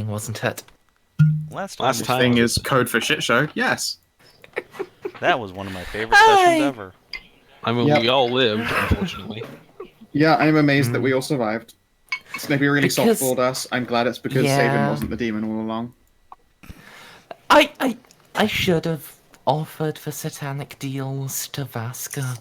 thing, wasn't it? Last Last time time Thing was- is code for shit show. Yes. that was one of my favorite sessions ever. I mean, Yep. we all lived, unfortunately. Yeah, I'm amazed that we all survived. Snippy really Because- softballed us. I'm glad it's because Yeah. Savin wasn't the demon all along. I should have offered for satanic deals to Vaska.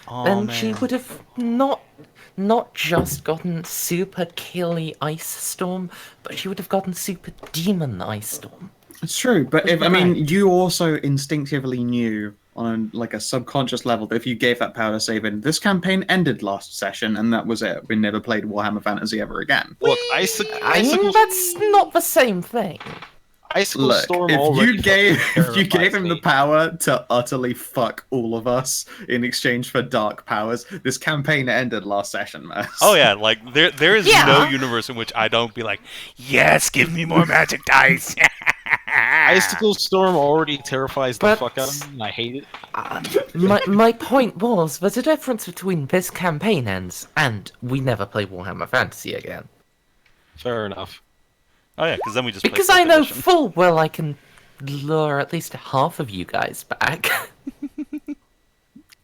Oh, Then man. she would have not just gotten super killy Ice Storm, but she would have gotten super demon Ice Storm. It's true, but That's I mean, correct. you also instinctively knew on like a subconscious level that if you gave that power to Savin, this campaign ended last session, and that was it. We never played Warhammer Fantasy ever again. Look, I Icicle, mean, that's not the same thing. Icicle Look, Storm if already you gave terrifies him the me. power to utterly fuck all of us in exchange for dark powers, this campaign ended last session, man. Oh yeah, like there is Yeah. no universe in which I don't be like, yes, give me more magic dice. Icicle Storm already terrifies the But- fuck out of me, and I hate it. My point was, there's a difference between this campaign ends and we never play Warhammer Fantasy again. Fair enough. Oh yeah, because then we just play Because fifth I know edition. full well I can lure at least half of you guys back.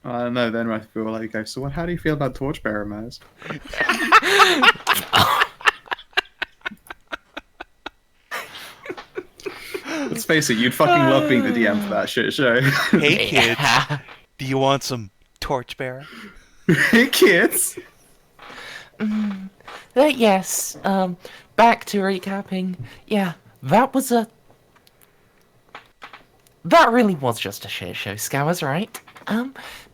I don't know, then I feel like go, so how do you feel about Torchbearer, Maz? Let's face it, you'd fucking love being the DM for that shit show. Hey kids, do you want some torchbearer? Hey kids! Yes, back to recapping. Yeah, that really was just a shit show, Skowers, right?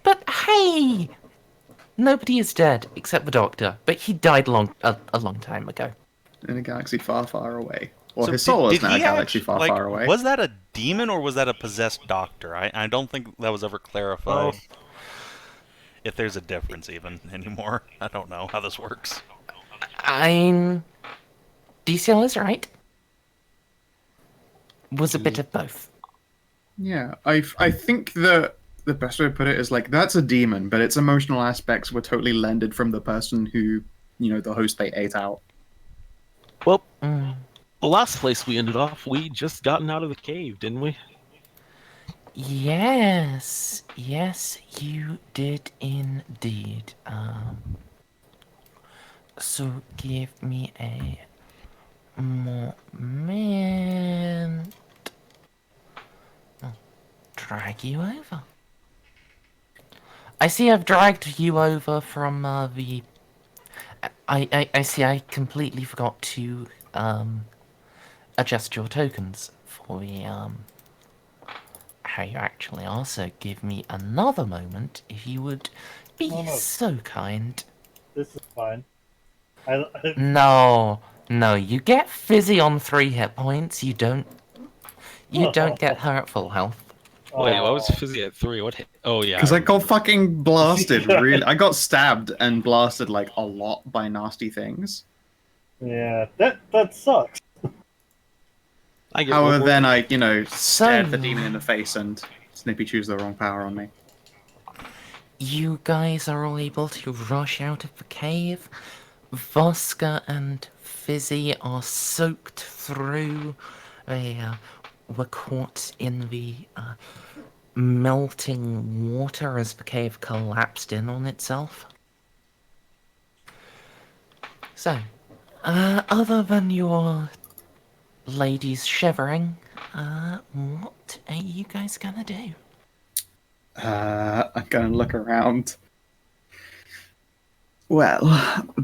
But hey! Nobody is dead, except the Doctor, but he died a long time ago. In a galaxy far, far away. Or So his soul is now a he galaxy actu- far, like, far away. Was that a demon or was that a possessed doctor? I don't think that was ever clarified. Oh. If there's a difference even anymore. I don't know how this works. I'm... DCL is right. Was a bit of both. Yeah, I think that the best way to put it is like, that's a demon, but its emotional aspects were totally lended from the person who, the host they ate out. Well, Mm. the last place we ended off, we just gotten out of the cave, didn't we? Yes, you did indeed. So give me a moment. I'll drag you over. I see I've dragged you over from the. I see I completely forgot to adjust your tokens for the how you actually are, so give me another moment if you would be Oh, no. so kind. This is fine. No, you get fizzy on 3 hit points, you don't get hurt full health. Wait, what was Fizzy at 3? What hit? Oh, yeah. Because I got fucking blasted, really. I got stabbed and blasted, like, a lot by nasty things. Yeah, that sucks. I get However, one then more. I, stared the demon in the face and Snippy chose the wrong power on me. You guys are all able to rush out of the cave. Vaska and Fizzy are soaked through. They were caught in the melting water as the cave collapsed in on itself. So, other than your ladies shivering, what are you guys gonna do? I'm gonna look around. Well,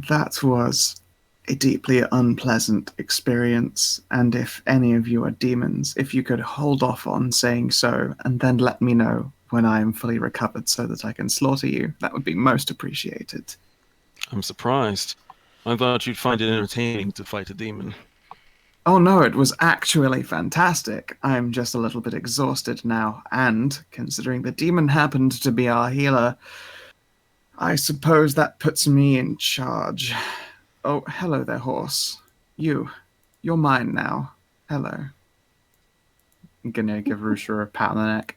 that was a deeply unpleasant experience, and if any of you are demons, if you could hold off on saying so, and then let me know when I am fully recovered so that I can slaughter you, that would be most appreciated. I'm surprised. I thought you'd find it entertaining to fight a demon. Oh no, it was actually fantastic. I'm just a little bit exhausted now, and considering the demon happened to be our healer, I suppose that puts me in charge. Oh, hello there, horse. You're mine now. Hello. I'm gonna give Rusha a pat on the neck.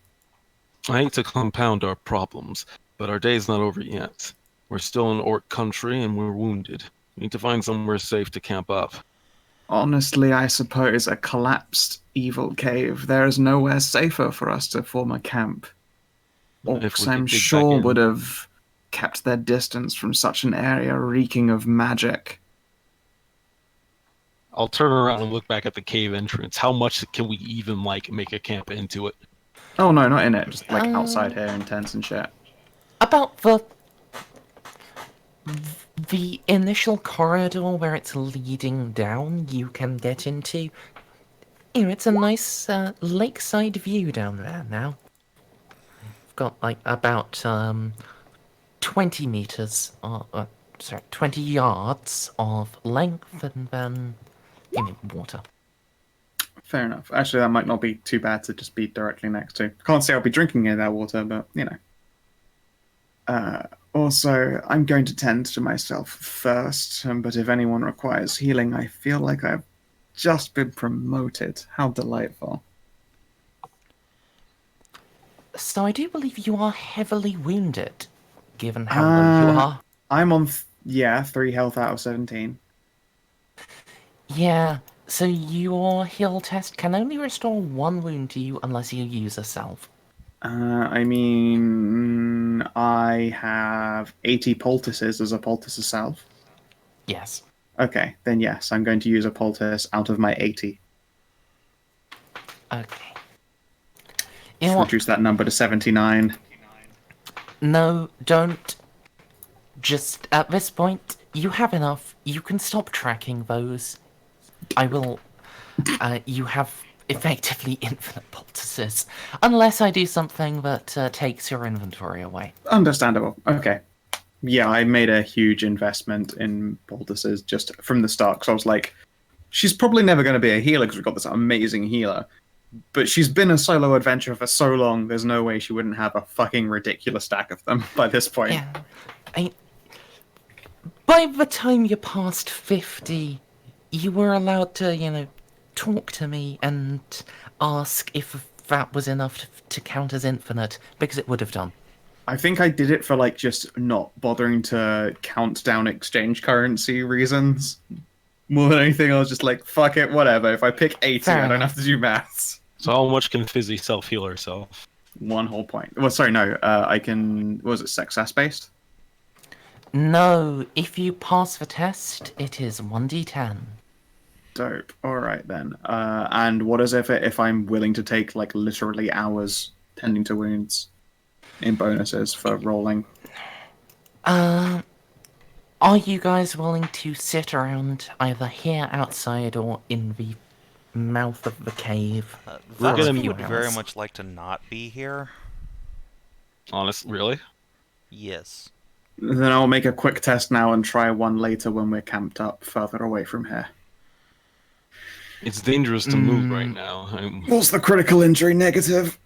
I hate to compound our problems, but our day's not over yet. We're still in Orc country and we're wounded. We need to find somewhere safe to camp up. Honestly, I suppose a collapsed evil cave. There is nowhere safer for us to form a camp. If Orcs, we I'm could dig back sure, in. would have kept their distance from such an area reeking of magic. I'll turn around and look back at the cave entrance. How much can we even like make a camp into it? Oh no, not in it. Just like Um, outside here in tents and shit. About the initial corridor where it's leading down, you can get into. You know, it's a nice lakeside view down there now. We've got like about 20 meters, sorry, 20 yards of length, and then water. Fair enough. Actually, that might not be too bad to just be directly next to. Can't say I'll be drinking any of that water, but you know. Also, I'm going to tend to myself first, but if anyone requires healing, I feel like I've just been promoted. How delightful. So I do believe you are heavily wounded, given how low you are. I'm on, 3 health out of 17. Yeah, so your heal test can only restore 1 wound to you unless you use a salve. I mean, I have 80 poultices as a poultice salve. Yes. Okay, then yes, I'm going to use a poultice out of my 80. Okay. You know what? Reduce that number to 79. No, don't. Just at this point, you have enough. You can stop tracking those. I will. You have effectively infinite poultices, unless I do something that takes your inventory away. Understandable. Okay. Yeah, I made a huge investment in poultices just from the start, because I was like, she's probably never going to be a healer because we've got this amazing healer. But she's been a solo adventurer for so long, there's no way she wouldn't have a fucking ridiculous stack of them by this point. Yeah. By the time you're past 50, you were allowed to, talk to me and ask if that was enough to count as infinite, because it would have done. I think I did it for like just not bothering to count down exchange currency reasons. More than anything, I was just like, fuck it, whatever. If I pick 80, Fair I don't enough. have to do maths. So how much can Fizzy self-heal herself? One whole point. Well, sorry, no. I can. What was it, success based? No, if you pass the test, it is 1d10. Dope. All right then. And what is it if I'm willing to take like literally hours tending to wounds in bonuses for rolling? Are you guys willing to sit around either here outside or in the mouth of the cave? We're Vaska gonna- would very hours? much like to not be here. Honestly, really? Yes. Then I'll make a quick test now and try one later when we're camped up further away from here. It's dangerous to move right now. What's the critical injury negative?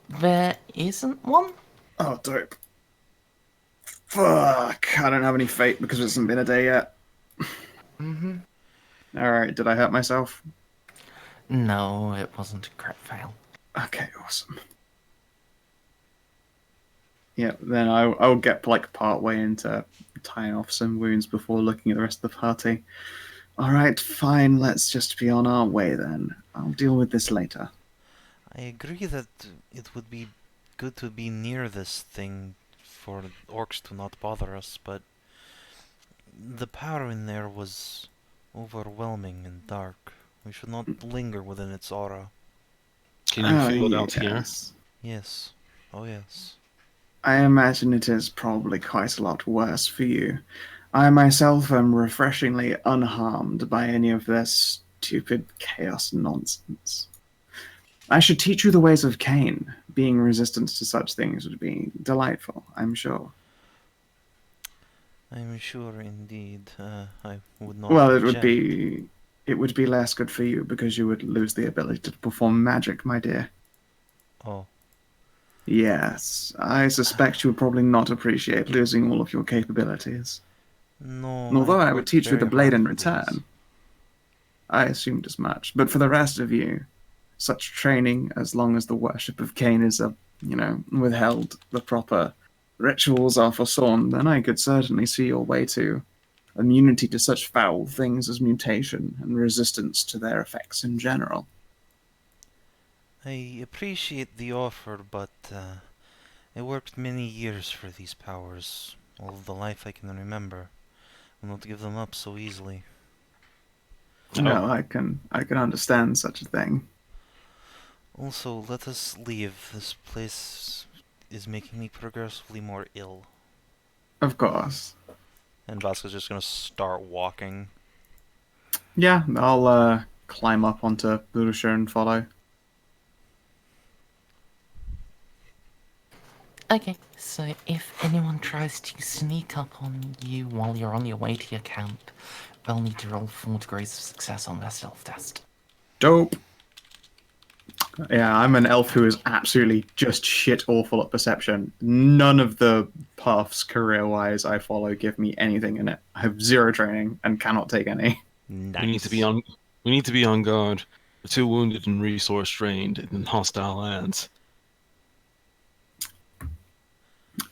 There isn't one? Oh, dope. Fuck. I don't have any fate because it hasn't been a day yet. Mm-hmm. Alright, did I hurt myself? No, it wasn't a crit fail. Okay, awesome. Yeah, then I'll get like part way into tying off some wounds before looking at the rest of the party. Alright, fine, let's just be on our way then. I'll deal with this later. I agree that it would be good to be near this thing for orcs to not bother us, but the power in there was overwhelming and dark. We should not linger within its aura. Can you feel it out here? yes. Yes. Oh yes. I imagine it is probably quite a lot worse for you. I myself am refreshingly unharmed by any of this stupid chaos nonsense. I should teach you the ways of Cain. Being resistant to such things would be delightful, I'm sure. I'm sure indeed. I would not Well, object. it would be less good for you because you would lose the ability to perform magic, my dear. Oh. Yes, I suspect you would probably not appreciate losing all of your capabilities. No. Although I would worked teach you the very blade hard in for this. return. I assumed as much. But for the rest of you, such training, as long as the worship of Cain is, withheld the proper rituals are forsworn, then I could certainly see your way to immunity to such foul things as mutation and resistance to their effects in general. I appreciate the offer, but I worked many years for these powers, all of the life I can remember. I will not give them up so easily. No, I can understand such a thing. Also, let us leave. This place is making me progressively more ill. Of course. And Vaska's just gonna start walking. Yeah, I'll climb up onto Budusha and follow. Okay, so if anyone tries to sneak up on you while you're on your way to your camp, they'll need to roll 4 degrees of success on their stealth test. Dope. Yeah, I'm an elf who is absolutely just shit awful at perception. None of the paths career-wise I follow give me anything in it. I have 0 training and cannot take any. Nice. We need to be on guard. We're too wounded and resource drained in hostile lands.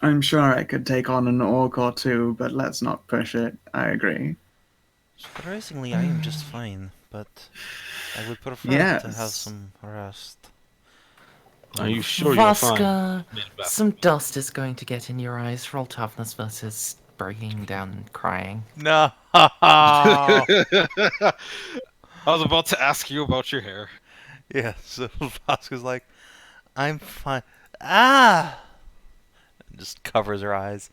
I'm sure I could take on an orc or two, but let's not push it. I agree. Surprisingly, I am just fine, but I would prefer to Yes. have some rest. Are you sure you're fine? Vaska, some dust is going to get in your eyes. Roll toughness versus breaking down and crying. No. I was about to ask you about your hair. Yeah. So Vaska's like, I'm fine. Ah. And just covers her eyes.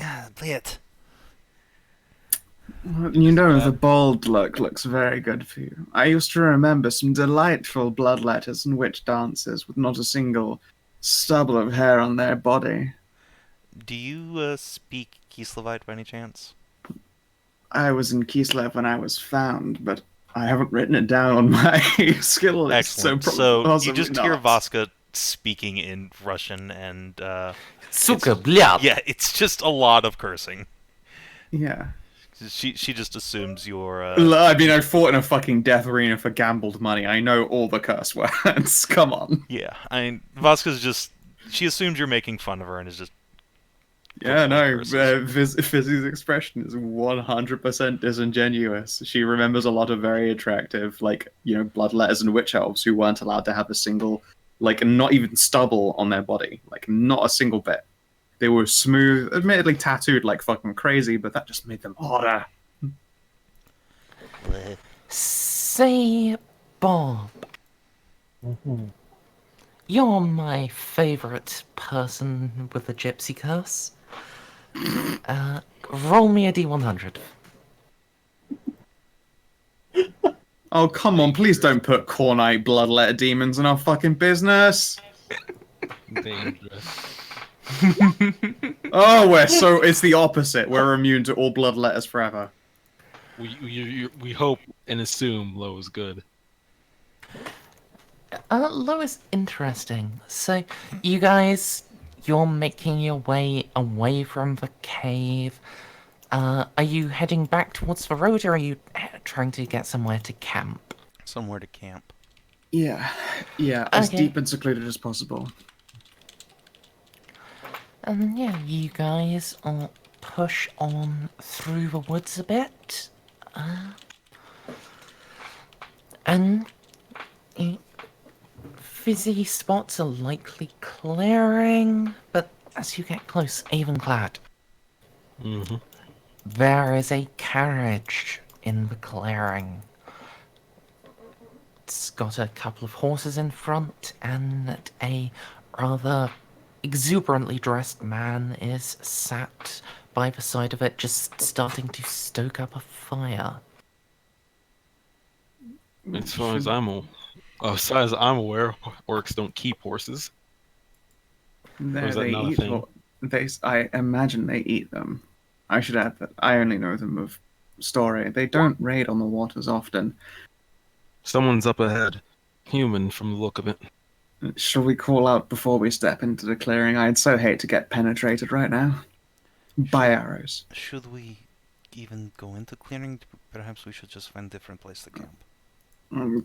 Ah, lit. You know, the bald look looks very good for you. I used to remember some delightful bloodletters and witch dances with not a single stubble of hair on their body. Do you speak Kislevite by any chance? I was in Kislev when I was found, but I haven't written it down on my skill list. Excellent. So you just hear Vaska speaking in Russian, and Suka, blyad! yeah, it's just a lot of cursing. Yeah. She just assumes you're. I mean, I fought in a fucking death arena for gambled money. I know all the curse words. Come on. Yeah, I mean, Vaska's just. She assumes you're making fun of her and is just. Yeah, no. curses. Fizzy's expression is 100% disingenuous. She remembers a lot of very attractive, like, bloodletters and witch elves who weren't allowed to have a single, like, not even stubble on their body. Like, not a single bit. They were smooth, admittedly tattooed like fucking crazy, but that just made them hotter. Say, Bob, you're my favourite person with the gypsy curse. Roll me a d100. Oh, come on, please don't put Cornite bloodletter demons in our fucking business. Dangerous. Oh, it's the opposite. We're immune to all bloodletters forever. We hope and assume low is good. Low is interesting. So, you guys, you're making your way away from the cave. Are you heading back towards the road, or are you trying to get somewhere to camp? Somewhere to camp. Yeah, as Okay. deep and secluded as possible. Yeah, you guys push on through the woods a bit. And Fizzy spots a likely clearing, but as you get close, Avenclad, there is a carriage in the clearing. It's got a couple of horses in front, and a rather exuberantly dressed man is sat by the side of it, just starting to stoke up a fire. As far as I'm aware, orcs don't keep horses. There is that they not a eat. thing? I imagine they eat them. I should add that I only know them of story. They don't raid on the waters often. Someone's up ahead. Human from the look of it. Shall we call out before we step into the clearing? I'd so hate to get penetrated right now. By arrows. Should we even go into clearing? Perhaps we should just find a different place to camp.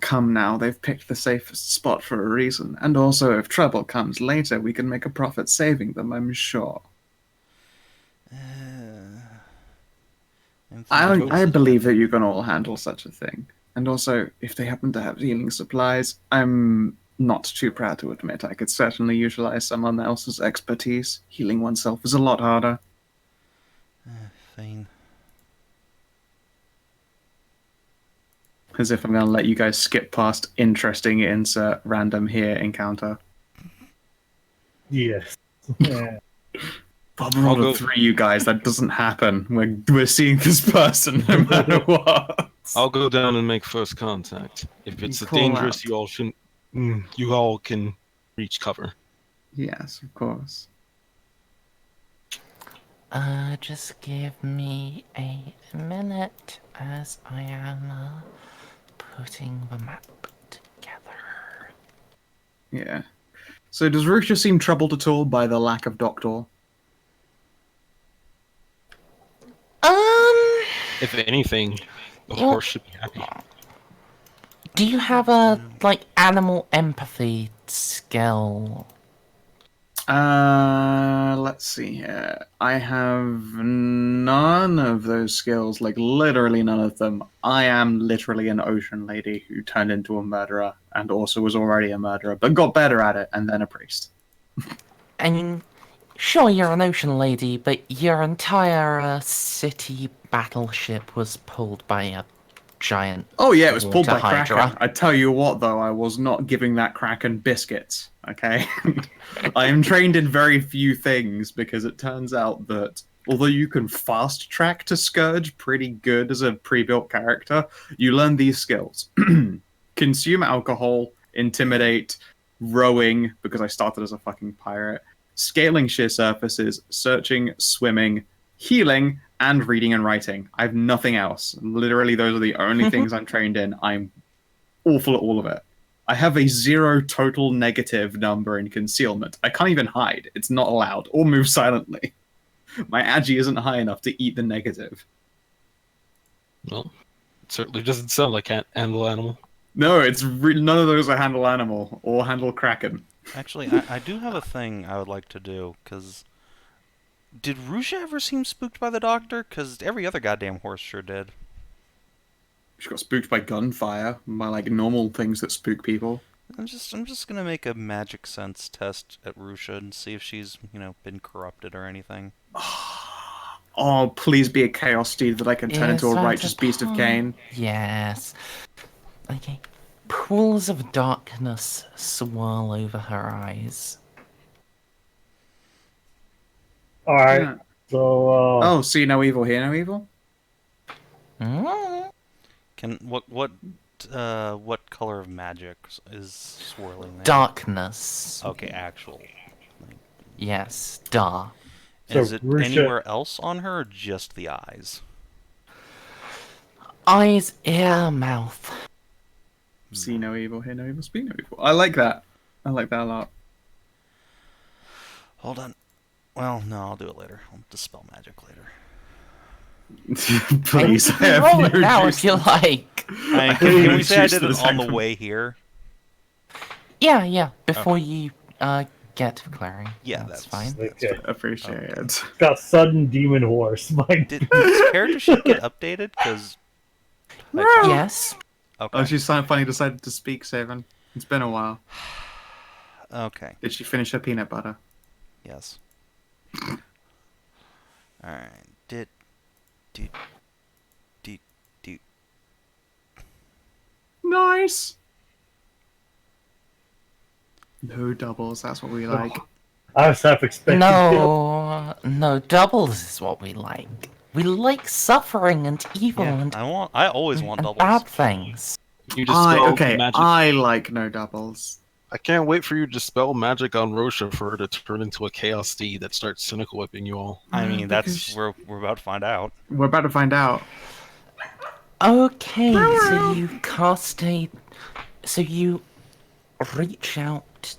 Come now, they've picked the safest spot for a reason. And also, if trouble comes later, we can make a profit saving them, I'm sure. I'm I thinking I this believe is- that you can all handle such a thing. And also, if they happen to have healing supplies, I'm not too proud to admit I could certainly utilize someone else's expertise. Healing oneself is a lot harder. Fine. As if I'm going to let you guys skip past interesting insert random here encounter. Yes. Yeah. But we're all go- the three you guys, that doesn't happen. We're seeing this person no matter what. I'll go down and make first contact. If it's Call dangerous, out. you all shouldn't. You all can reach cover. Yes, of course. Just give me a minute as I am putting the map together. Yeah. So does Rusha seem troubled at all by the lack of Doctor? If anything, the Yeah. horse should be happy. Do you have a animal empathy skill? Let's see here. I have none of those skills, like literally none of them. I am literally an ocean lady who turned into a murderer and also was already a murderer, but got better at it and then a priest. I mean, sure, you're an ocean lady, but your entire city battleship was pulled by a giant. Oh yeah, it was pulled by Water Hydra. Kraken. I tell you what, though, I was not giving that Kraken biscuits. Okay, I am trained in very few things because it turns out that although you can fast track to Scourge pretty good as a pre-built character, you learn these skills: consume alcohol, intimidate, rowing because I started as a fucking pirate, scaling sheer surfaces, searching, swimming, healing, and reading and writing. I have nothing else. Literally, those are the only things I'm trained in. I'm awful at all of it. I have a 0 total negative number in concealment. I can't even hide. It's not allowed. Or move silently. My agi isn't high enough to eat the negative. Well, it certainly doesn't sound like handle animal. No, it's none of those are handle animal or handle kraken. Actually, I do have a thing I would like to do, because... Did Rusha ever seem spooked by the doctor? Because every other goddamn horse sure did. She got spooked by gunfire, by like normal things that spook people. I'm just gonna make a magic sense test at Rusha and see if she's, been corrupted or anything. Oh, please be a chaos steed that I can turn into a Is that righteous beast of point? Cain. Yes. Okay. Pools of darkness swirl over her eyes. All right. Yeah. So. Oh, see no evil, hear no evil? Mm. Can what color of magic is swirling there? Darkness. Okay, actual. Yes, dark. So Is it Rusha- anywhere else on her, or just the eyes? Eyes, ear, mouth. See no evil, hear no evil, speak no evil. I like that. I like that a lot. Hold on. Well, no, I'll do it later. I'll dispel magic later. Please, I have Roll no it now juice. if you like. Can no we say I juice did to it this on the action. way here? Yeah. Before you get to clearing. Yeah, that's that's- fine. Okay. Appreciate it. It's got sudden demon horse. Did this character sheet get updated? Because Yes. okay, Oh, she's finally decided to speak, Savin. It's been a while. okay, Did she finish her peanut butter? yes. All right. Did Nice. No doubles. That's what we like. I was half expecting. No, doubles is what we like. We like suffering and evil yeah, and, I always want and doubles. bad things. You dispel Okay, magic. I like no doubles. I can't wait for you to dispel magic on Rosha for her to turn into a chaos steed that starts cynical whipping you all. I mean, that's Because- we're about to find out. We're about to find out. Okay, so you cast a... So you reach out.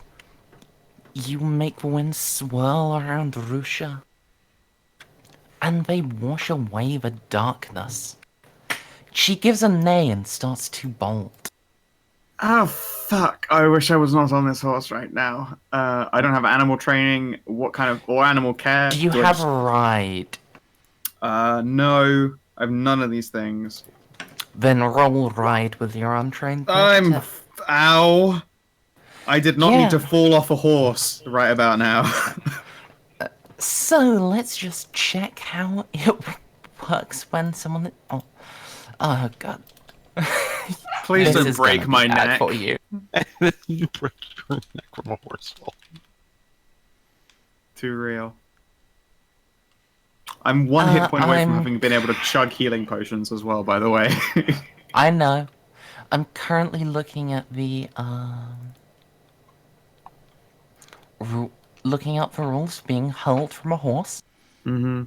You make the wind swirl around Rusha. And they wash away the darkness. She gives a neigh and starts to bolt. Oh, fuck. I wish I was not on this horse right now. I don't have animal training. What kind of... Or animal care? Do you I have just- a ride? No. I have none of these things. Then roll ride with your untrained I'm... pet. Ow. I did not need to Yeah. fall off a horse right about now. So let's just check how it works when someone. Oh god. Please This don't is break gonna my be bad neck. for you. You break your neck from a horse fall. Too real. I'm one hit point away from I'm- having been able to chug healing potions as well, by the way. I know. I'm currently looking at the looking up for rules for being hurled from a horse. Mm-hmm.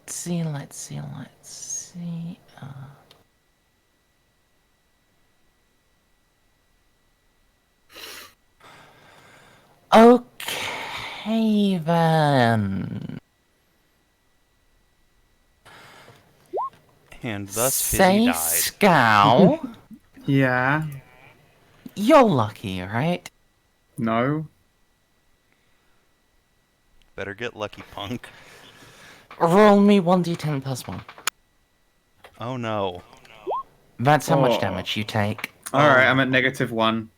Let's see. Okay then. And thus Fizzy Say died. Skow. Yeah. You're lucky, right? No. Better get lucky, punk. Roll me 1d10 plus 1. Oh no. That's how much Oh. damage you take. Alright, I'm at -1.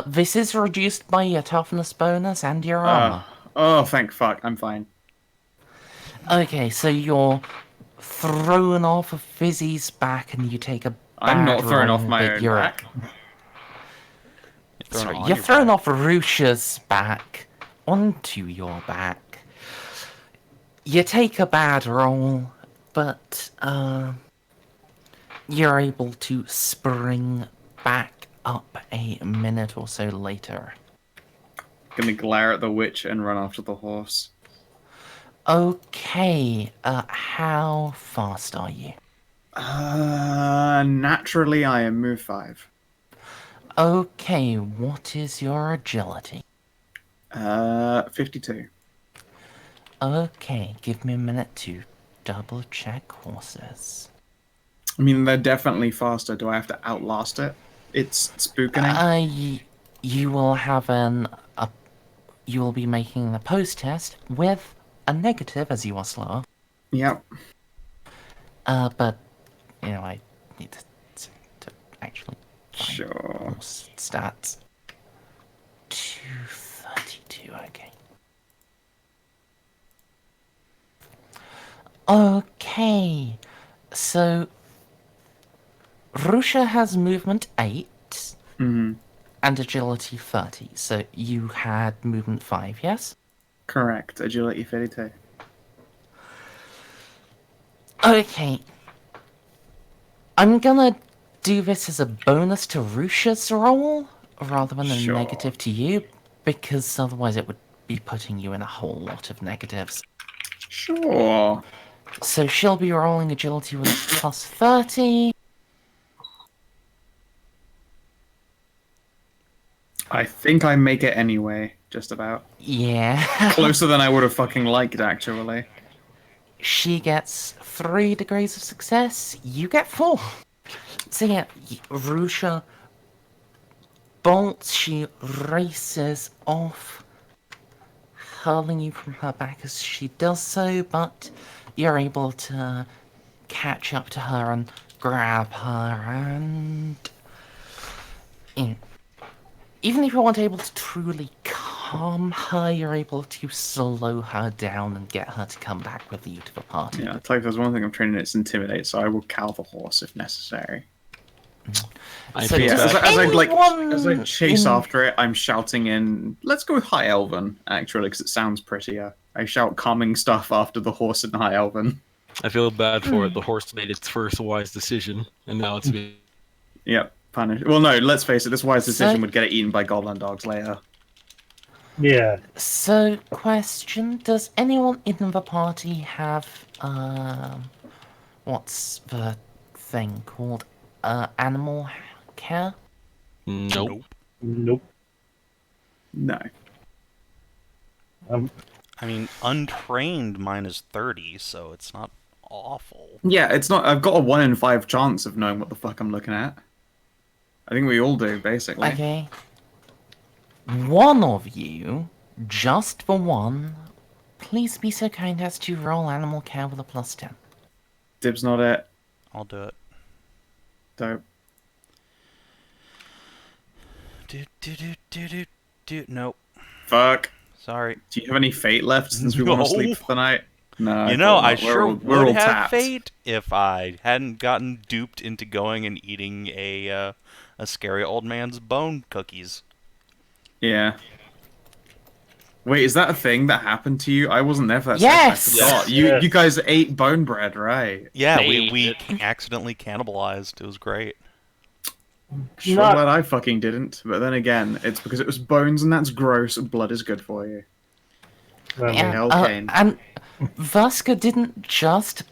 This is reduced by your toughness bonus and your Uh, armor. oh, thank fuck. I'm fine. Okay, so you're thrown off of Fizzy's back and you take a I'm bad not thrown roll, off my but own you're, back. You're thrown Sorry, on you're your thrown back. off Rusha's back onto your back. You take a bad roll, but you're able to spring back up a minute or so later. Gonna glare at the witch and run after the horse. Okay, how fast are you? Naturally, I am move 5. Okay, what is your agility? 52. Okay, give me a minute to double check horses. I mean, they're definitely faster. Do I have to outlast it? It's spookening. You will have you will be making the post test with a negative as you are slower. Yep. But I need to actually find Sure. horse stats. 232. Okay. Okay, so Rusha has movement 8 Mm-hmm. and agility 30. So you had movement 5, yes? Correct. Agility 32. Okay. I'm gonna do this as a bonus to Rusha's roll rather than a Sure. negative to you, because otherwise it would be putting you in a whole lot of negatives. Sure. So she'll be rolling agility with plus 30. I think I make it anyway, just about. Yeah. Closer than I would have fucking liked, actually. She gets 3 degrees of success. You get 4. So yeah, Rusha bolts. She races off, hurling you from her back as she does so, but you're able to catch up to her and grab her and... even if you weren't able to truly calm her, you're able to slow her down and get her to come back with you to the party. Yeah, it's like there's one thing I'm training, it's intimidate, so I will cow the horse if necessary. I So feel yeah, bad. As I chase in- after it, I'm shouting in. Let's go with High Elven, actually, because it sounds prettier. I shout calming stuff after the horse in High Elven. I feel bad for it. The horse made its first wise decision, and now it's being... Yep, punish. Well, no, let's face it. This wise decision So- would get it eaten by goblin dogs later. Yeah. So, question: does anyone in the party have what's the thing called? Animal care? Nope. Nope. No. I mean, untrained mine is 30, so it's not awful. Yeah, it's not. I've got a 1 in 5 chance of knowing what the fuck I'm looking at. I think we all do, basically. Okay. One of you, just for one, please be so kind as to roll animal care with a +10. Dib's not it. I'll do it. Dope. Nope. Fuck. Sorry. Do you have any fate left since we want to No. sleep for the night? No. You know, thought I not. sure We're would all have tapped. fate if I hadn't gotten duped into going and eating a scary old man's bone cookies. Yeah. Wait, is that a thing that happened to you? I wasn't there for that. Yes! Session. I forgot. Yes. You guys ate bone bread, right? Yeah, Hey. we accidentally cannibalized. It was great. Sure Not- glad I fucking didn't. But then again, it's because it was bones and that's gross. Blood is good for you. Yeah, hell, Kane. and Vaska didn't just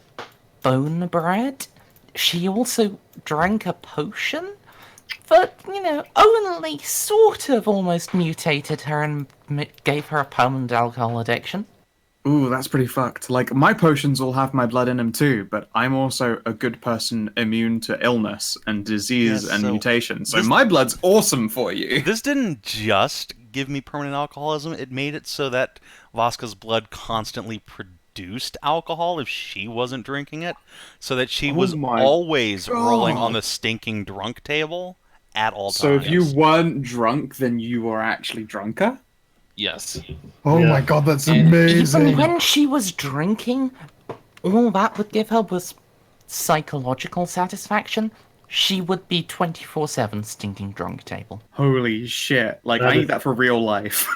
bone bread. She also drank a potion that, only sort of almost mutated her and gave her a permanent alcohol addiction. Ooh, that's pretty fucked. Like, my potions all have my blood in them too, but I'm also a good person immune to illness and disease Yeah, and so mutation, so this- my blood's awesome for you. This didn't just give me permanent alcoholism, it made it so that Vaska's blood constantly produced alcohol if she wasn't drinking it, so that she Oh was my always rolling on God. the stinking drunk table at all So times. if you weren't drunk, then you were actually drunker? Yes. Oh Yeah. my god, that's And amazing! Even when she was drinking, all that would give her was psychological satisfaction. She would be 24/7 stinking drunk table. Holy shit. Like, That I is- need that for real life.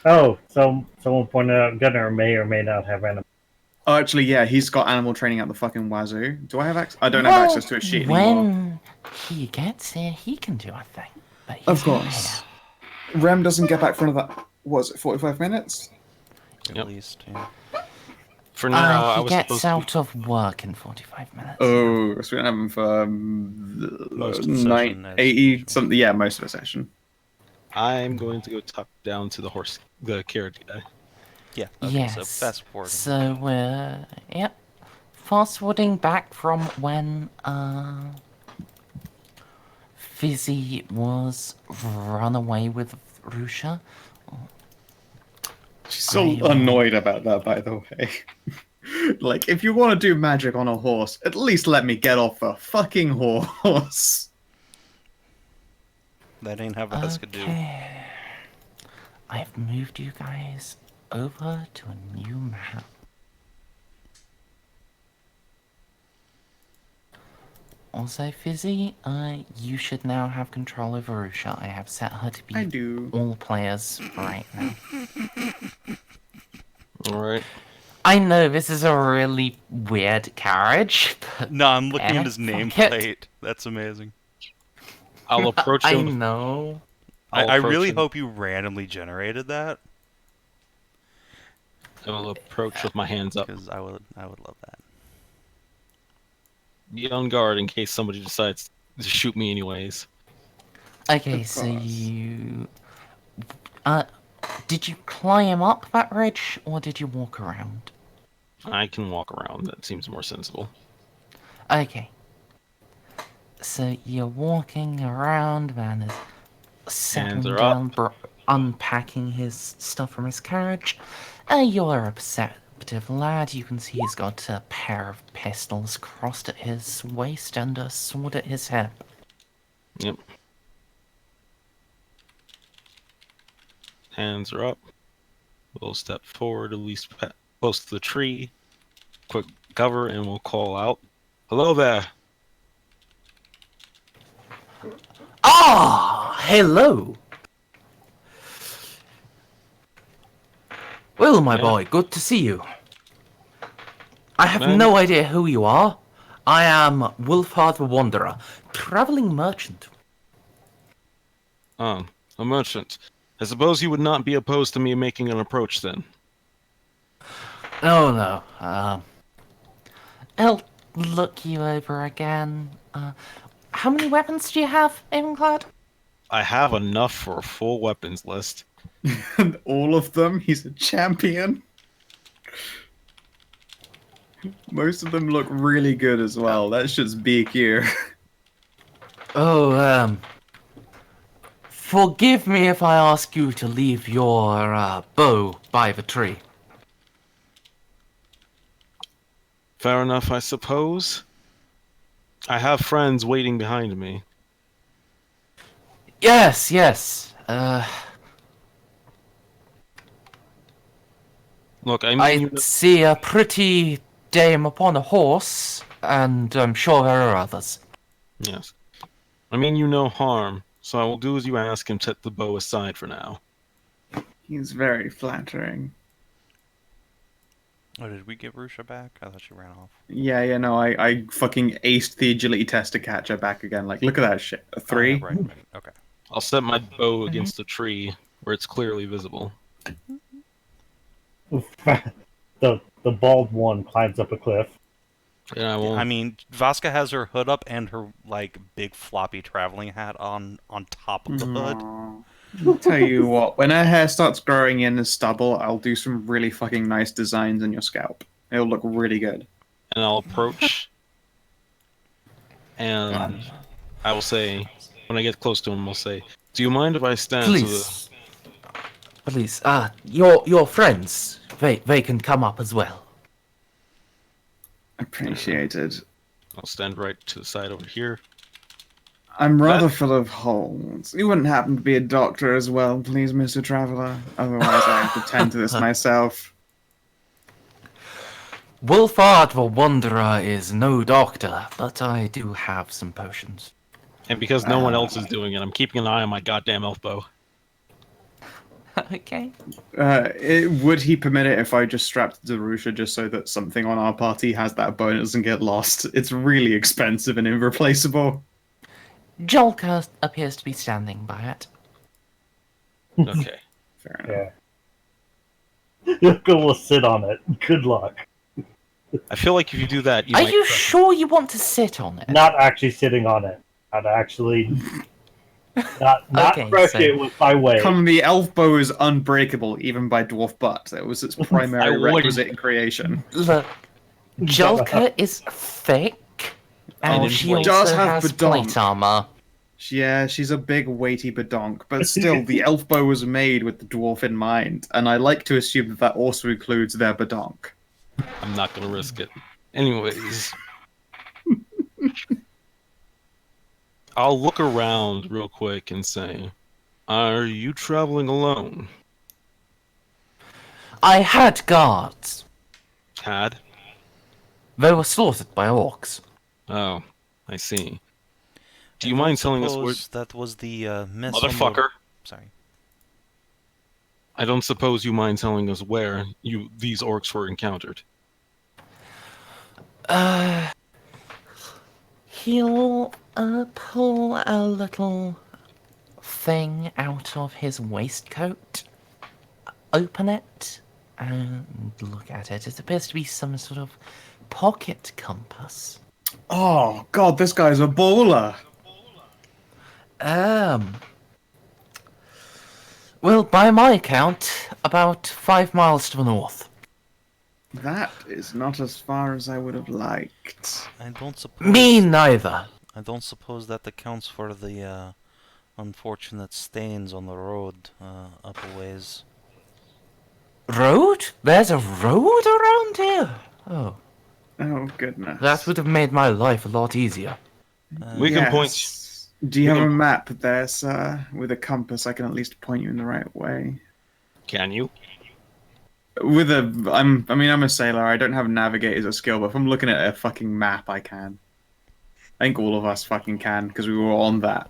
Oh, so someone pointed out Gunnar may or may not have animal. Oh, actually, yeah, he's got animal training at the fucking wazoo. Do I have access? I don't have access to a sheet anymore. When he gets here, he can do a thing. But he's Of not course. Rem doesn't get back for another, what was it, 45 minutes? At Yep. least, yeah. For here. now, I He was gets supposed to out of work in 45 minutes. Oh, so we don't have him for Most of the session, as 80 usual. something. Yeah, most of the session. I'm going to go talk down to the carrot guy. Yeah, okay, Yes. so fast forward. So we're fast forwarding back from when Fizzy was run away with Rusha. She's so I, annoyed about that, by the way. Like, if you want to do magic on a horse, at least let me get off the fucking horse. That ain't how Vaska do. Okay. I've moved you guys over to a new map. Also, Fizzy, you should now have control over Rusha. I have set her to I be do. all players right now. All right. I know this is a really weird carriage, but No, I'm looking Eh, at his fuck nameplate. That's amazing. I'll approach I him. know. I'll I approach really him. hope you randomly generated that, I will approach with my hands up. because I would love that. Be on guard in case somebody decides to shoot me anyways. Okay, Of so course. you... did you climb up that ridge, or did you walk around? I can walk around. That seems more sensible. Okay. So you're walking around, Van is settling are down, unpacking his stuff from his carriage. You're a perceptive lad. You can see he's got a pair of pistols crossed at his waist and a sword at his hip. Yep. Hands are up. We'll step forward at least close to the tree. Quick cover, and we'll call out, "Hello there." Ah, hello. Well, my Yeah. boy, good to see you. I have Man. no idea who you are. I am Wolfheart the Wanderer, traveling merchant. A merchant. I suppose you would not be opposed to me making an approach then. Oh no. I'll look you over again. How many weapons do you have, Avenclad? I have enough for a full weapons list. And all of them, he's a champion. Most of them look really good as well. That's just BQ. Oh, forgive me if I ask you to leave your bow by the tree. Fair enough, I suppose. I have friends waiting behind me. Yes, yes. Look, I mean, I see a pretty dame upon a horse, and I'm sure there are others. yes. I mean you no harm, so I will do as you ask and set the bow aside for now. He's very flattering. Oh, did we get Rusha back? I thought she ran off. Yeah, no, I fucking aced the agility test to catch her back again. Like, look at that shit. A 3? Oh, yeah, right. Okay. I'll set my bow against the tree where it's clearly visible. The bald one climbs up a cliff. And I won't. I mean, Vaska has her hood up and her like big floppy traveling hat on top of the hood. Aw. I'll tell you what, when her hair starts growing in the stubble, I'll do some really fucking nice designs on your scalp. It'll look really good. And I'll approach, and I will say, when I get close to him, I'll say, "Do you mind if I stand to the?" Please. Please, your friends, they can come up as well. Appreciated. I'll stand right to the side over here. I'm rather full of holes. You wouldn't happen to be a doctor as well, please, Mr. Traveller? Otherwise, I have to tend to this myself. Wolfheart the Wanderer is no doctor, but I do have some potions. And because no one else is doing it, I'm keeping an eye on my goddamn elf bow. Okay. Would he permit it if I just strapped Darusha just so that something on our party has that bow and it doesn't get lost? It's really expensive and irreplaceable. Jolka appears to be standing by it. Okay. Fair enough. Yeah. You'll go sit on it. Good luck. I feel like if you do that, you Are might you crush it. sure you want to sit on it? Not actually sitting on it. Not actually. Not Okay, crush so- it with my weight. Come, the elf bow is unbreakable even by dwarf butt. It was its I primary wouldn't. requisite in creation. Look, Jolka is thick, and Oh, she she also does have has badonk. plate armor. Yeah, she's a big, weighty badonk, but still, the elf bow was made with the dwarf in mind, and I like to assume that that also includes their badonk. I'm not gonna risk it. Anyways. I'll look around real quick and say, "Are you traveling alone?" I had guards. Had? They were slaughtered by orcs. Oh, I see. Do I you don't mind telling us where... suppose that was the mess? Motherfucker. Sorry. I don't suppose you mind telling us where these orcs were encountered. He'll pull a little thing out of his waistcoat, open it, and look at it. It appears to be some sort of pocket compass. Oh, God, this guy's a baller! Well, by my count, about 5 miles to the north. That is not as far as I would have liked. I don't suppose. Me neither. I don't suppose that accounts for the unfortunate stains on the road up a ways. Road? There's a road around here? Oh, Oh, goodness. that would have made my life a lot easier. We can point... Yes. Do you have a map there, sir? With a compass, I can at least point you in the right way. Can you? With a, I'm a sailor. I don't have navigate as a skill, but if I'm looking at a fucking map, I can. I think all of us fucking can because we were on that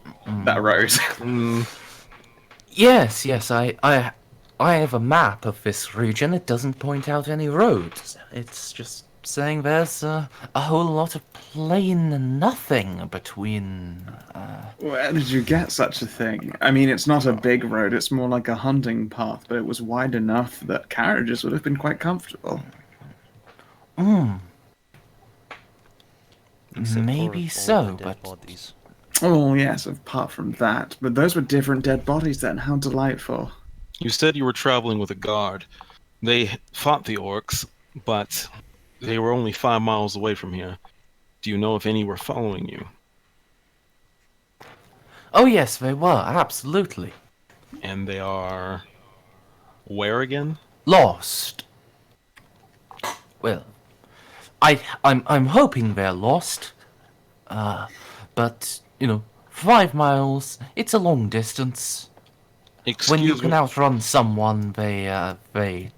road. Mm, Yes, I have a map of this region. It doesn't point out any roads. It's just saying there's a whole lot of plain nothing between. Where did you get such a thing? I mean, it's not a big road. It's more like a hunting path, but it was wide enough that carriages would have been quite comfortable. Except Maybe for all so, the dead but bodies. Oh, yes, apart from that. But those were different dead bodies then. How delightful. You said you were traveling with a guard. They fought the orcs, but they were only 5 miles away from here. Do you know if any were following you? Oh yes, they were, absolutely. And they are... where again? Lost. Well, I'm hoping they're lost. But, 5 miles, it's a long distance. When you Excuse can me. outrun someone, they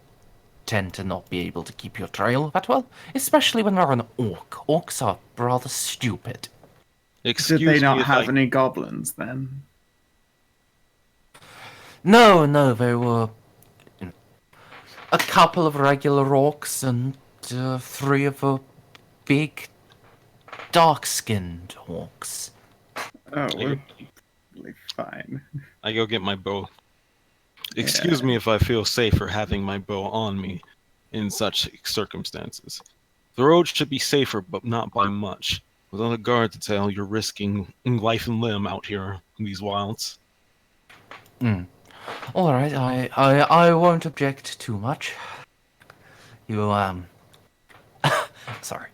tend to not be able to keep your trail that well, especially when they're an orc. Orcs are rather stupid. Excuse Did they me not if have I... any goblins then? No, they were a couple of regular orcs and 3 of the big, dark-skinned orcs. Oh, I we're go, probably fine. I go get my bow. Excuse me if I feel safer having my bow on me in such circumstances. The road should be safer, but not by much. Without a guard to tail, you're risking life and limb out here in these wilds. All right, I won't object too much. You sorry.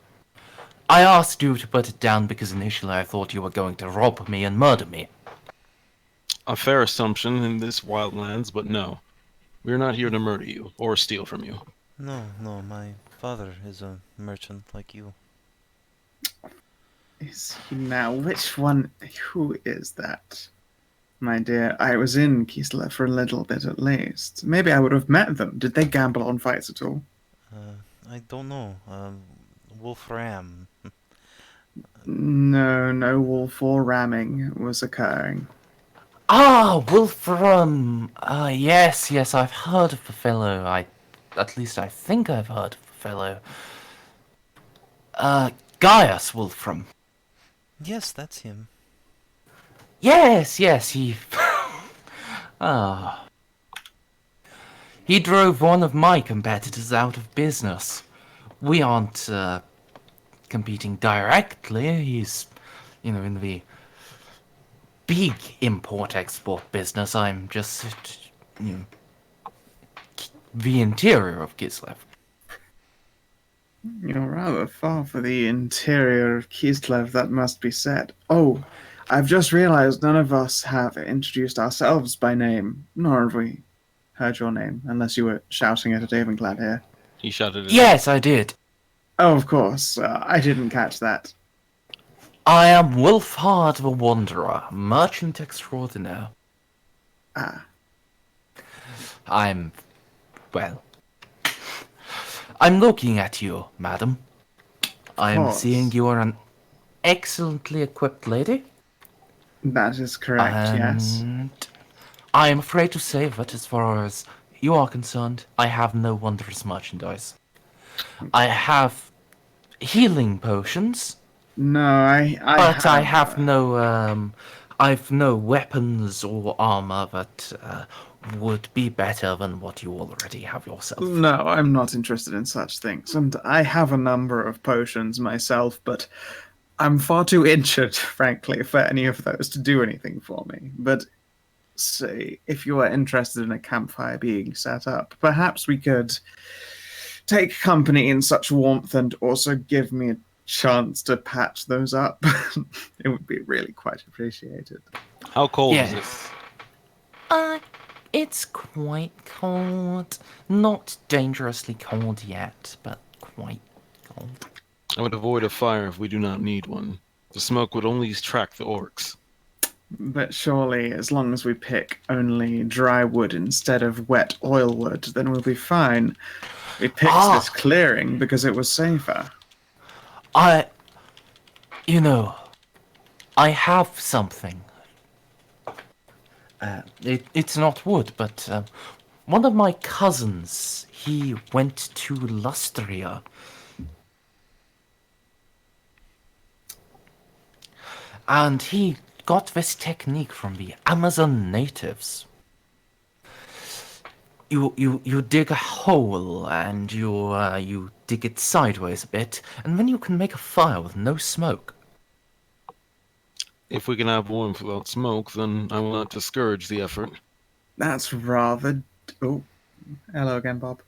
I asked you to put it down because initially I thought you were going to rob me and murder me. A fair assumption in this wildlands, but no. We're not here to murder you or steal from you. No, my father is a merchant like you. Is he now? Which one? Who is that? My dear, I was in Kislev for a little bit at least. Maybe I would have met them. Did they gamble on fights at all? I don't know. Wolfram. No wolf or ramming was occurring. Ah, Wolfram. Yes, I've heard of the fellow. At least I think I've heard of the fellow. Gaius Wolfram. Yes, that's him. Yes, he... Ah. He drove one of my competitors out of business. We aren't, competing directly. He's, in the big import-export business. I'm just, the interior of Kislev. You're rather far for the interior of Kislev, that must be said. Oh, I've just realized none of us have introduced ourselves by name, nor have we heard your name, unless you were shouting it at Avenclad here. He shouted it. Yes, I did. Oh, of course. I didn't catch that. I am Wolfheart the Wanderer, merchant extraordinaire. Ah, I'm looking at you, madam. I'm course. seeing you are an excellently equipped lady. that is correct, yes. And I am afraid to say that as far as you are concerned, I have no wondrous merchandise. I have healing potions, No, but I have no I've no weapons or armor that would be better than what you already have yourself. No, I'm not interested in such things. And I have a number of potions myself, but I'm far too injured, frankly, for any of those to do anything for me. But say, if you are interested in a campfire being set up, perhaps we could take company in such warmth and also give me a chance to patch those up. It would be really quite appreciated. How cold is it? Yes. It's quite cold. Not dangerously cold yet, but quite cold. I would avoid a fire if we do not need one. The smoke would only attract the orcs. But surely, as long as we pick only dry wood instead of wet oil wood, then we'll be fine. We picked this clearing because it was safer. I have something. It's not wood, but one of my cousins, he went to Lustria. And he got this technique from the Amazon natives. You dig a hole and you dig it sideways a bit, and then you can make a fire with no smoke. If we can have warmth without smoke, then I will not discourage the effort. That's rather. Oh, hello again, Bob.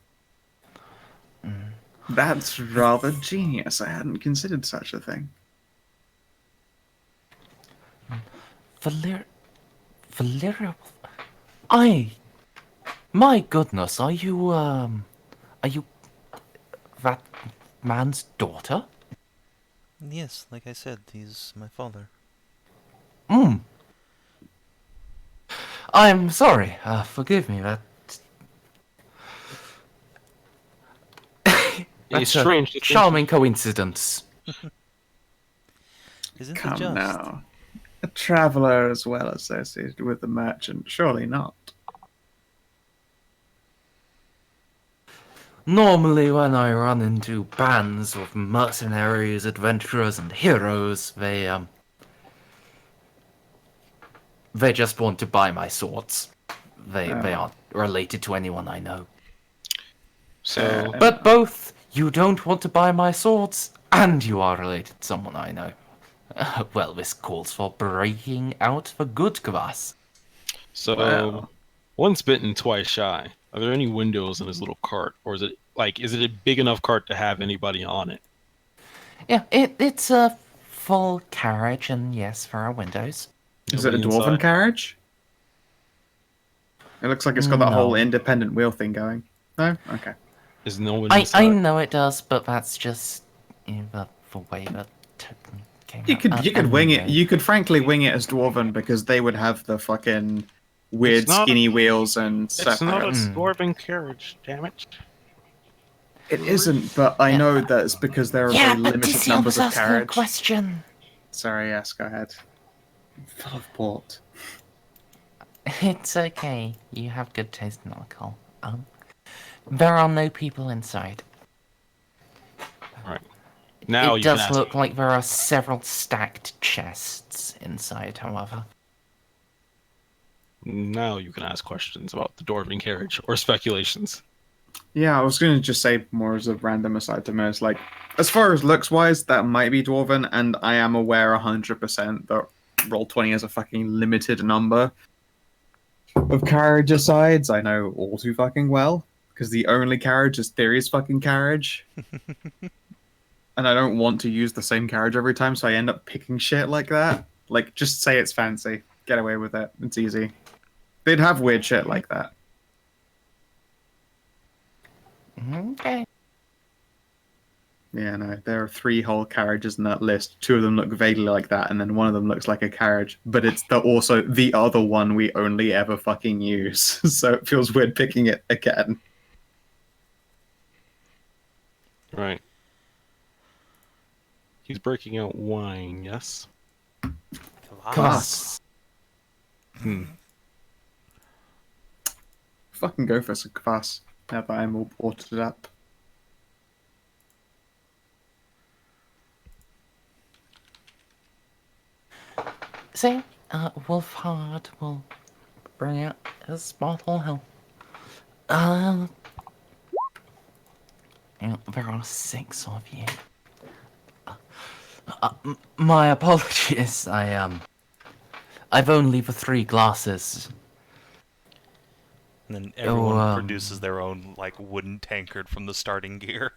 Mm. That's rather genius. I hadn't considered such a thing. Valyria... My goodness, are you that man's daughter? Yes, like I said, he's my father. Hmm. I'm sorry, forgive me, It's that's strange a to think charming coincidence. Isn't he Come just? now. A traveller as well associated with the merchant? Surely not. Normally, when I run into bands of mercenaries, adventurers, and heroes, they just want to buy my swords. They Oh. aren't related to anyone I know. so. But both you don't want to buy my swords, and you are related to someone I know. Well, this calls for breaking out for good, Kvass. So, Well. once bitten, twice shy. Are there any windows in his little cart, or is it a big enough cart to have anybody on it? Yeah, it's a full carriage, and yes, there are windows. Is it a Nobody dwarven inside? carriage? It looks like it's got that No. whole independent wheel thing going. No? Okay. Is no one I inside? know it does, but that's just the way that token came You out. could wing it. Anyway. You could frankly wing it as dwarven because they would have the fucking weird It's not- skinny wheels and It's not a separate. dwarven carriage, damn it. It isn't, but I Yeah. know that it's because there are Yeah, very but limited Dizzy, I numbers was of asking a carriage. question. Sorry, yes, go ahead. Full of port. It's okay. You have good taste in alcohol. There are no people inside. Right. Now It you can does ask. look like there are several stacked chests inside, however. Now you can ask questions about the dwarven carriage or speculations. Yeah, I was going to just say more as a random aside to Merz, like, as far as looks wise, that might be dwarven, and I am aware 100% that Roll20 has a fucking limited number of carriage asides. I know all too fucking well, because the only carriage is Theory's fucking carriage. And I don't want to use the same carriage every time, so I end up picking shit like that. Like, just say it's fancy. Get away with it. It's easy. They'd have weird shit like that. Okay. Yeah, no, there are 3 whole carriages in that list. 2 of them look vaguely like that, and then one of them looks like a carriage. But it's also the other one we only ever fucking use. So it feels weird picking it again. Right. He's breaking out wine, yes? Kvass. Hmm. Fucking go for some kvass. Now that I'm all ported up. So, Wolfheart will bring out his bottle. There are 6 of you. My apologies. I've only the 3 glasses. And then everyone Oh, produces their own, like, wooden tankard from the starting gear.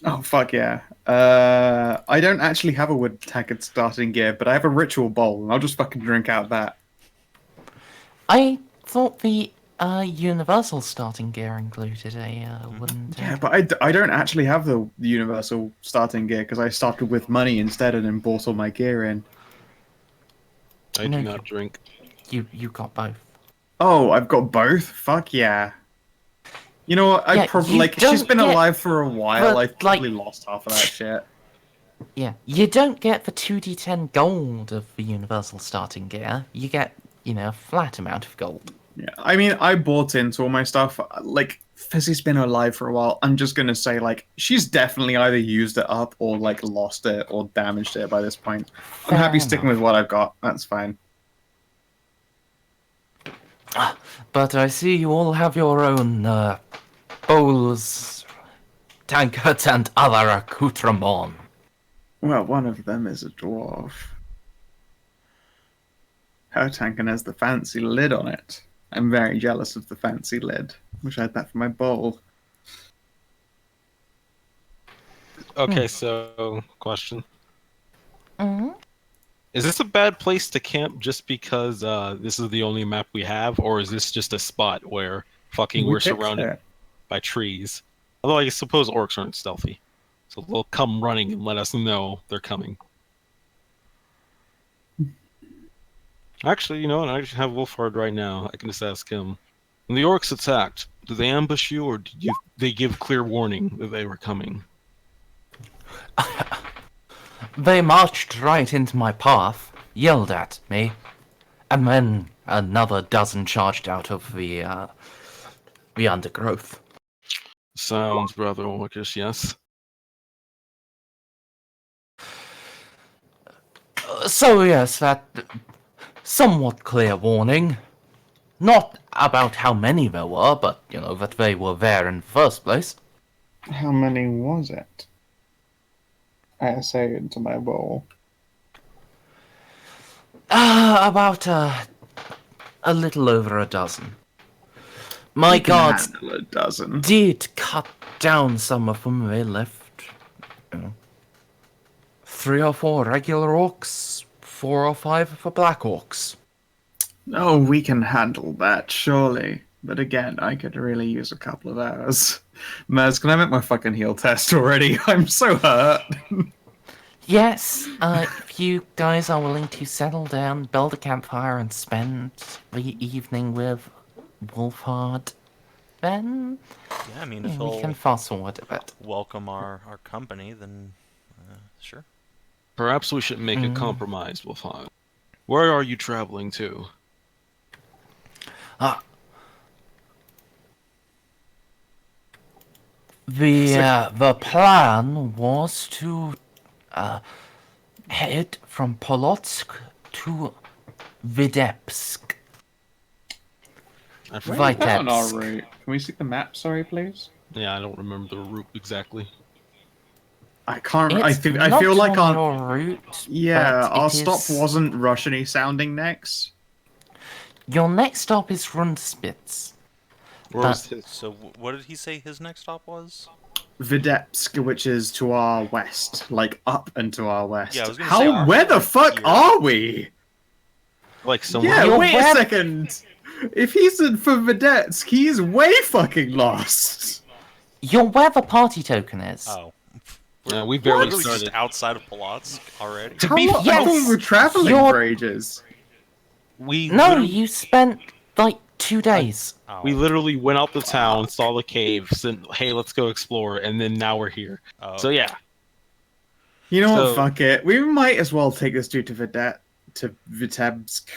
Oh, fuck yeah. I don't actually have a wood tankard starting gear, but I have a ritual bowl, and I'll just fucking drink out that. I thought the universal starting gear included a wooden tank. Yeah, but I don't actually have the universal starting gear, because I started with money instead and then bought all my gear in. I No, do not drink. You got both. Oh, I've got both? Fuck yeah. You know what? I Yeah, probably you like she's don't been get alive for a while. the, I probably lost half of that shit. Yeah, you don't get the 2d10 gold of the universal starting gear. You get, a flat amount of gold. Yeah, I mean, I bought into all my stuff. Like, Fizzy's been alive for a while. I'm just gonna say, like, she's definitely either used it up or like lost it or damaged it by this point. I'm happy sticking with what I've got. That's fine. But I see you all have your own bowls, tankards, and other accoutrements. 'Accoutrement. Well, one of them is a dwarf. Her tankin has the fancy lid on it. I'm very jealous of the fancy lid. Wish I had that for my bowl. Okay, so question: Hmm. Is this a bad place to camp just because this is the only map we have, or is this just a spot where fucking we're picked surrounded it. by trees? Although I suppose orcs aren't stealthy, so they'll come running and let us know they're coming. Actually, you know what? I actually have Wolfheart right now. I can just ask him. When the orcs attacked, did they ambush you, or did they give clear warning that they were coming? They marched right into my path, yelled at me, and then another dozen charged out of the undergrowth. Sounds rather orcish, yes. So yes, that somewhat clear warning. Not about how many there were, but, that they were there in the first place. How many was it? I say into my bowl. About a little over a dozen. My You can guards handle a dozen. did cut down some of them. They left, 3 or 4 regular orcs, 4 or 5 for black orcs. Oh, we can handle that, surely. But again, I could really use a couple of hours. Merz, can I make my fucking heal test already? I'm so hurt. Yes, if you guys are willing to settle down, build a campfire, and spend the evening with Wolfheart, then Yeah, I mean, if we can he'll fast forward a bit. welcome our company, then sure. Perhaps we should make a compromise, Wolfheart. Where are you traveling to? The plan was to head from Polotsk to Videbsk. I Where forget. is that on our Vitebsk. route? Can we see the map, sorry, please? Yeah, I don't remember the route exactly. I can't. It's I not feel like on our your route. yeah, but our it stop is- wasn't Russian-y sounding next. Your next stop is Rundspitz. Where was his? So what did he say his next stop was? Videbsk, which is to our west, like up and to our west. Yeah, I was gonna say, How? aren't Where we, the like, fuck here? are we? Like somewhere. Yeah, You're wait a where- second. If he's in for Videbsk, he's way fucking lost. You're where the party token is. Oh. Yeah, we We're barely literally just started. outside of Polotsk already. To How be long? I yes, thought we were traveling you're- for ages. We No, literally, you spent like 2 days. Oh. we literally went out the town, saw the cave, said, "Hey, let's go explore," and then now we're here. Oh. So yeah, You know So- what? Fuck it. We might as well take this dude to Vitebsk.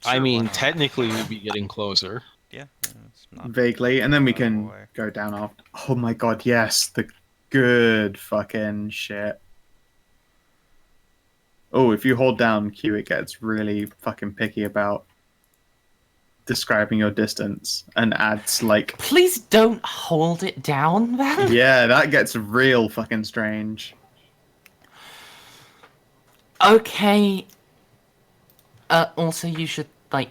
I Sure, why mean, not? technically we'd be getting closer. Yeah, it's not Vaguely, and then we far can away. go down off. Oh my god, yes, the good fucking shit. Oh, if you hold down Q, it gets really fucking picky about describing your distance and adds like, Please don't hold it down, then. yeah, that gets real fucking strange. Okay. Also, you should like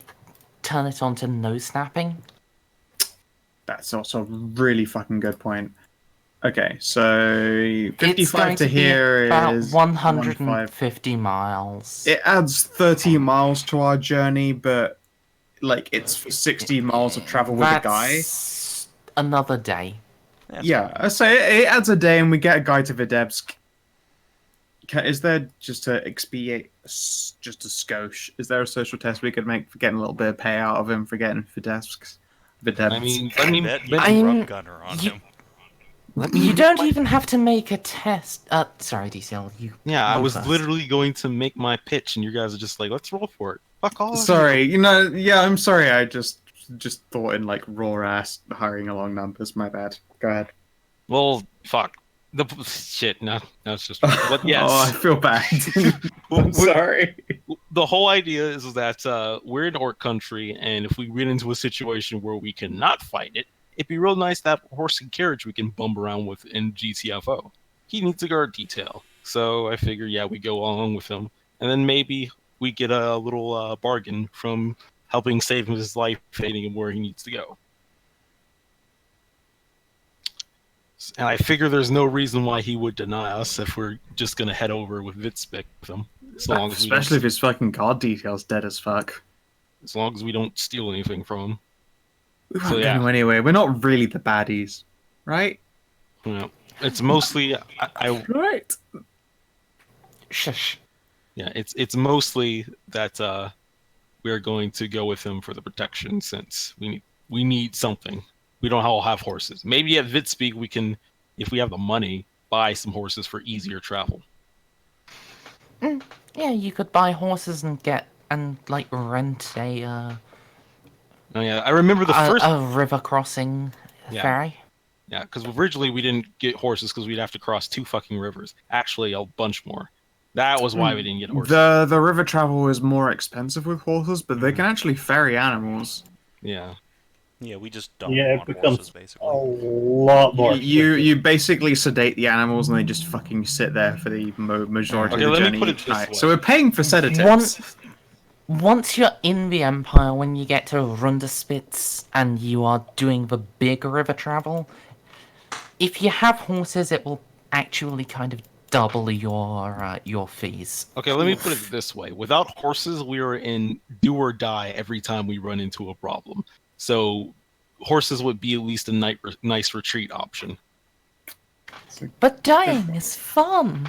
turn it on to no snapping. That's also a really fucking good point. Okay, so It's 55 going to to be here about is 150 miles. It adds 30 miles to our journey, but like it's 60 miles of travel with a guy. That's another day. Yeah, it's Yeah, fine. so it adds a day, and we get a guy to Videbsk. Is there just to expiate, just a skosh? Is there a social test we could make for getting a little bit of pay out of him for getting Videbsk? I mean, Bet you but- can I'm- rub Gunnar on you- him. You don't even have to make a test. Sorry, DCL. You. yeah, I go was first. literally going to make my pitch, and you guys are just like, "Let's roll for it." Fuck all. of you. Sorry, yeah, I'm sorry. I just thought in like raw ass hiring along numbers. My bad. Go ahead. Well, fuck. The shit. No, it's just. But yes. Oh, I feel bad. I'm sorry. The whole idea is that we're in orc country, and if we get into a situation where we cannot fight it, it'd be real nice to have a horse and carriage we can bump around with in GTFO. He needs a guard detail, so I figure, yeah, we go along with him, and then maybe we get a little bargain from helping save his life, aiding him where he needs to go. And I figure there's no reason why he would deny us if we're just gonna head over with Vitspik with him. As long as Especially if his fucking guard detail's dead as fuck. as long as we don't steal anything from him. We So, won't yeah. go to anyway. We're not really the baddies, right? You know, it's mostly Right. Shush. yeah, it's mostly that we're going to go with him for the protection since we need something. We don't all have horses. Maybe at Vitspik we can, if we have the money, buy some horses for easier travel. Yeah, you could buy horses and rent Oh yeah, I remember the first. a river crossing Yeah. ferry. Yeah, because originally we didn't get horses because we'd have to cross 2 fucking rivers. Actually, a bunch more. That was why we didn't get horses. The river travel is more expensive with horses, but they can actually ferry animals. Yeah. Yeah, we just don't Yeah, it want becomes horses, basically. a lot more. You basically sedate the animals and they just fucking sit there for the majority Okay, of the let me journey put it each this night. way. So we're paying for sedatives. Once you're in the Empire, when you get to Runderspitz and you are doing the big river travel, if you have horses, it will actually kind of double your fees. Okay, let me put it this way. Without horses, we are in do or die every time we run into a problem. So horses would be at least a nice retreat option. But dying is fun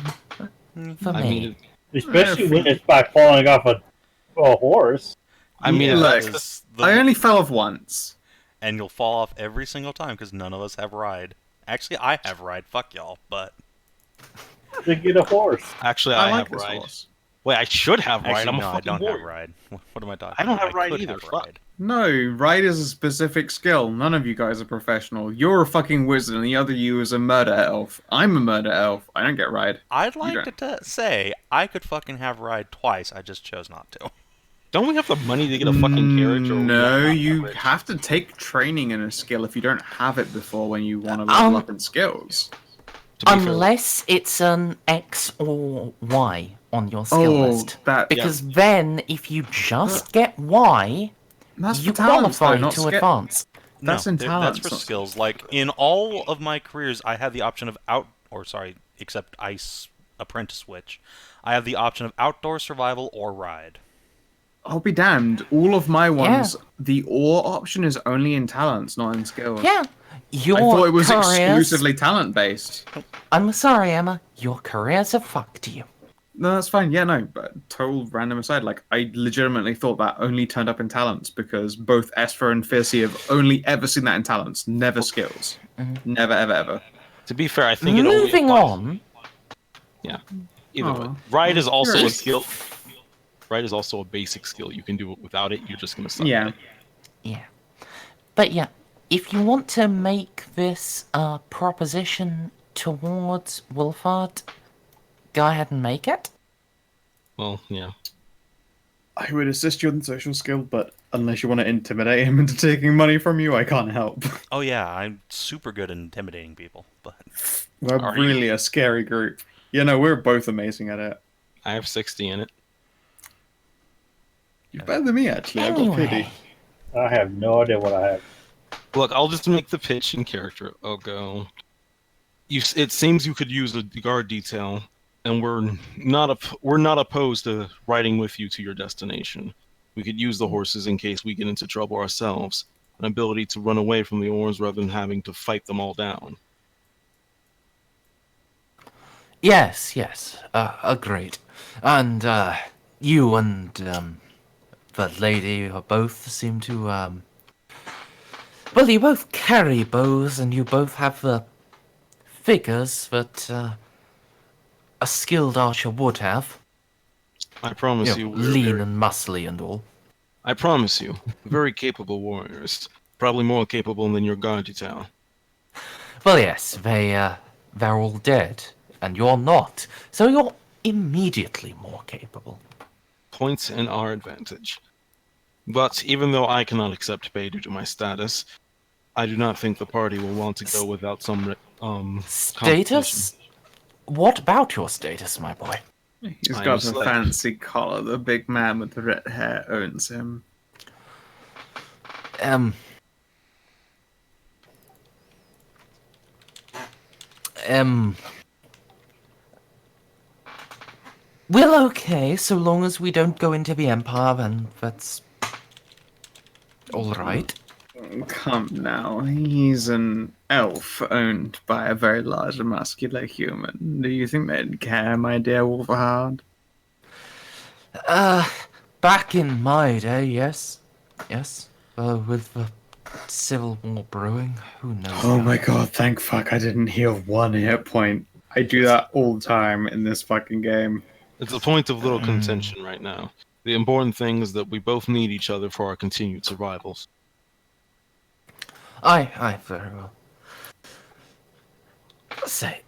for I me. mean, Especially when it's by falling off a horse. Look, Is I only fell off once. and you'll fall off every single time because none of us have ride. Actually, I have ride. Fuck y'all, but To get a horse. actually, I I like have this ride. horse. Wait, I should have ride. actually I'm a no, I fucking don't warrior. have ride. What am I talking? I don't about? have ride could either, have fuck. ride. No, ride is a specific skill. None of you guys are professional. You're a fucking wizard, and the other you is a murder elf. I'm a murder elf. I don't get ride. I'd like don't. to say I could fucking have ride twice. I just chose not to. Don't we have the money to get a fucking carriage? Or are we No, not you rich? have to take training in a skill if you don't have it before when you want to level up in skills. To be fair, Unless it's an X or Y on your skill Oh, list. that Because then, if you just get Y, that's you for talents, qualify though, not to skill. advance. That's no, in that's talents, for not- skills. Like in all of my careers, I had the option of except Ice Apprentice Witch. I have the option of outdoor survival or ride. I'll be damned. All of my ones, the ore option is only in talents, not in skills. Yeah. Your I thought it was careers... exclusively talent based. I'm sorry, Emma. Your careers have fucked you. No, that's fine. Yeah, no, but total random aside, like I legitimately thought that only turned up in talents because both Esva and Fiercy have only ever seen that in talents, never skills. Never, ever, ever. to be fair, I think it only Moving applies- on. Yeah. Either way, Aw. ride is also a Curious. skill. Ride is also a basic skill. You can do it without it. You're just gonna suck. Yeah. at it. Yeah. But yeah, if you want to make this proposition towards Wolfheart, go ahead and make it. Well, yeah. I would assist you in social skill, but unless you want to intimidate him into taking money from you, I can't help. Oh yeah, I'm super good at intimidating people, but We're Are you? really a scary group. Yeah, no, we're both amazing at it. I have 60 in it. You're better than me, actually. I've got pity. Anyway, I have no idea what I have. Look, I'll just make the pitch in character. I'll go. It seems you could use a guard detail, and we're not opposed to riding with you to your destination. We could use the horses in case we get into trouble ourselves. An ability to run away from the Orms rather than having to fight them all down. yes, agreed. And you and the lady both seem to well, you both carry bows, and you both have the figures that a skilled archer would have. I promise you, we're lean very- and muscly and all. I promise you, very capable warriors. Probably more capable than your guard detail. Well, yes, they're all dead, and you're not, so you're immediately more capable. Points in our advantage. But even though I cannot accept pay due to my status, I do not think the party will want to go without some compensation. Status? What about your status, my boy? He's I am got a a slave. fancy collar. The big man with the red hair owns him. Um. Um. Well, okay, so long as we don't go into the Empire, then that's all right. Come now, he's an elf owned by a very large and muscular human. Do you think they'd care, my dear Wolfheart? Back in my day, yes. Yes. With the Civil War brewing, who knows? Oh now? my god, thank fuck I didn't heal 1 hit point. I do that all the time in this fucking game. It's a point of little contention right now. The important thing is that we both need each other for our continued survivals. Aye, very well. Say,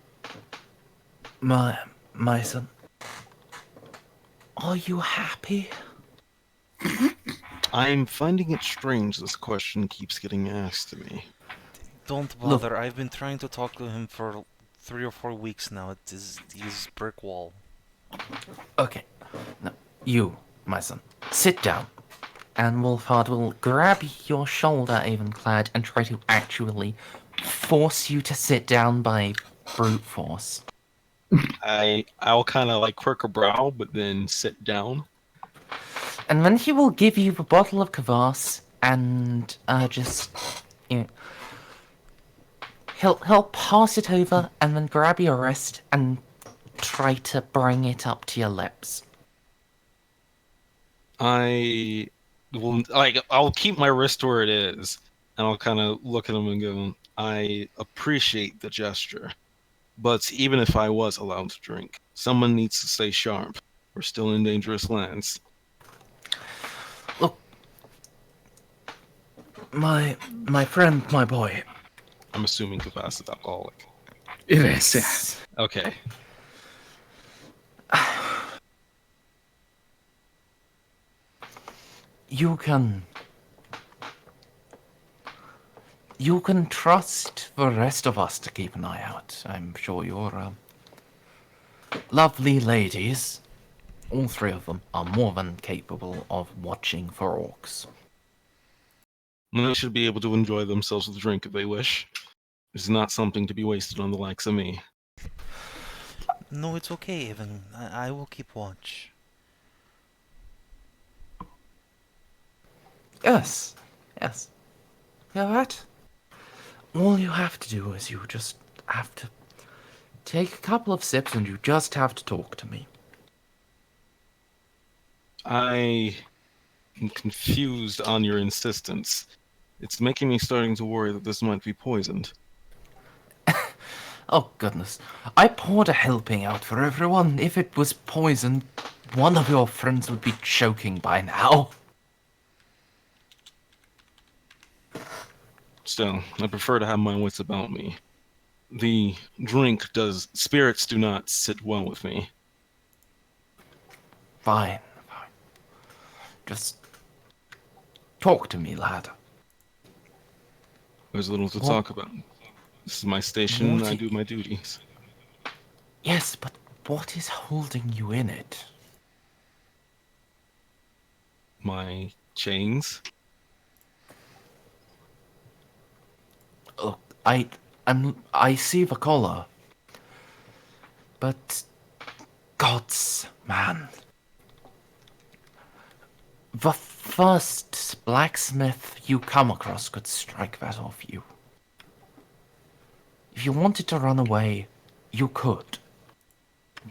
my son, are you happy? I'm finding it strange this question keeps getting asked to me. Don't bother. I've been trying to talk to him for 3 or 4 weeks now. It is his brick wall. Okay. Now, you, my son, sit down. And Wolfheart will grab your shoulder, Avenclad, and try to actually force you to sit down by brute force. I'll kind of like quirk a brow, but then sit down. And then he will give you the bottle of kvass and just, you know, he'll pass it over and then grab your wrist and try to bring it up to your lips. I will I'll keep my wrist where it is, and I'll kind of look at him and go, I appreciate the gesture, but even if I was allowed to drink, someone needs to stay sharp. We're still in dangerous lands. Look, my friend, my boy. I'm assuming kvass is alcoholic. It is, yes. Okay. You can trust the rest of us to keep an eye out. I'm sure your lovely ladies, all 3 of them, are more than capable of watching for orcs. They should be able to enjoy themselves with a drink if they wish. It's not something to be wasted on the likes of me. No, it's okay, Evan. I will keep watch. Yes. Yeah, that. All you have to do is you just have to take a couple of sips and you just have to talk to me. I am confused on your insistence. It's making me starting to worry that this might be poisoned. Oh, goodness. I poured a helping out for everyone. If it was poison, one of your friends would be choking by now. Still, I prefer to have my wits about me. The spirits do not sit well with me. Fine. Just talk to me, lad. There's little to What? talk about. This is my station, What I i- do my duties. Yes, but what is holding you in it? My chains? Look, I see the collar. But gods, man. The first blacksmith you come across could strike that off you. If you wanted to run away, you could.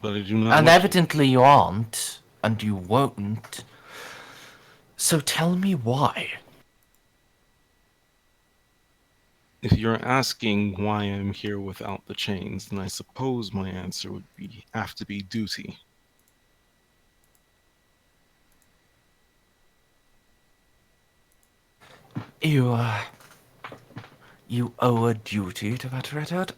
But I do not And wish- evidently you aren't, and you won't. So tell me why. If you're asking why I'm here without the chains, then I suppose my answer would have to be duty. You owe a duty to that redhead?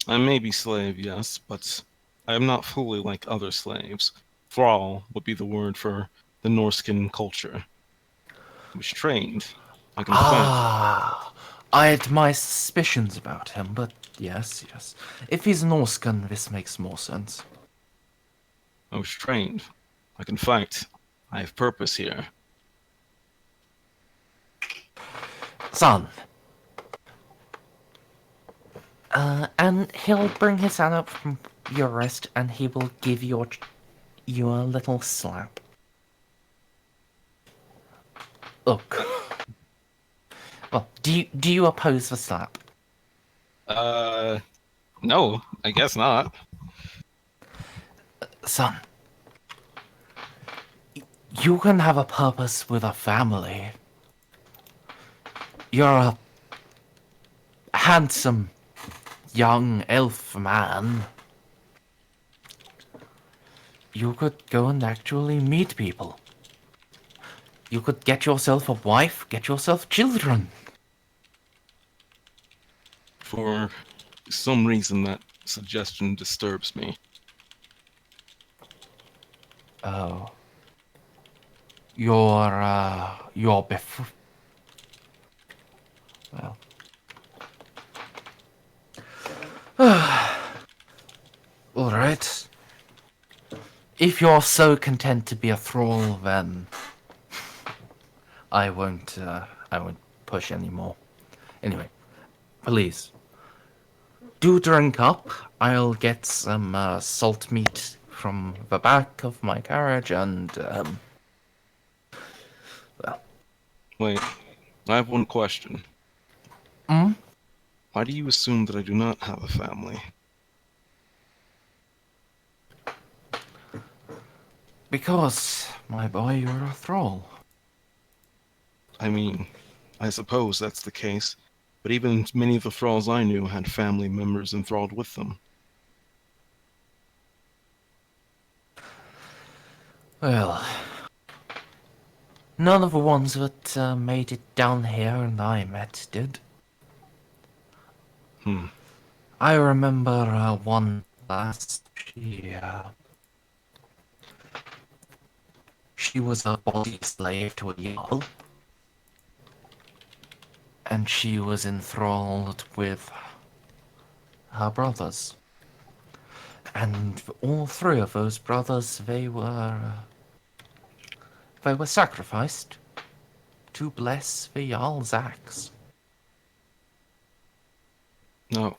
I may be slave, yes, but I am not fully like other slaves. Thrall would be the word for the Norskin culture. I was trained. I can fight. I had my suspicions about him, but yes. If he's Norscan, this makes more sense. I was trained. I can fight. I have purpose here. Son. And he'll bring his hand up from your wrist and he will give you a little slap. Look. Well, do you oppose the slap? No, I guess not. Son. You can have a purpose with a family. You're a handsome, young elf man. You could go and actually meet people. You could get yourself a wife, get yourself children. For some reason, that suggestion disturbs me. Oh. You're well. Alright. If you're so content to be a thrall, then I won't push anymore. Anyway, please. Do drink up. I'll get some salt meat from the back of my carriage and, well. Wait, I have one question. Hmm? Why do you assume that I do not have a family? Because, my boy, you're a thrall. I mean, I suppose that's the case, but even many of the thralls I knew had family members enthralled with them. Well, none of the ones that made it down here and I met did. I remember one last. She was a body slave to a Jarl. And she was enthralled with her brothers. And all three of those brothers, they were sacrificed to bless the Jarl's axe. No.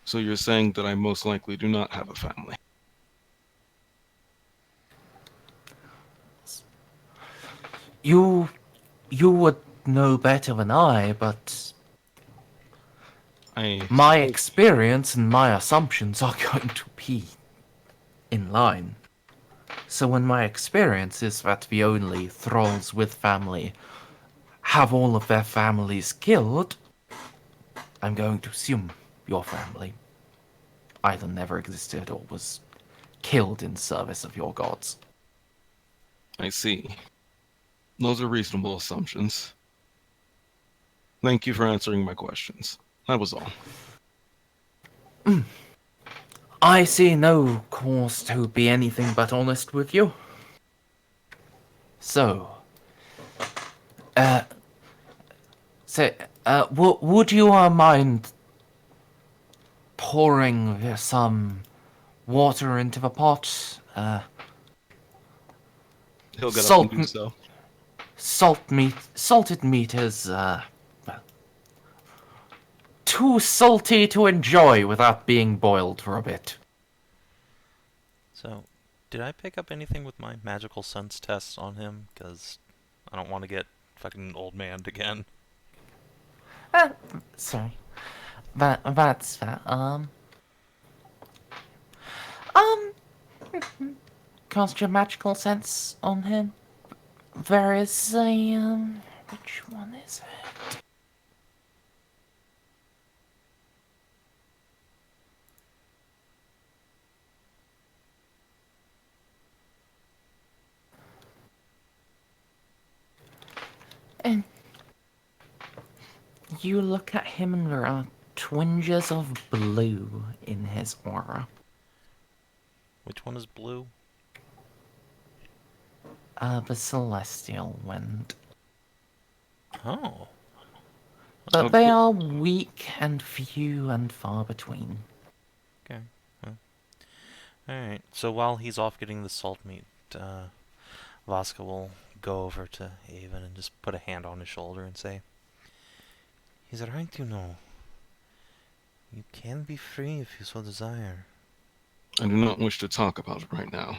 So you're saying that I most likely do not have a family? You would know better than I, but my experience and my assumptions are going to be in line. So when my experience is that the only thralls with family have all of their families killed, I'm going to assume your family either never existed or was killed in service of your gods. I see. Those are reasonable assumptions. Thank you for answering my questions. That was all. I see no cause to be anything but honest with you. So, would you mind pouring some water into the pot? He'll get up and do so. Salted meat is, too salty to enjoy without being boiled for a bit. So, did I pick up anything with my magical sense tests on him? Because I don't want to get fucking old man'd again. Sorry. That's that. Cast your magical sense on him. There is a, which one is it? And you look at him and there are twinges of blue in his aura. Which one is blue? The celestial wind. Oh. But they are weak and few and far between. Okay. Well, Alright, so while he's off getting the salt meat, Vaska will go over to Avon and just put a hand on his shoulder and say, "He's right, you know. You can be free if you so desire." I do not wish to talk about it right now.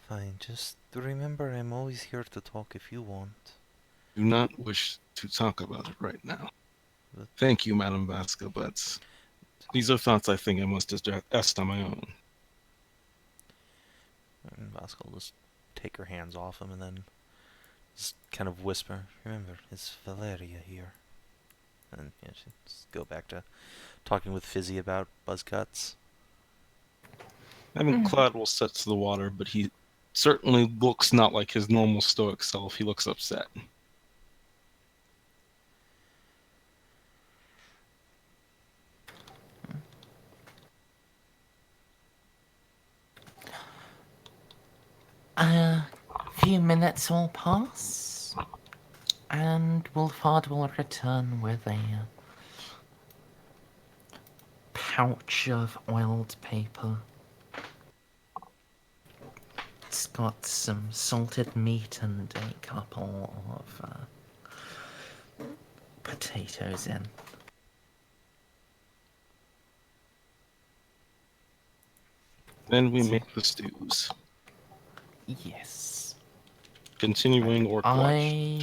Fine, just remember I'm always here to talk if you want. Do not wish to talk about it right now. But Thank you, Madam Vaska, but these are thoughts I think I must digest on my own. and Vaska will just take her hands off him and then just kind of whisper, "Remember, it's Valeria here." And yeah, she just go back to talking with Fizzy about buzz cuts. Avenclad will set to the water, but he certainly looks not like his normal stoic self. He looks upset. A few minutes will pass, and Wolfheart will return with a pouch of oiled paper. It's got some salted meat and a couple of potatoes in. Then we make the stews. Yes. Continuing Orc Watch. I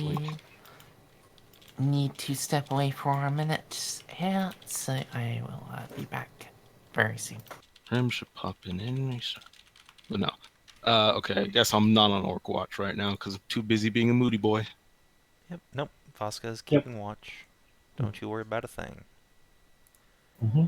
need to step away for a minute here, so I will be back very soon. Rem should pop in any shot. But no. Okay, I guess I'm not on Orc Watch right now because I'm too busy being a moody boy. Yep, nope, Vaska's keeping watch. Don't you worry about a thing. Mm-hmm.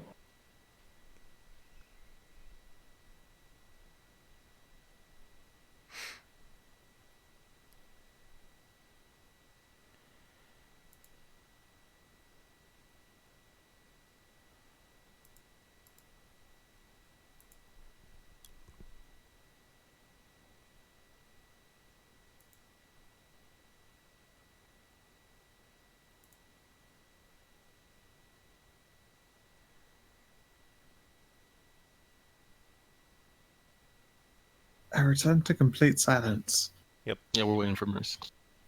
I return to complete silence. Yeah, we're waiting for Merce.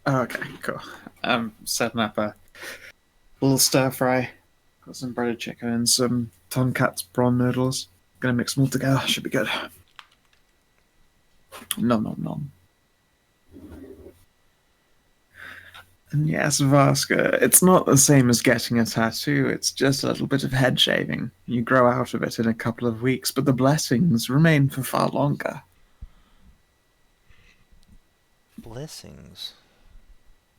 Oh, okay, cool. I'm setting up a little stir fry. Got some breaded chicken and some tonkat's prawn noodles. Gonna mix them all together. Should be good. Nom nom nom. And yes, Vaska, it's not the same as getting a tattoo. It's just a little bit of head shaving. You grow out of it in a couple of weeks, but the blessings remain for far longer. Blessings.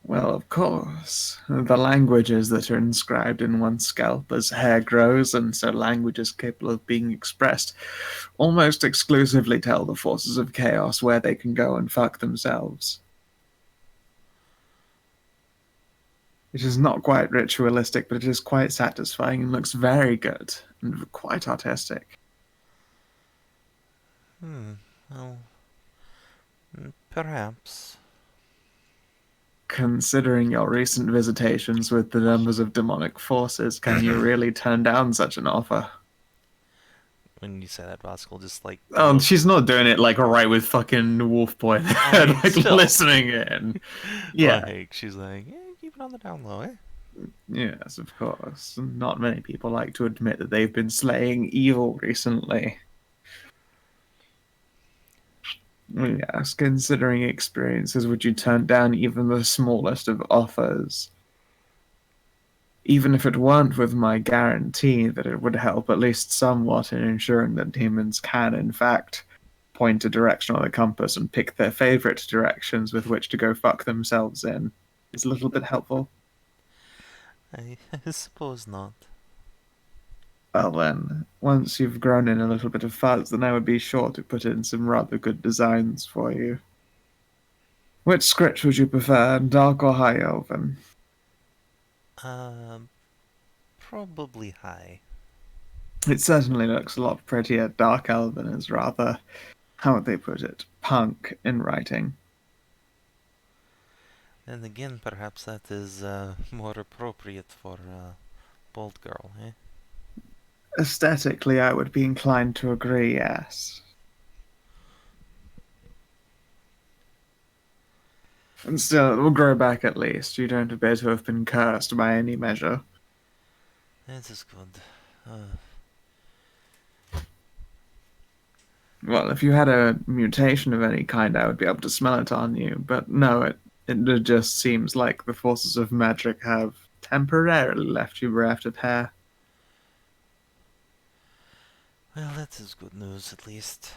Well, of course. The languages that are inscribed in one's scalp as hair grows, and so languages capable of being expressed, almost exclusively tell the forces of chaos where they can go and fuck themselves. It is not quite ritualistic, but it is quite satisfying and looks very good and quite artistic. Well, perhaps. Considering your recent visitations with the numbers of demonic forces, can you really turn down such an offer? When you say that, Vaska will just like... Oh, she's not doing it like right with fucking Wolf Boy there, mean, like still. listening in. Yeah. Like, she's like, keep it on the down low, eh? Yes, of course. Not many people like to admit that they've been slaying evil recently. Yes, considering experiences, would you turn down even the smallest of offers? Even if it weren't with my guarantee that it would help at least somewhat in ensuring that demons can, in fact, point a direction on a compass and pick their favorite directions with which to go fuck themselves in. Is a little bit helpful. I suppose not. Well then, once you've grown in a little bit of fuzz, then I would be sure to put in some rather good designs for you. Which script would you prefer, dark or high elven? Probably high. It certainly looks a lot prettier. Dark elven is rather, how would they put it, punk in writing. And again, perhaps that is more appropriate for a bold girl, eh? Aesthetically, I would be inclined to agree, yes. And still, it will grow back at least. You don't appear to have been cursed by any measure. That is good. Well, if you had a mutation of any kind, I would be able to smell it on you. But no, it just seems like the forces of magic have temporarily left you bereft of hair. Well, that is good news at least.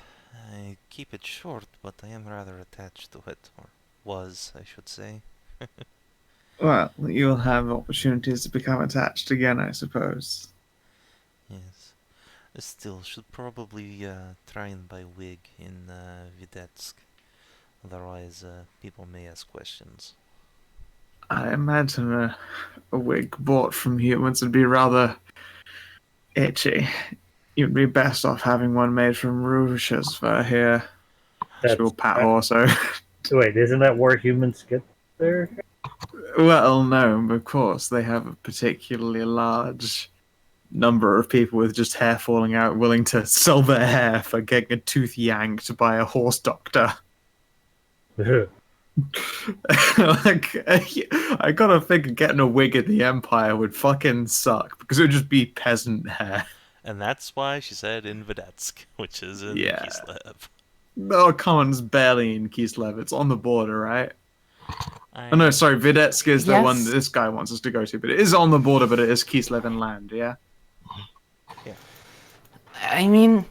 I keep it short, but I am rather attached to it, or was, I should say. Well, you'll have opportunities to become attached again, I suppose. Yes. Still, should probably try and buy wig in Videtsk. Otherwise, people may ask questions. I imagine a wig bought from humans would be rather itchy. You'd be best off having one made from Russia's fur here. She'll pat also. Wait, isn't that where humans get their? Well, no, of course. They have a particularly large number of people with just hair falling out willing to sell their hair for getting a tooth yanked by a horse doctor. Like, I gotta figure getting a wig in the Empire would fucking suck because it would just be peasant hair. And that's why she said in Videtsk, which is in Yeah. Kislev. No, Common's barely in Kislev. It's on the border, right? I Oh, no, sorry. Videtsk is the Yes. one that this guy wants us to go to, but it is on the border, but it is Kislev inland, yeah? I mean,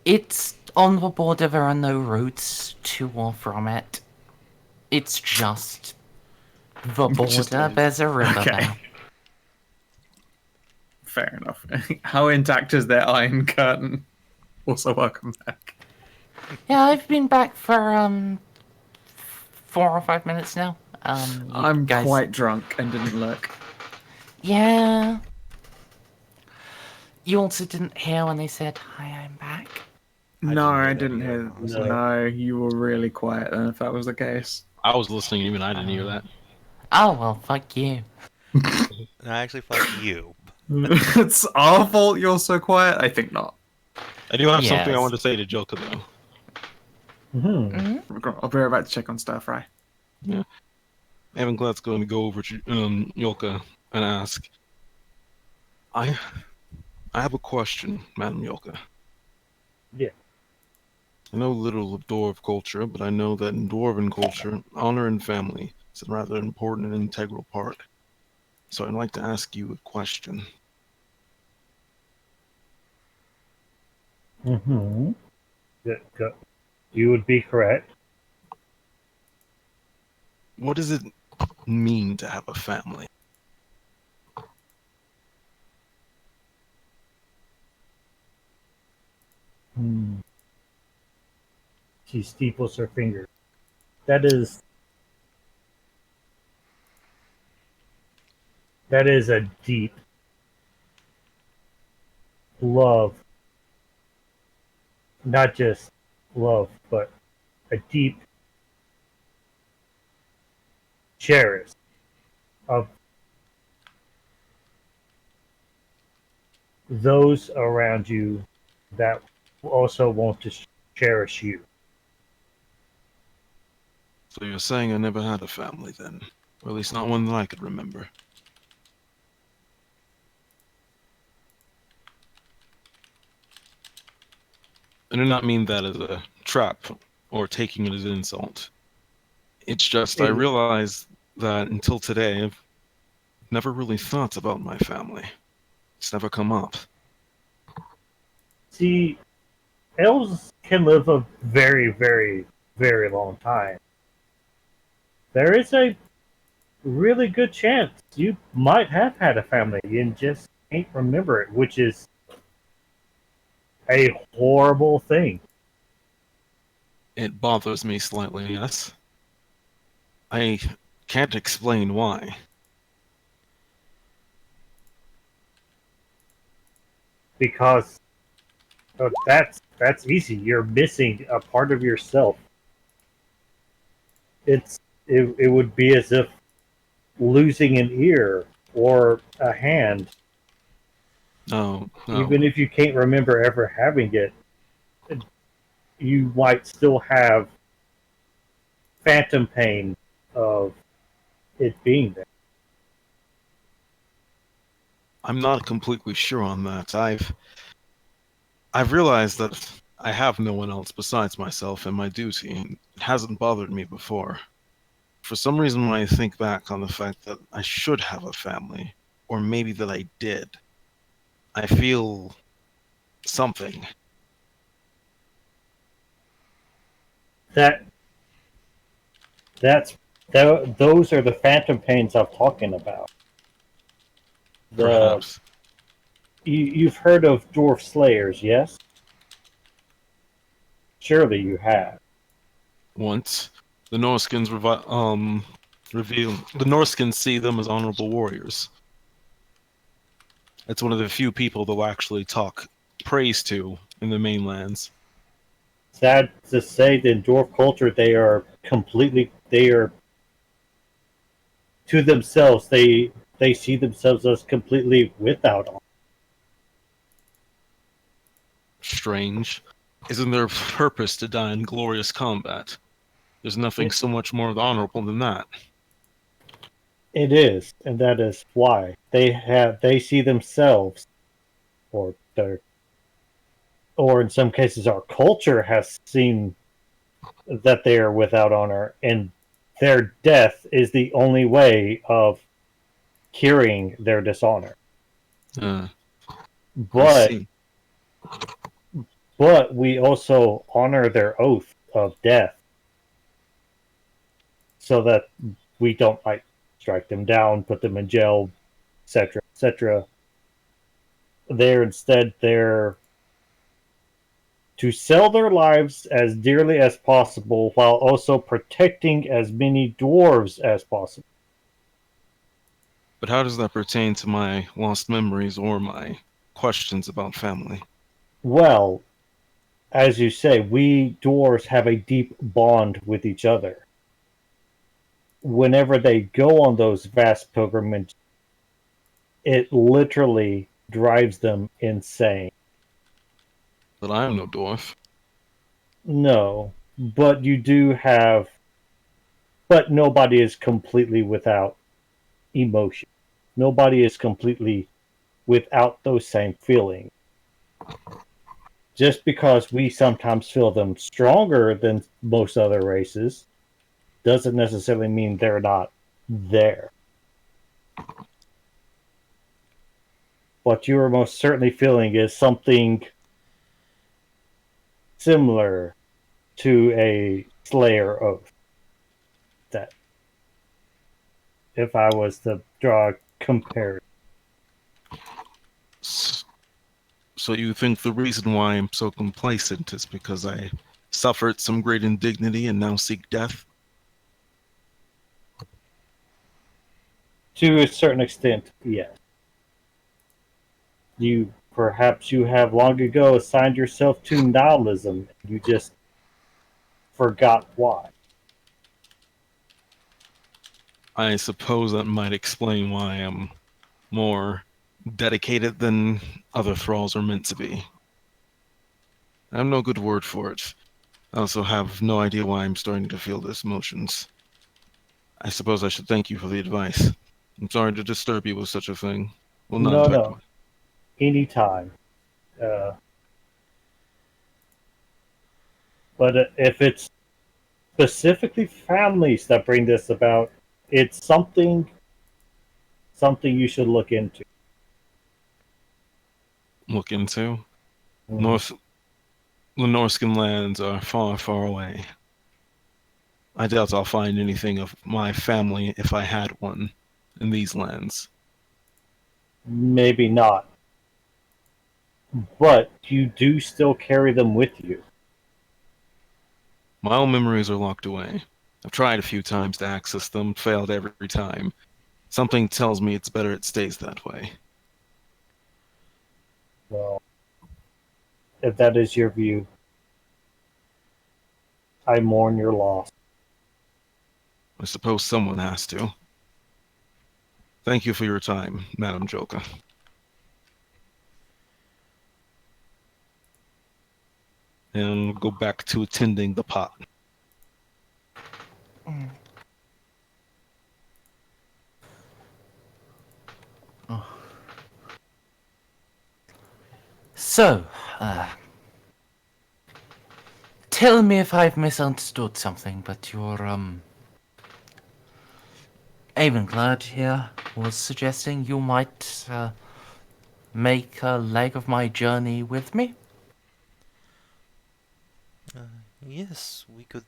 it's on the border. There are no roads to or from it. It's just the Just border. is. There's a river Okay. there. Fair enough. How intact is their iron curtain? Also, welcome back. Yeah, I've been back for 4 or 5 minutes now. You I'm guys... quite drunk and didn't look. Yeah. You also didn't hear when they said, "Hi, I'm back." No, I didn't didn't hear hear. that. No. No, you were really quiet then, if that was the case. I was listening, even I didn't hear that. Oh, well, fuck you. No, actually, fuck you. It's our fault you're so quiet? I think not. I do have something I Yes. want to say to Jolka, though. Hmm. I'll be right back to check on stir fry. Avenclad's going to go over to Jolka and ask, I have a question, Madam Jolka. Yeah. I know little of Dwarf culture, but I know that in Dwarven culture, honor and family is a rather important and integral part. So I'd like to ask you a question. Mm-hmm. You would be correct. What does it mean to have a family? Hmm. She steeples her finger. That is a deep love. Not just love, but a deep cherish of those around you that also want to cherish you. So you're saying I never had a family then? Or at least not one that I could remember. I do not mean that as a trap or taking it as an insult. It's just I realize that until today I've never really thought about my family. It's never come up. See, elves can live a very, very, very long time. There is a really good chance you might have had a family and just can't remember it, which is a horrible thing. It bothers me slightly, yes. I can't explain why. Because that's easy. You're missing a part of yourself. It would be as if losing an ear or a hand. No, no. Even if you can't remember ever having it, you might still have phantom pain of it being there. I'm not completely sure on that. I've realized that I have no one else besides myself and my duty, and it hasn't bothered me before. For some reason, when I think back on the fact that I should have a family, or maybe that I did, I feel something. That those are the phantom pains I'm talking about. The Perhaps. you've heard of dwarf slayers, yes? Surely you have. Once, the reveal the Norskins see them as honorable warriors. It's one of the few people they'll actually talk praise to in the mainlands. Sad to say, that in dwarf culture, they are to themselves. They see themselves as completely without honor. Strange. Isn't their purpose to die in glorious combat? There's nothing so much more honorable than that. It is, and that is why they see themselves, or their, or in some cases, our culture has seen that they are without honor, and their death is the only way of curing their dishonor. I But see. we also honor their oath of death, so that we don't like strike them down, put them in jail, etc., etc. They're to sell their lives as dearly as possible while also protecting as many dwarves as possible. But how does that pertain to my lost memories or my questions about family? Well, as you say, we dwarves have a deep bond with each other. Whenever they go on those vast pilgrimages, it literally drives them insane. But I am no dwarf. No, but you do have, but nobody is completely without emotion. Nobody is completely without those same feelings. Just because we sometimes feel them stronger than most other races doesn't necessarily mean they're not there. What you are most certainly feeling is something similar to a Slayer oath. That, if I was to draw a comparison. So you think the reason why I'm so complacent is because I suffered some great indignity and now seek death? To a certain extent, yes. Perhaps you have long ago assigned yourself to nihilism. You just forgot why. I suppose that might explain why I'm more dedicated than other thralls are meant to be. I have no good word for it. I also have no idea why I'm starting to feel these emotions. I suppose I should thank you for the advice. I'm sorry to disturb you with such a thing. Will not No, affect no, my... anytime. Uh, but if it's specifically families that bring this about, it's something you should look into. look into. Mm. North The Norscan lands are far, far away. I doubt I'll find anything of my family if I had one in these lands. Maybe not, but you do still carry them with you. My own memories are locked away. I've tried a few times to access them, failed every time. Something tells me it's better it stays that way. Well, if that is your view, I mourn your loss. I suppose someone has to. Thank you for your time, Madam Jolka. and go back to attending the pot. So, tell me if I've misunderstood something, but your, Avenclad here was suggesting you might, make a leg of my journey with me? Yes, we could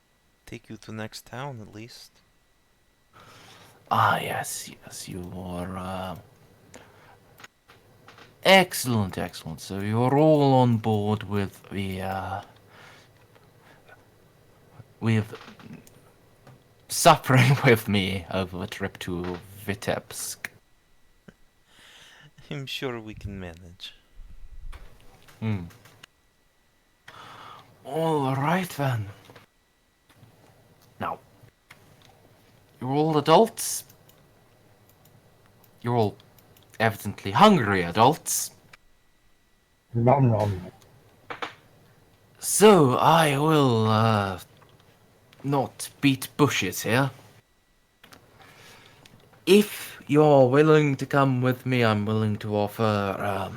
take you to next town at least. Ah, yes, you are, excellent, excellent. So you're all on board with the, with suffering with me over the trip to Vitebsk. I'm sure we can manage. All right then. Now, you're all adults. You're all evidently hungry adults. Nom nom. So I will not beat bushes here. If you're willing to come with me, I'm willing to offer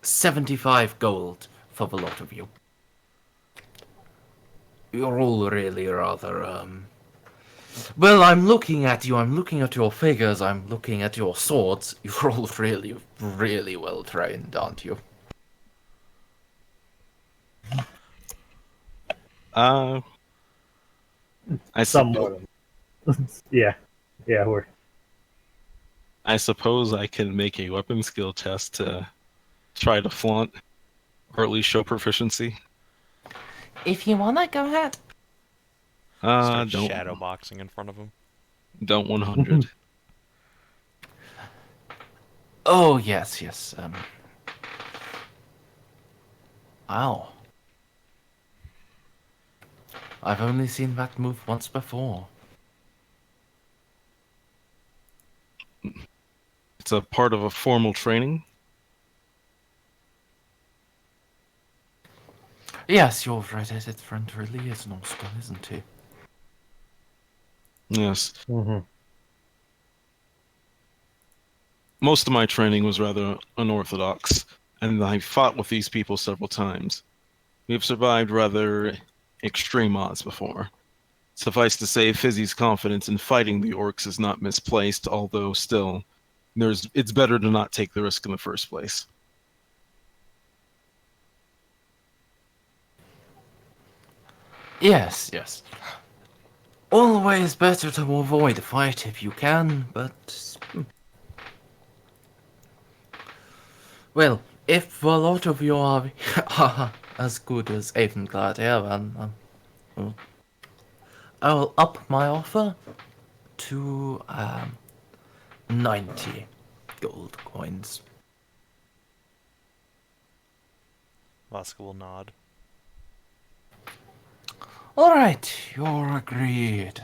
75 gold for the lot of you. You're all really rather well, I'm looking at you, I'm looking at your figures, I'm looking at your swords. You're all really, really well trained, aren't you? I Somewhat. Yeah. Yeah, we're. I suppose I can make a weapon skill test to try to flaunt, or at least show proficiency. If you wanna, go ahead. Start Don't shadowboxing in front of him. 100. Oh, yes. Wow. I've only seen that move once before. It's a part of a formal training. Yes, your redheaded friend really is an Oscar, isn't he? Yes. Mm-hmm. Most of my training was rather unorthodox, and I fought with these people several times. We've survived rather extreme odds before. Suffice to say, Fizzy's confidence in fighting the orcs is not misplaced, although still, it's better to not take the risk in the first place. Yes. Always better to avoid a fight if you can, but... Well, if a lot of you are as good as Avenclad here, then I will up my offer to 90 gold coins. Vaska will nod. Alright, you're agreed.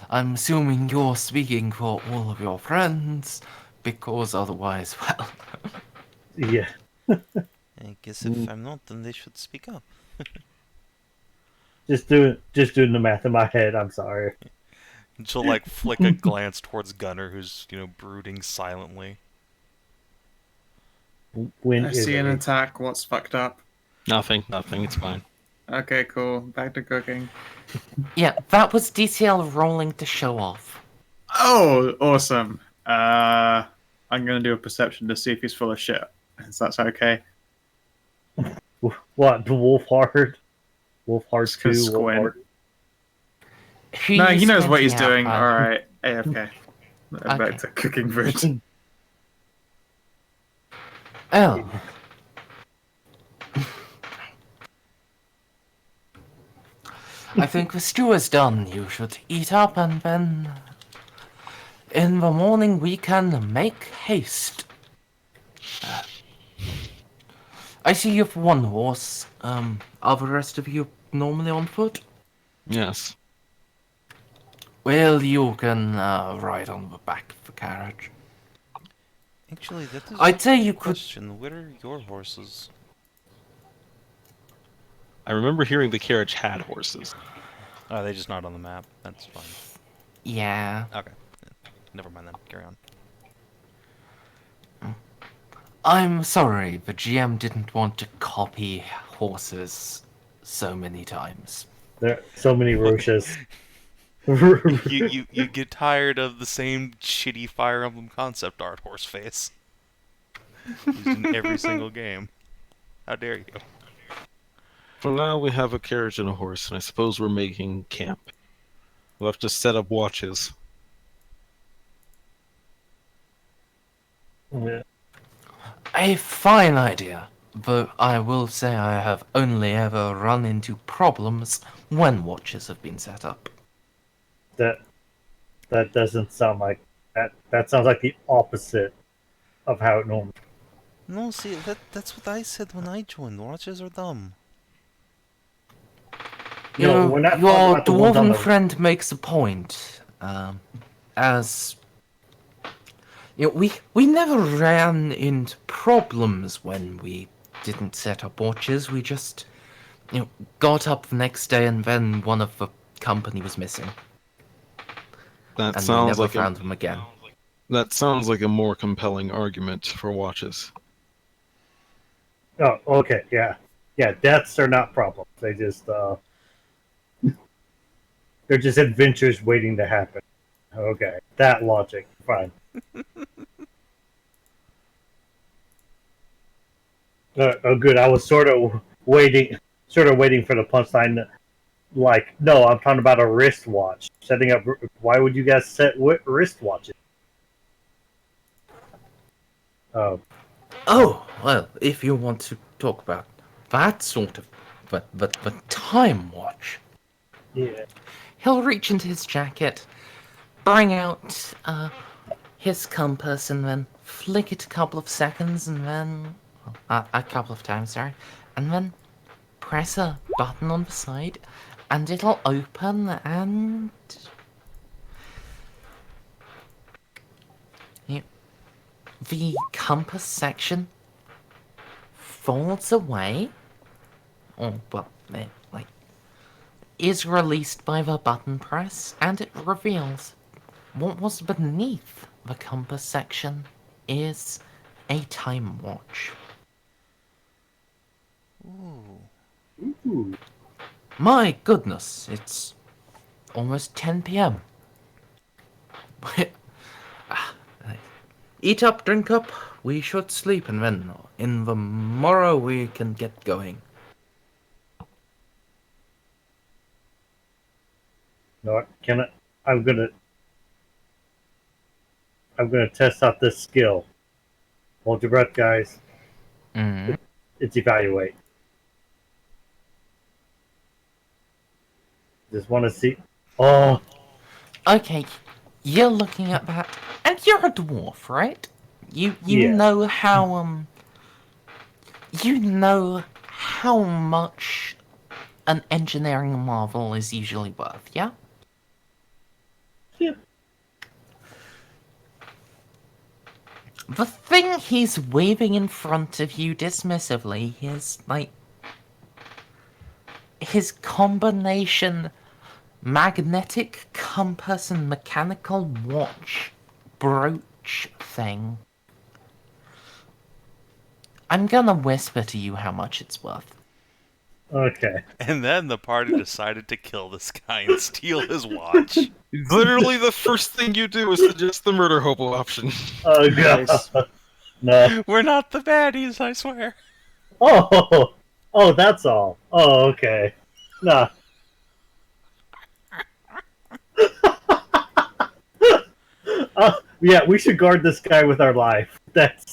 I'm assuming you're speaking for all of your friends, because otherwise, well... Yeah. I guess if I'm not, then they should speak up. Just doing the math in my head. I'm sorry. And she'll like flick a glance towards Gunnar, who's brooding silently. When I is see it? an attack. What's fucked up? Nothing, it's fine. Okay, cool. Back to cooking. Yeah, that was DCL rolling to show off. Oh, awesome. I'm gonna do a perception to see if he's full of shit. If that's okay. What? Wolfheart? Wolfheart 2? Just squint. Wolfheart? Who No, you he knows what he's squinting doing. at, All right, AFK. Back Okay. to cooking food. Oh. I think the stew is done. You should eat up and then... In the morning we can make haste. I see you have one horse. Are the rest of you normally on foot? Yes. Well, you can ride on the back of the carriage. Actually, that is I'd say a you could... question. Where are your horses? I remember hearing the carriage had horses. Oh, they just not on the map. That's fine. Yeah. Okay. Never mind then. Carry on. I'm sorry, the GM didn't want to copy horses so many times. There are so many Roches. You get tired of the same shitty Fire Emblem concept art horse face. Used in every single game. How dare you? For now, we have a carriage and a horse, and I suppose we're making camp. We'll have to set up watches. Yeah. A fine idea, though I will say I have only ever run into problems when watches have been set up. That doesn't sound like that. That sounds like the opposite of how it normally. No, see, that's what I said when I joined. Watches are dumb. No, we're not talking Your about the ones on dwarven the- friend makes a point. As we never ran into problems when we didn't set up watches. We just got up the next day and then one of the company was missing, That and we sounds never like found them again. that sounds like a more compelling argument for watches. Oh, okay, yeah. Deaths are not problems. They just they're just adventures waiting to happen. Okay, that logic, fine. Oh, good. I was sort of waiting for the punchline. Like, no, I'm talking about a wristwatch. Setting up. Why would you guys set wristwatches? Oh, Oh well, if you want to talk about that sort of, the time watch, yeah. he'll reach into his jacket, bring out his compass, and then flick it a couple of seconds, and then a couple of times, sorry, and then press a button on the side, and it'll open, and the compass section folds away, or well, it, is released by the button press, and it reveals what was beneath the compass section is a time watch. Ooh. Ooh. My goodness, it's almost 10 p.m. Eat up, drink up, we should sleep, and then in the morrow we can get going. No, can I? I'm gonna test out this skill. Hold your breath, guys. Mm. It's evaluate. Just want to see. Oh, Okay, you're looking at that, and you're a dwarf, right? You Yeah. know how you know how much an engineering marvel is usually worth, yeah? yeah. The thing he's waving in front of you dismissively is his combination magnetic compass and mechanical watch brooch thing. I'm gonna whisper to you how much it's worth. Okay. And then the party decided to kill this guy and steal his watch. Literally, the first thing you do is suggest the murder hobo option. Oh god. Nice. No. We're not the baddies, I swear. Oh. Oh, that's all. Oh, okay. Nah. Yeah, we should guard this guy with our life. That's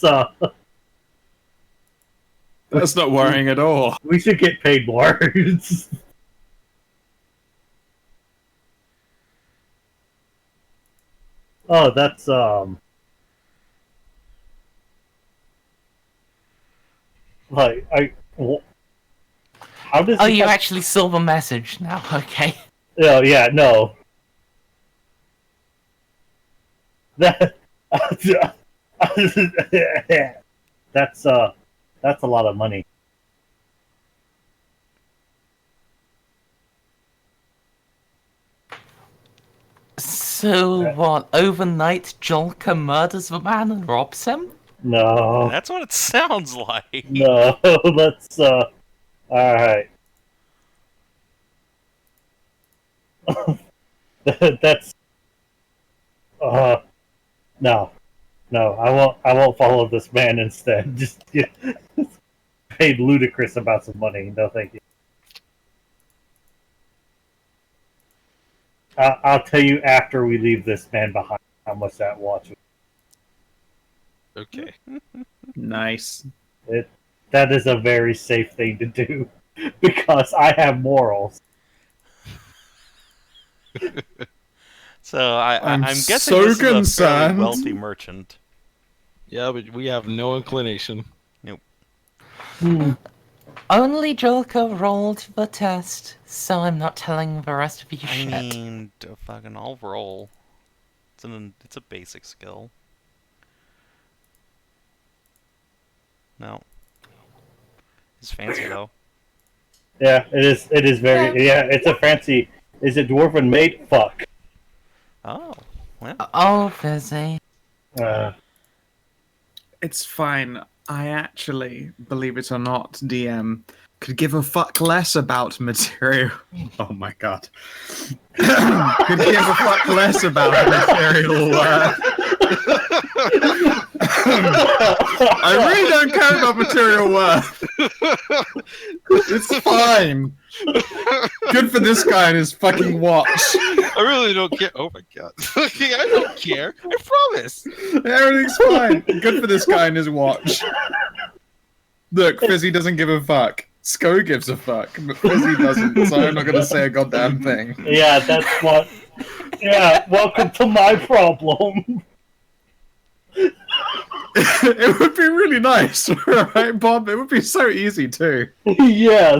That's not worrying at all. we should get paid more. Oh, that's like how does Oh, he you have- actually saw the message now, okay. Oh yeah, no. That that's a lot of money. So what? Overnight, Jolka murders the man and robs him? No, That's what it sounds like. no. Let's. All right. That's. No, no. I won't. I won't follow this man instead. Just paid ludicrous amounts of money. No, thank you. I'll tell you after we leave this man behind how much that watch was. Okay. Nice. That is a very safe thing to do because I have morals. So I'm I'm guessing so this is a fairly concerned. wealthy merchant. Yeah, but we have no inclination. Only Jolka rolled the test, so I'm not telling the rest of you I shit. mean, fucking I'll roll. It's a basic skill. No. It's fancy though. Yeah, it is. It is very. Yeah, it's a fancy. Is it dwarven mate? Fuck. Oh, well. Oh, Fizzy. It's fine. I actually, believe it or not, DM, could give a fuck less about material. Oh my god. Could give a fuck less about material worth. I really don't care about material worth. It's fine. Good for this guy and his fucking watch. I really don't care. Oh my god. Okay, I don't care. I promise. Everything's fine. Good for this guy and his watch. Look, Fizzy doesn't give a fuck. Skow gives a fuck, but Fizzy doesn't, so I'm not gonna say a goddamn thing. Yeah, that's what. Yeah, welcome to my problem. It would be really nice, right, Bob? It would be so easy too. Yeah,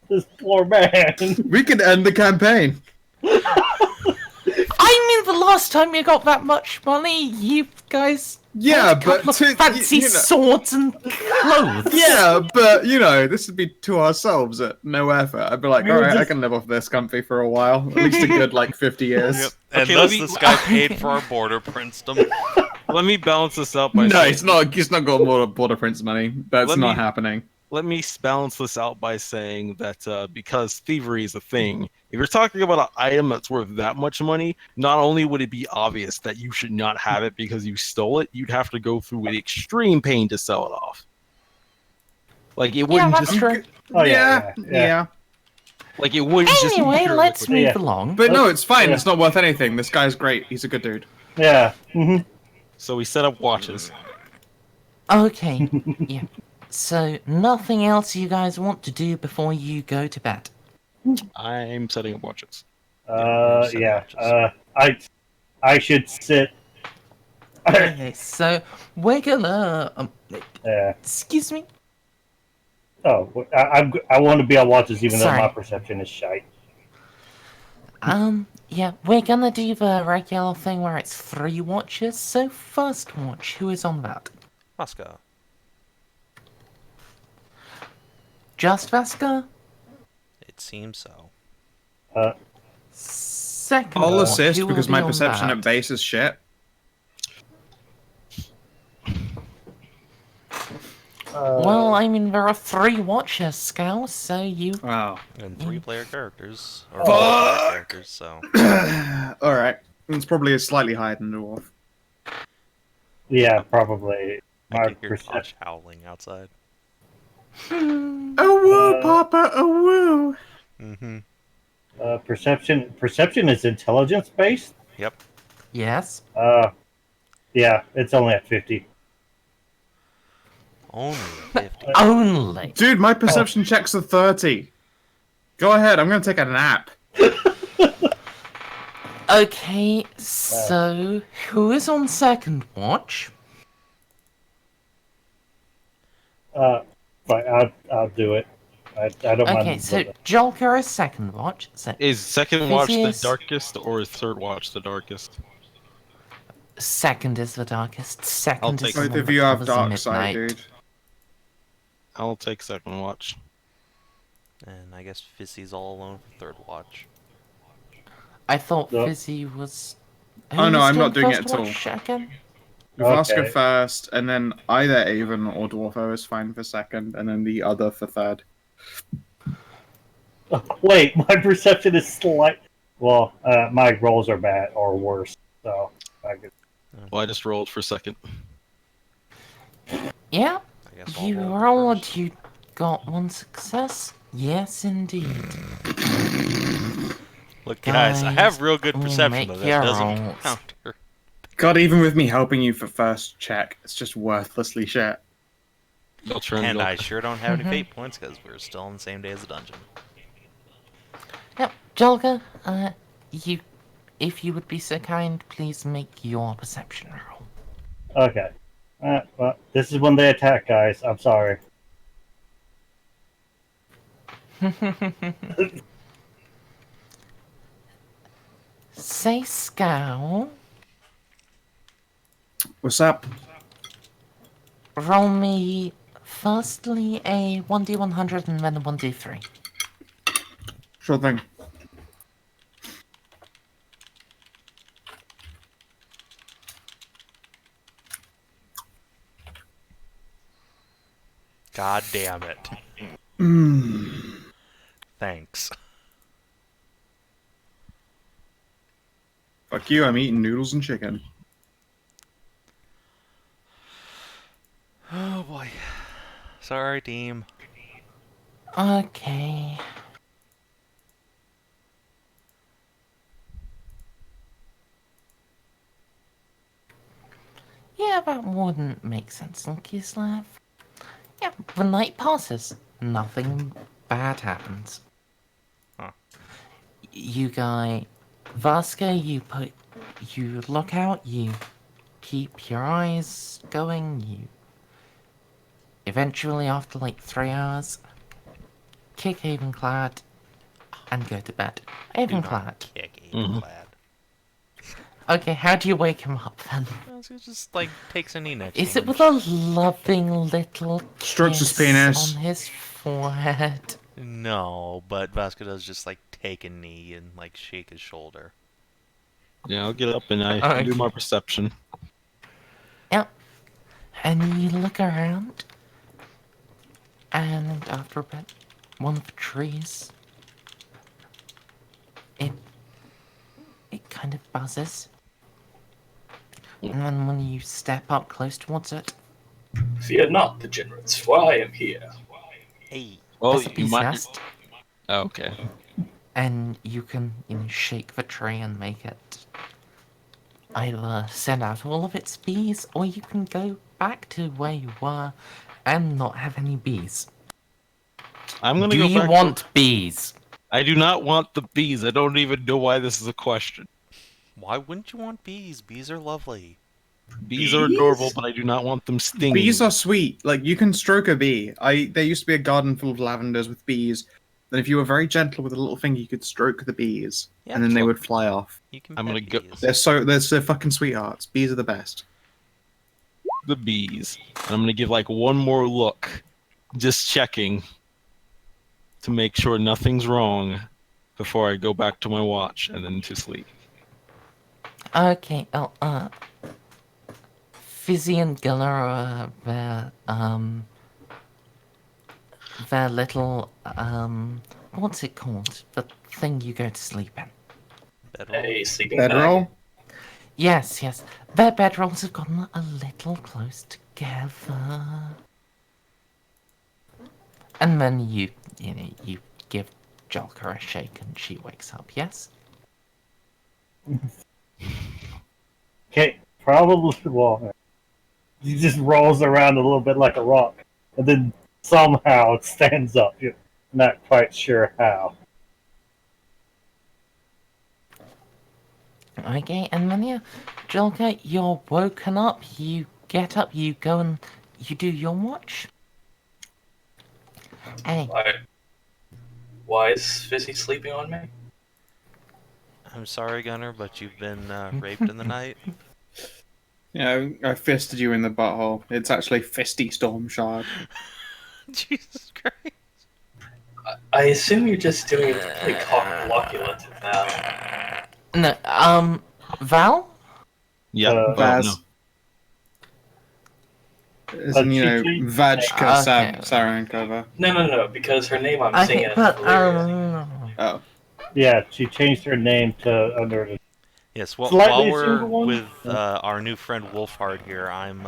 this poor man. We could end the campaign. I mean, the last time you got that much money, you guys Yeah, bought a couple but of fancy you know, swords and clothes. yeah, but you know, this would be to ourselves at no effort. I'd be like, We all were right, I just- can live off this comfy for a while, at least a good like 50 years. Yep. And Okay, thus let me- this guy paid for our border princedom. Let me balance this out by No, saying, it's not. It's not got more Border Prince money. That's Let not me- happening. let me balance this out by saying that because thievery is a thing, if you're talking about an item that's worth that much money, not only would it be obvious that you should not have it because you stole it, you'd have to go through extreme pain to sell it off. Like it Yeah, wouldn't that's just true. Oh yeah. like it wouldn't just be Anyway, pure let's liquidation. move Yeah. along. But no, it's fine. Yeah. It's not worth anything. This guy's great. He's a good dude. Yeah. So we set up watches. Okay, yeah. So, nothing else you guys want to do before you go to bed? I'm setting up watches. Yeah. I should sit. Okay, so we're gonna. Yeah. Excuse me? Oh, I want to be on watches even though Sorry. my perception is shite. Yeah, we're gonna do the regular thing where it's 3 watches. So, first watch, who is on that? Vaska. Just Vaska? It seems so. Second I'll watch, assist who will because be my on perception that? at base is shit. Well, I mean, there are 3 watches, Skow, so you. Wow. And 3-player characters. Or Fuck! 4-player characters, so. All right. It's probably slightly higher than Dwarf. Yeah, probably. I My can hear perception. Josh howling outside. Oh woo, Papa! Oh woo! Mm-hmm. Perception is intelligence based. Yep. Yes? Yeah, it's only at 50. Only 50. Only. Dude, my perception checks are 30. Go ahead. I'm gonna take a nap. Okay, so who is on second watch? But I'll do it. I don't mind. Okay, so Jolka is second watch. So Is second watch the Theseus. darkest or is third watch the darkest? second is the darkest. Second take is the Both one of that you have covers dark side, midnight. dude. I'll take second watch. And I guess Fissy's all alone for third watch. I thought Yep. Fizzy was. Oh no, Who's I'm not doing it first at all. watch again? Vaska Okay. first, and then either Avon or Dwarfo is fine for second, and then the other for third. Wait, my perception is slight. Well, my rolls are bad or worse, so I could. Well, I just rolled for second. Yeah, I guess I'll you roll rolled, first. you got one success. Yes, indeed. Look, guys, I have real good we'll perception, but make that your doesn't rolls. counter. God, even with me helping you for first check, it's just worthlessly shit. Your turn, And I Jolka. sure don't have any fate points because we're still on the same day as the dungeon. Yep, Jolka, you, if you would be so kind, please make your perception roll. Okay. Well, this is when they attack, guys. I'm sorry. Say Skow, What's up? roll me firstly a 1d100 and then a 1d3. Sure thing. God damn it. Mm. Thanks. Fuck you, I'm eating noodles and chicken. Oh boy. Sorry, team. Okay. Yeah, that wouldn't make sense, Kislev. Yeah, the night passes. Nothing bad happens. Huh. You Vaska, you look out, you keep your eyes going, you eventually, after like 3 hours, kick Avenclad and go to bed. Do not Avenclad. kick Mhm. Avenclad. Okay, how do you wake him up then? Well, he just like takes a knee next Is to it him with a loving little Strokes his kiss penis. on his forehead? No, but Vaska does just like take a knee and like shake his shoulder. Yeah, I'll get up and I Okay. do my perception. Yep. And you look around, and after a bit, one of the trees, it kind of buzzes. And then when you step up close towards it, Fear not, degenerates, for I am here. Hey. Well, there's a you bee's might. nest, Oh, okay. and you can shake the tree and make it either send out all of its bees, or you can go back to where you were and not have any bees. I'm gonna Do go you back. want bees? I do not want the bees. I don't even know why this is a question. Why wouldn't you want bees? Bees are lovely. Bees are adorable, Bees? but I do not want them stinging. Bees are sweet. Like, you can stroke a bee. There used to be a garden full of lavenders with bees. Then if you were very gentle with a little finger, you could stroke the bees. Yeah, and then they sure. would fly off. You can I'm pet gonna go- bees. They're so fucking sweethearts. Bees are the best. the bees. And I'm gonna give like one more look, just checking to make sure nothing's wrong before I go back to my watch and then to sleep. Okay, Fizzy and Gunnar their little, what's it called? The thing you go to sleep in. Bedroll. A sleeping Bedroll? bag. Yes, their bedrolls have gotten a little close together. And then you give Jolka a shake and she wakes up, yes? Okay, probably. Well, he just rolls around a little bit like a rock, and then somehow it stands up. You're not quite sure how. Okay, and then Jolka, you're woken up, you get up, you go and you do your watch. Hey, Why is Fizzy sleeping on me? I'm sorry, Gunnar, but you've been raped in the night. Yeah, I fisted you in the butthole. It's actually Fisty Storm Shard. Jesus Christ. I assume you're just doing it to play cock-bloculent now. no, Val? Yeah. Vaz. As in, She Vajka Okay. Sarinkova. No, because her name I'm seeing Okay, as but Valeria. Oh. Yeah, she changed her name to under the Yes, slightly while we're single one. with our new friend Wolfheart here, I'm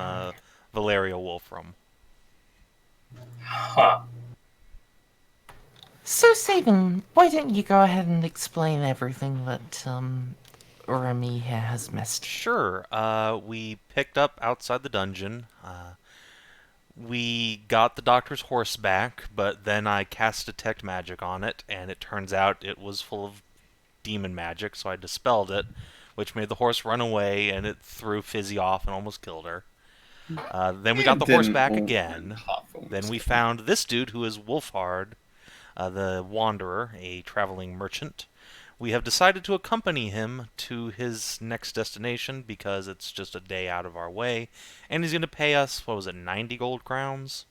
Valeria Wolfram. Huh. So, Savin, why don't you go ahead and explain everything that, Remy here has missed? Sure. We picked up outside the dungeon. We got the doctor's horse back, but then I cast Detect Magic on it, and it turns out it was full of demon magic, so I dispelled it, which made the horse run away, and it threw Fizzy off and almost killed her. Then we got the horse back again. Then we found this dude who is Wolfhard, the Wanderer, a traveling merchant. We have decided to accompany him to his next destination because it's just a day out of our way, and he's going to pay us, 90 gold crowns?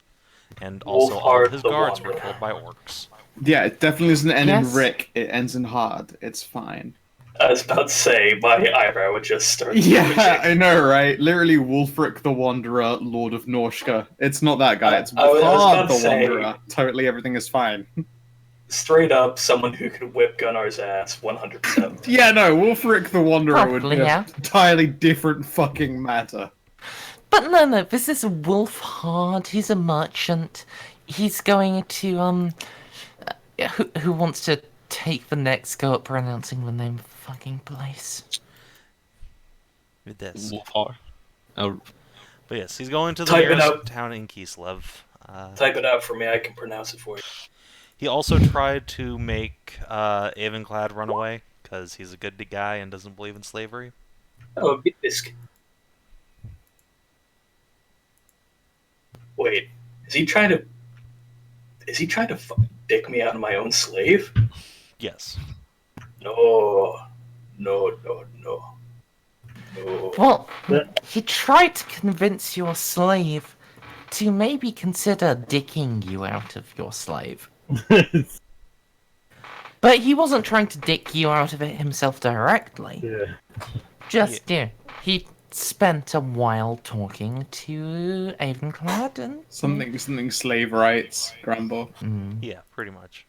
And also all of Wolfheart his the guards were Wanderer. killed by orcs. Yeah, it definitely doesn't end in Yes. Rick. It ends in hard. It's fine. I was about to say, my eyebrow would just start Yeah, twitching. I know, right? Literally, Wolfric the Wanderer, Lord of Norshka. It's not that guy. It's I was about Wolfhard to the say- Wanderer. Totally, everything is fine. Straight up, someone who could whip Gunnar's ass 100%. Yeah, no, Wolfric the Wanderer would Probably, be yeah. an entirely different fucking matter. But no, this is Wolfhard. He's a merchant. He's going to, who wants to take the next go at pronouncing the name of the fucking place? With this. Wolfheart. Oh, But yes, he's going to the Type it nearest out. town in Kislev. Type it out for me, I can pronounce it for you. He also tried to make Avenclad run away, because he's a good guy and doesn't believe in slavery. Oh, Bisk. Wait, is he trying to fucking dick me out of my own slave? Yes. No. Well, The- he tried to convince your slave to maybe consider dicking you out of your slave. But he wasn't trying to dick you out of it himself directly. Yeah. Just, he spent a while talking to Avenclad and... Something slave rights, Grambo. Yeah, pretty much.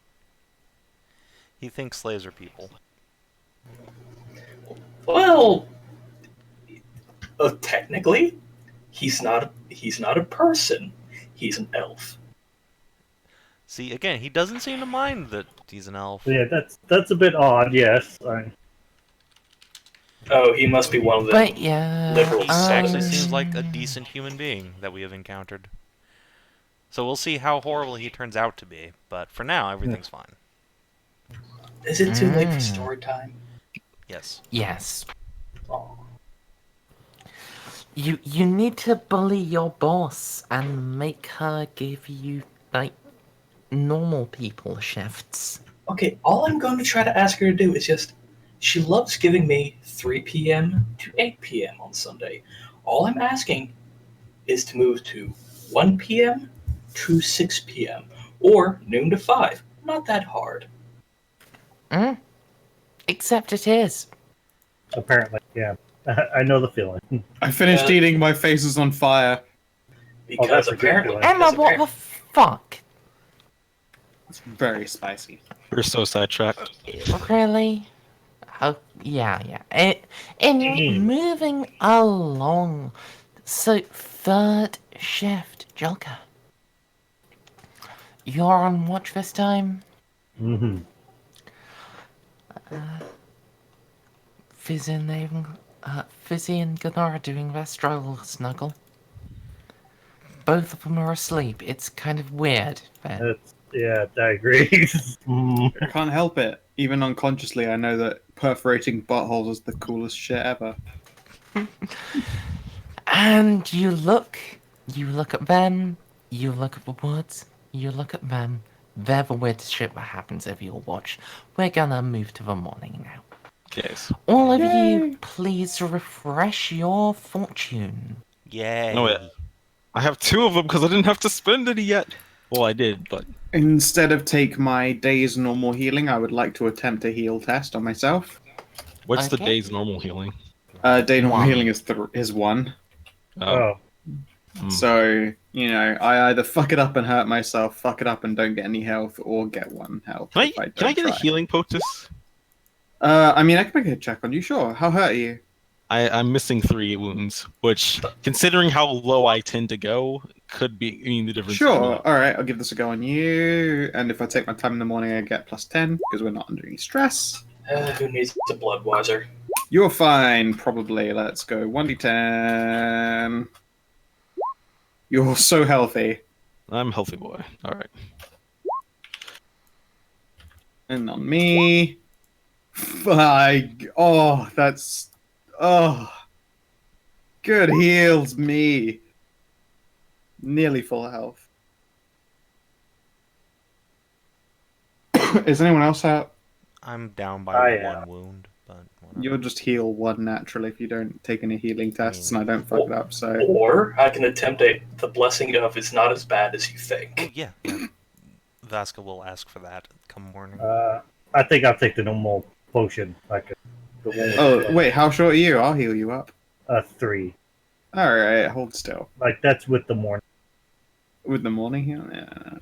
He thinks slaves are people. Well, technically, he's not a person. He's an elf. See, again, he doesn't seem to mind that he's an elf. Yeah, that's a bit odd. Yes. Oh, he must be one of the But yeah... liberal He actually Southerners. seems like a decent human being that we have encountered. So we'll see how horrible he turns out to be, but for now, everything's fine. Is it too late for story time? Yes. Yes. Oh. You need to bully your boss and make her give you, normal people shifts. Okay, all I'm going to try to ask her to do is just... She loves giving me 3 p.m. to 8 p.m. on Sunday. All I'm asking is to move to 1 p.m. to 6 p.m. or noon to 5. Not that hard. Except it is. Apparently, yeah. I know the feeling. I finished eating, my face is on fire. Because that's apparently... ridiculous. Emma, what the fuck? It's very spicy. we're so sidetracked. Really? Oh, yeah. And moving along. So, third shift, Jolka. You're on watch this time? Mm-hmm. Fizzy and Gunnar are doing their struggle snuggle. Both of them are asleep. It's kind of weird. But... Yeah, I agree. I can't help it. Even unconsciously, I know that perforating buttholes is the coolest shit ever. And you look at them, you look at the woods, you look at them. They're the weirdest shit that happens over your watch. We're gonna move to the morning now. Yes. All of you, please refresh your fortune. Yay. Oh, yeah. I have 2 of them because I didn't have to spend any yet. Well, I did, but... Instead of take my day's normal healing, I would like to attempt a heal test on myself. What's the Okay. day's normal healing? Day normal One. healing is 1. Oh, So, I either fuck it up and hurt myself, fuck it up and don't get any health, or get 1 health if I don't Can I get try. a healing potus? I mean, I can make a check on you, sure. How hurt are you? I'm missing 3 wounds, which, considering how low I tend to go, could mean the difference. Sure, alright, I'll give this a go on you. And if I take my time in the morning, I get +10, because we're not under any stress. Who needs a Bloodwiser? You're fine, probably. Let's go 1d10. You're so healthy. I'm a healthy boy. All right. And on me. That's. Oh. Good heals me. Nearly full health. Is anyone else out? I'm down I by am. 1 wound, but whatever. You'll just heal 1 naturally if you don't take any healing tests and I don't fuck it up, so. Or I can attempt the blessing of it's not as bad as you Oh, think. yeah. Vaska will ask for that come morning. I think I'll take the normal potion. Like the one with Oh, wait, how short are you? I'll heal you up. 3. Alright, hold still. Like that's with the morning. With the morning heal? Yeah.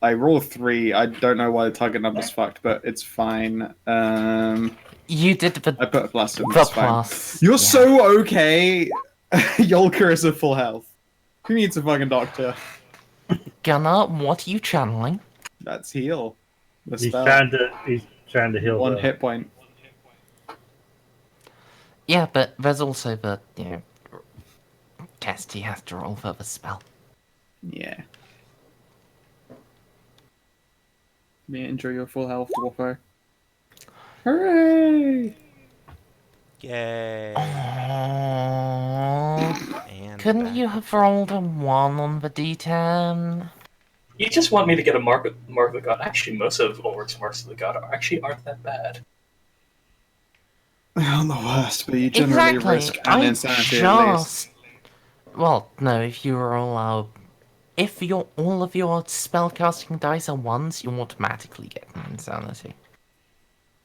I roll 3. I don't know why the target number's fucked, but it's fine. You did the I put a plus in. the It's fine. plus. You're yeah. so okay. Jolka is at full health. Who needs a fucking doctor? Gunnar, what are you channeling? That's heal. The He's spell. trying to heal 1 the hit point. Yeah, but there's also the test he has to roll for the spell. Yeah. Enjoy your full health, Dwarfo. Hooray! Yay! Oh, And couldn't back. you have rolled a 1 on the d10? You just want me to get a mark of the god. Actually, most of Ulrich's marks of the god aren't that bad. They're not the worst, but you generally Exactly. risk an insanity at least. Well, no, if you roll out... If all of your spellcasting dice are 1s, you automatically get an insanity.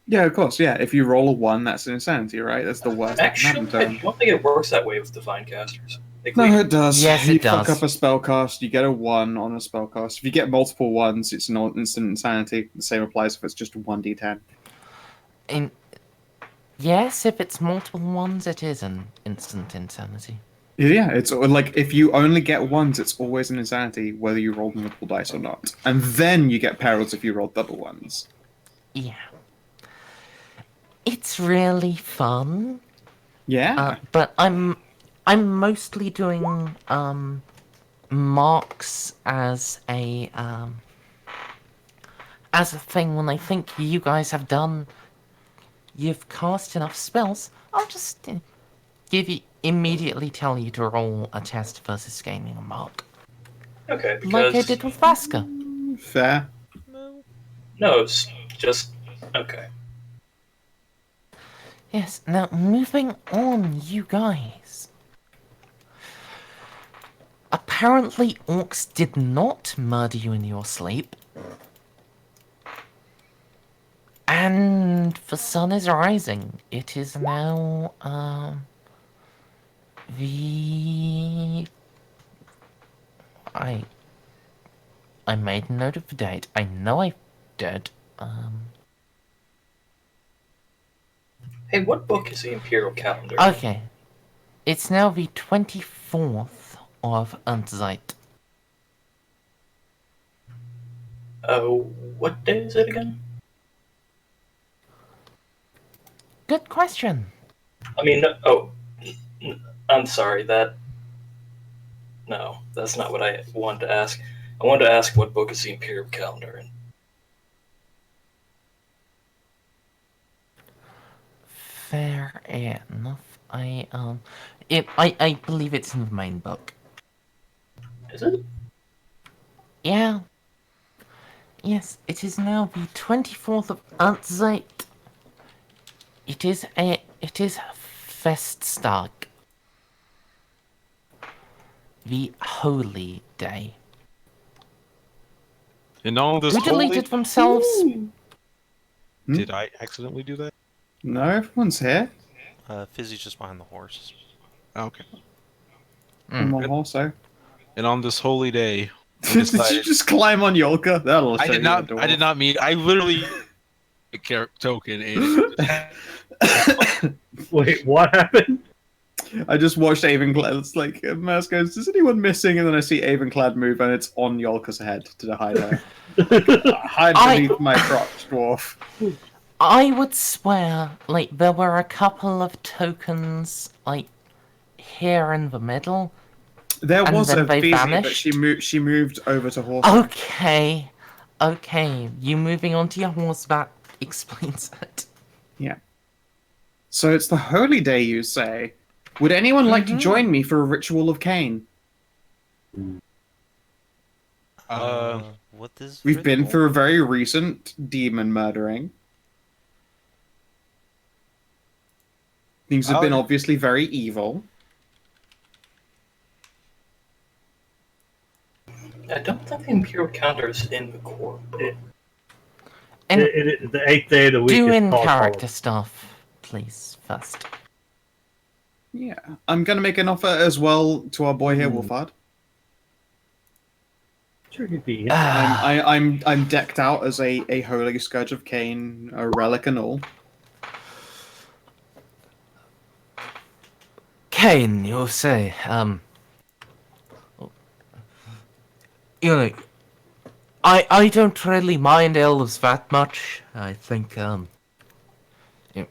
Yeah, of course, yeah. If you roll a 1, that's an insanity, right? That's the worst that can Actually, happen to I him. don't think it works that way with divine casters. Like, No, it does. Yes, you it fuck does. up a spellcast, you get a 1 on a spellcast. If you get multiple 1s, it's an instant insanity. The same applies if it's just 1d10. Yes, if it's multiple 1s, it is an instant insanity. Yeah, it's like if you only get 1s, it's always an insanity, whether you roll multiple dice or not. And then you get perils if you roll double 1s. Yeah. It's really fun. Yeah. But I'm mostly doing marks as a thing when I think you guys have done. You've cast enough spells. I'll just immediately tell you to roll a test versus gaining a mark, okay, like I because did with Vaska. Fair. no, it's just okay. Yes. Now moving on, you guys. Apparently, orcs did not murder you in your sleep. And the sun is rising. It is now, I made a note of the date. I know I did. Hey, what book is the Imperial Calendar? Okay. It's now the 24th of Unzeit. What day is it again? Good question. I mean, I'm sorry, no, that's not what I wanted to ask. I wanted to ask what book is the Imperial Calendar in. Fair enough. I believe it's in the main book. Is it? Yeah. Yes, it is now the 24th of Unzeit. It is Festtag. The holy day. And all this Who holy... deleted themselves? Did I accidentally do that? No, everyone's here. Fizzy's just behind the horse. Okay. I'm on also. And on this holy day, we Did you decided. just climb on Yolka? That'll show I did you not. the I did not mean. I literally a token ate it. Wait, what happened? I just watched Avenclad. It's like Merz goes, "Is anyone missing?" And then I see Avenclad move, and it's on Yolka's head to hide her. Hide beneath my crotch, dwarf. I would swear, like, there were a couple of tokens, like, here in the middle. There And was then a they Fizi, but vanished? she moved over to horse. Okay. Okay. You moving onto your horse, that explains it. Yeah. So it's the holy day, you say? Would anyone like to join me for a ritual of Cain? What is? We've been ritual? through a very recent demon murdering. Things have been obviously very evil. I don't think the Imperial counter is in the core. And The 8th day of the week do is in called character stuff, please, first. Yeah. I'm going to make an offer as well to our boy here, Wolfheart. Sure, he'd be. I'm decked out as a holy scourge of Cain, a relic and all. Cain, you say, you know, I don't really mind elves that much. I think, you know,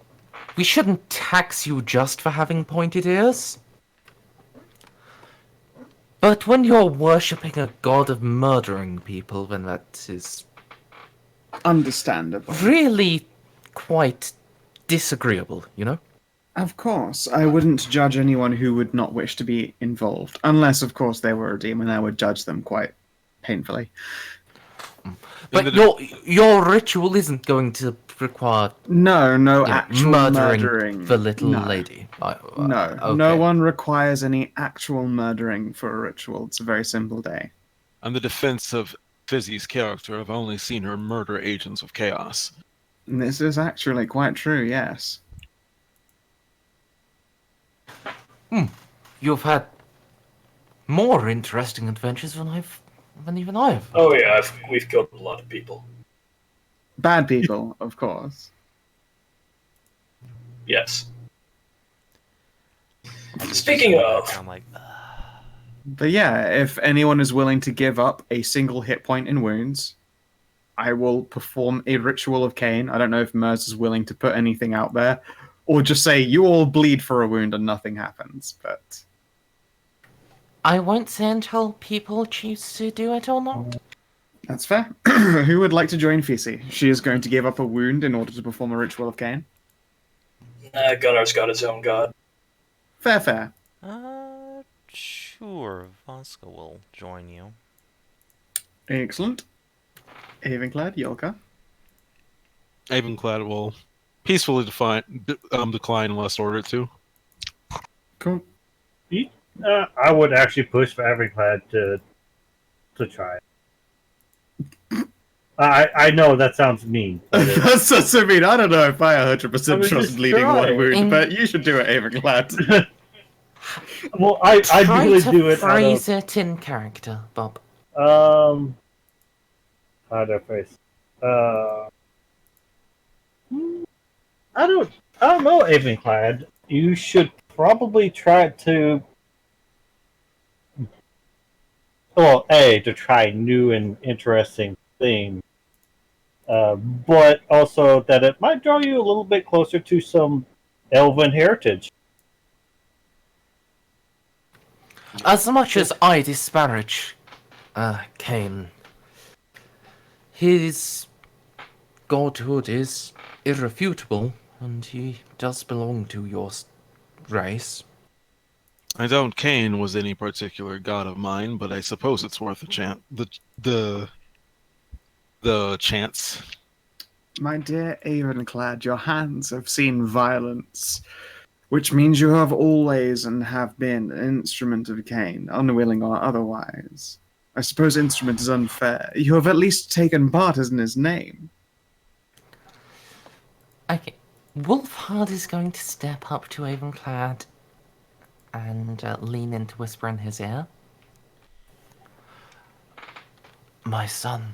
we shouldn't tax you just for having pointed ears. But when you're worshipping a god of murdering people, then that is Understandable. really quite disagreeable, you know? Of course, I wouldn't judge anyone who would not wish to be involved. Unless, of course, they were a demon, I would judge them quite painfully. But your ritual isn't going to require No yeah, actual murdering. the little No. lady. No, okay. no one requires any actual murdering for a ritual. It's a very simple day. On the defense of Fizzy's character, I've only seen her murder agents of chaos. And this is actually quite true, yes. You've had more interesting adventures than even I've. Oh yeah, we've killed a lot of people. Bad people, of course. Yes. I just Speaking sit of- back, I'm like, But yeah, if anyone is willing to give up a single hit point in wounds, I will perform a ritual of Cain. I don't know if Merz is willing to put anything out there, or just say you all bleed for a wound and nothing happens. But I won't say until people choose to do it or not. that's fair. Who would like to join Fisi? She is going to give up a wound in order to perform a ritual of Cain. Gunnar's got his own god. Fair. sure, Vaska will join you. Excellent. Avenclad, Jolka. Avenclad will peacefully decline unless ordered to. Cool. I would actually push for Avenclad to try it. I know that sounds mean. But That's I mean, I don't know if I 100% I mean, trust just bleeding try. one wound, In- but you should do it, Avenclad. well, I Try usually to do it. phrase it in character, Bob. How do I phrase? I don't know, Avenclad. You should probably try to. Well, to try new and interesting things, but also that it might draw you a little bit closer to some elven heritage. As much as I disparage Cain, his godhood is irrefutable, and he does belong to your race. I doubt Cain was any particular god of mine, but I suppose it's worth a chance. The chance. My dear Avenclad, your hands have seen violence, which means you have always and have been an instrument of Cain, unwilling or otherwise. I suppose instrument is unfair. You have at least taken part in his name. Okay. Wolfheart is going to step up to Avenclad and lean in to whisper in his ear. My son,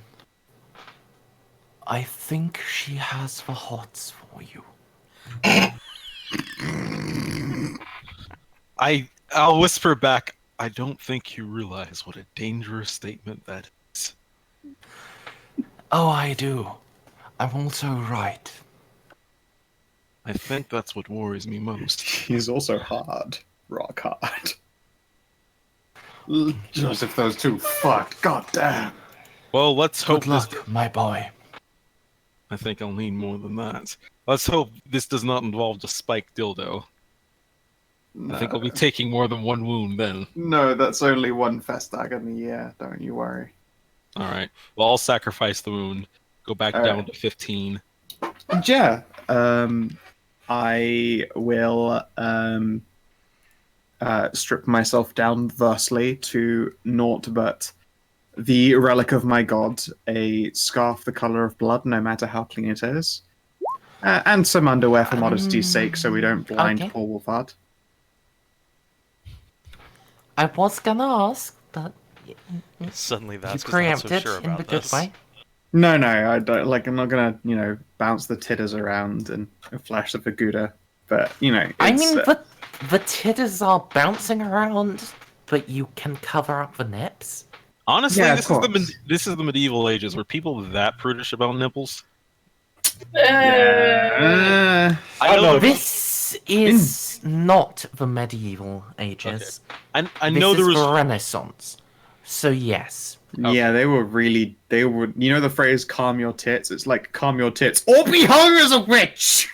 I think she has the hots for you. I'll whisper back. I don't think you realize what a dangerous statement that is. Oh, I do. I'm also right. I think that's what worries me most. He's also hard. Rock hard. Joseph, those two fucked. God damn. Well, let's hope Good luck, my boy. I think I'll need more than that. Let's hope this does not involve a spiked dildo. No. I think I'll be taking more than one wound then. No, that's only one Festag in the year. Don't you worry. Alright. Well, I'll sacrifice the wound. Go back down to 15. Yeah. I will strip myself down thusly to naught but the relic of my god, a scarf the color of blood, no matter how clean it is, and some underwear for modesty's sake, so we don't blind okay. poor Wolfheart. I was gonna ask, but Suddenly you that's not so preempted sure in the about good this. way. No, I don't like. I'm not gonna, bounce the titters around and flash the pagoda. But I it's, mean, the titters are bouncing around, but you can cover up the nips. Honestly, Yeah, of this is course. this is the medieval ages. Were people that prudish about nipples? yeah. I know know. This is not the medieval ages. I This know there is was the Renaissance. So yes. Yeah, they were. The phrase "calm your tits." It's like calm your tits or be hung as a witch.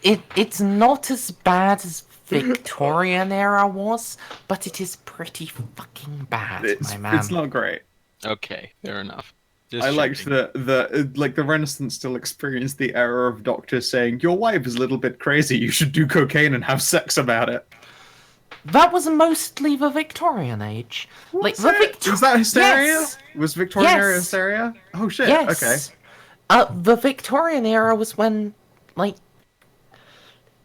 It's not as bad as Victorian era was, but it is pretty fucking bad, my man. It's not great. okay. Fair enough. Just I liked checking. the Renaissance still experienced the era of doctors saying your wife is a little bit crazy. You should do cocaine and have sex about it. That was mostly the Victorian age. Was that hysteria? Yes! Was Victorian era Yes! hysteria? Oh shit! Yes. Okay. The Victorian era was when,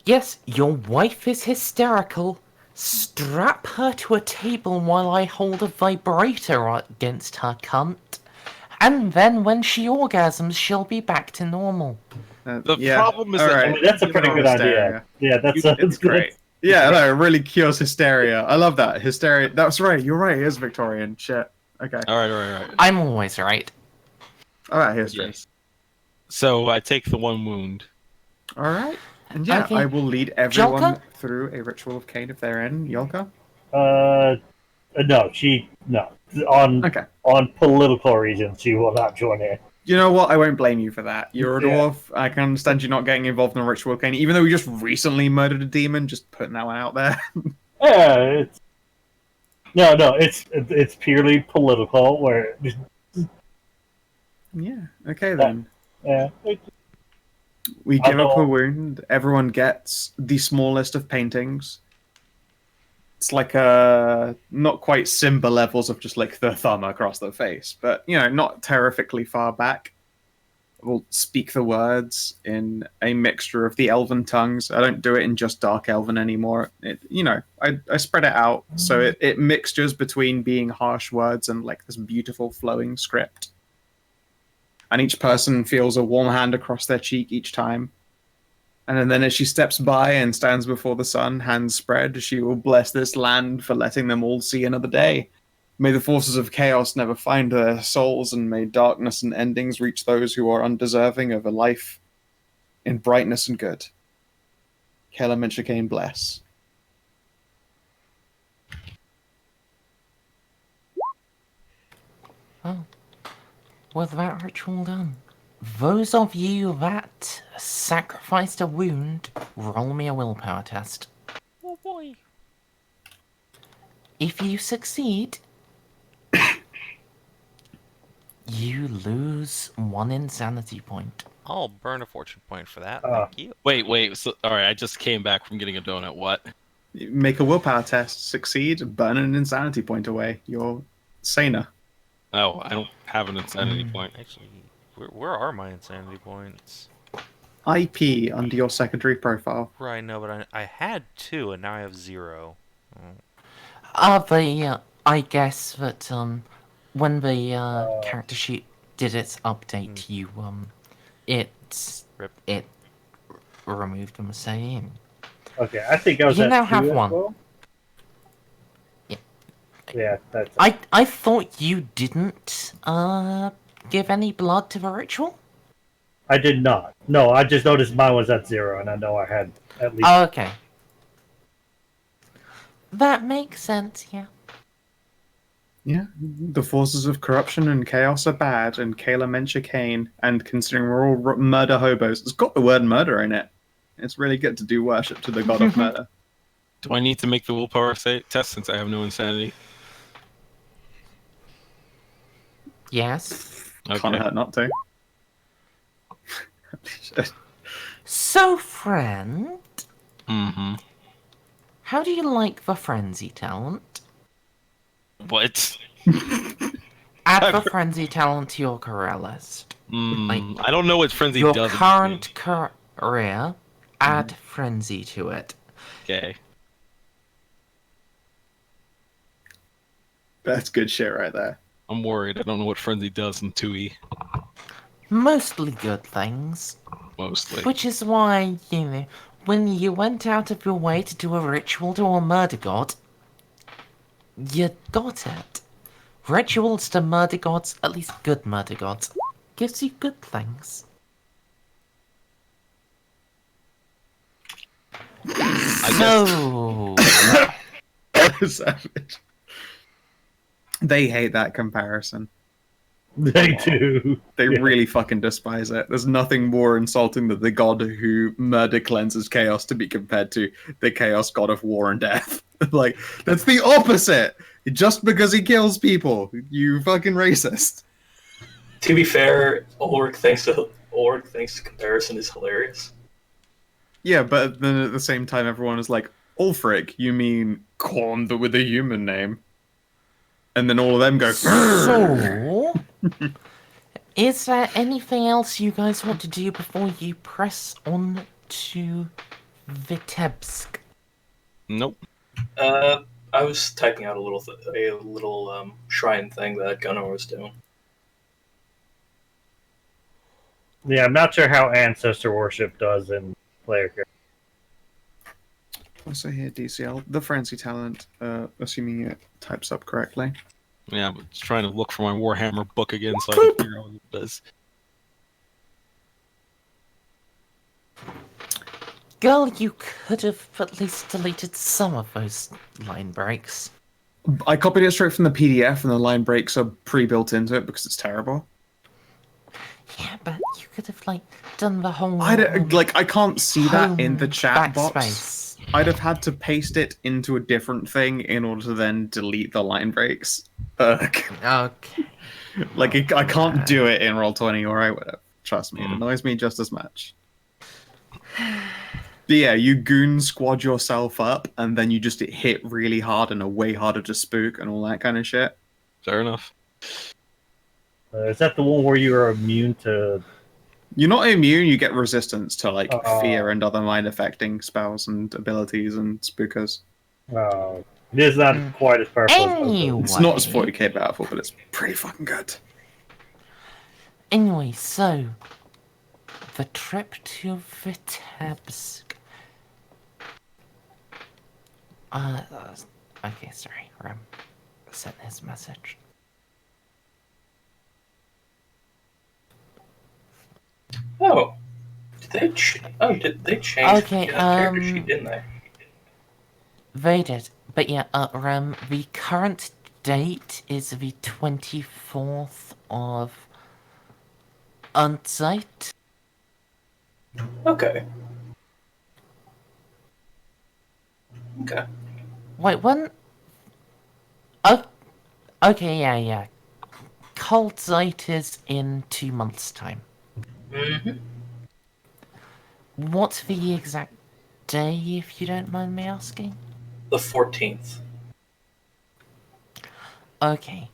yes, your wife is hysterical. Strap her to a table while I hold a vibrator against her cunt. And then when she orgasms, she'll be back to normal. The Yeah. problem is All that right. I mean, that's a pretty good idea. Yeah, that's It's great. Yeah, no, it really cures hysteria. I love that hysteria. That's right. You're right. It is Victorian. Shit. Okay. all right. I'm always right. All right. History. Yes. So I take the one wound. All right. And yeah, Okay. I will lead everyone Jolka? through a ritual of Cain if they're in. Yolka? No. Okay. On political reasons, she will not join in. You know what? I won't blame you for that. You're a Yeah. dwarf. I can understand you not getting involved in a ritual of Cain, even though we just recently murdered a demon. Just putting that one out there. Yeah, it's purely political. Where Yeah. Okay then. yeah, We give up a Although- wound. Everyone gets the smallest of paintings. It's like not quite Simba levels of just like the thumb across the face, but not terrifically far back. We'll speak the words in a mixture of the elven tongues. I don't do it in just dark elven anymore. I spread it out so it mixtures between being harsh words and like this beautiful flowing script. And each person feels a warm hand across their cheek each time. And then as she steps by and stands before the sun, hands spread, she will bless this land for letting them all see another day. May the forces of chaos never find their souls, and may darkness and endings reach those who are undeserving of a life in brightness and good. Kellam and Chicane bless. Oh, with that ritual done, those of you that sacrificed a wound, roll me a willpower test. Oh boy. If you succeed, you lose 1 insanity point. I'll burn a fortune point for that. Ah. Thank you. Wait. So, all right, I just came back from getting a donut. What? Make a willpower test, succeed, burn an insanity point away. You're saner. Oh, I don't have an insanity point. Actually, where are my insanity points? IP under your secondary profile. Right, no, but I had 2 and now I have 0. I guess that when the character sheet did its update, Rip. it removed them saying. Okay, I think I was You at now 2 have as one. well. Yeah. Yeah, that's. I thought you didn't give any blood to the ritual. I did not. No, I just noticed mine was at 0, and I know I had at least. Oh, okay. That makes sense, yeah. Yeah, the forces of corruption and chaos are bad, and Kayla meant chicane, and considering we're all murder hobos, it's got the word murder in it. It's really good to do worship to the god of murder. Do I need to make the willpower test since I have no insanity? Yes. Can't Okay. hurt not to. So, friend, Mm-hmm. how do you like the frenzy talent? What? Add the frenzy talent to your career list. I don't know what frenzy Your does. current career, add frenzy to it. Okay. That's good shit right there. I'm worried. I don't know what frenzy does in 2E. Mostly good things. Mostly. Which is why, when you went out of your way to do a ritual to a murder god, you got it. Rituals to murder gods, at least good murder gods, gives you good things. So... Savage. They hate that comparison. They do. They Yeah. really fucking despise it. There's nothing more insulting than the god who murder cleanses chaos to be compared to the chaos god of war and death. Like, that's the opposite! Just because he kills people, you fucking racist. To be fair, Ulrich thinks the comparison is hilarious. Yeah, but then at the same time, everyone is like, Ulfric, you mean Korn with a human name? And then all of them go, So... is there anything else you guys want to do before you press on to Vitebsk? Nope. I was typing out a little shrine thing that Gunnar was doing. Yeah, I'm not sure how ancestor worship does in player character. Also here, DCL, the frenzy talent, assuming it types up correctly. Yeah, I'm just trying to look for my Warhammer book again so I can figure out what it does. Girl, you could have at least deleted some of those line breaks. I copied it straight from the PDF, and the line breaks are pre-built into it because it's terrible. Yeah, but you could have, done the whole... I can't see that in the home chat box. backspace. I'd have had to paste it into a different thing in order to then delete the line breaks. Ugh. Okay. I can't do it in Roll20 or I would have. Trust me, it Mm. annoys me just as much. But yeah, you goon squad yourself up, and then you just hit really hard and are way harder to spook and all that kind of shit. Fair enough. Is that the one where you are immune to? You're not immune, you get resistance to fear Oh. and other mind affecting spells and abilities and spookers. It is not quite as powerful. Anyway. It's not as 40k powerful, but it's pretty fucking good. Anyway, so... the trip to Vitebsk... okay, sorry. Rem sent his message. Oh, did they change Okay, the character sheet, didn't they? They did. But yeah, Rem, the current date is the 24th of Unzeit. Okay. Okay. Wait, when? Oh, okay, yeah. Kultzeit is in 2 months' time. Mm-hmm. What's the exact day, if you don't mind me asking? The 14th. Okay.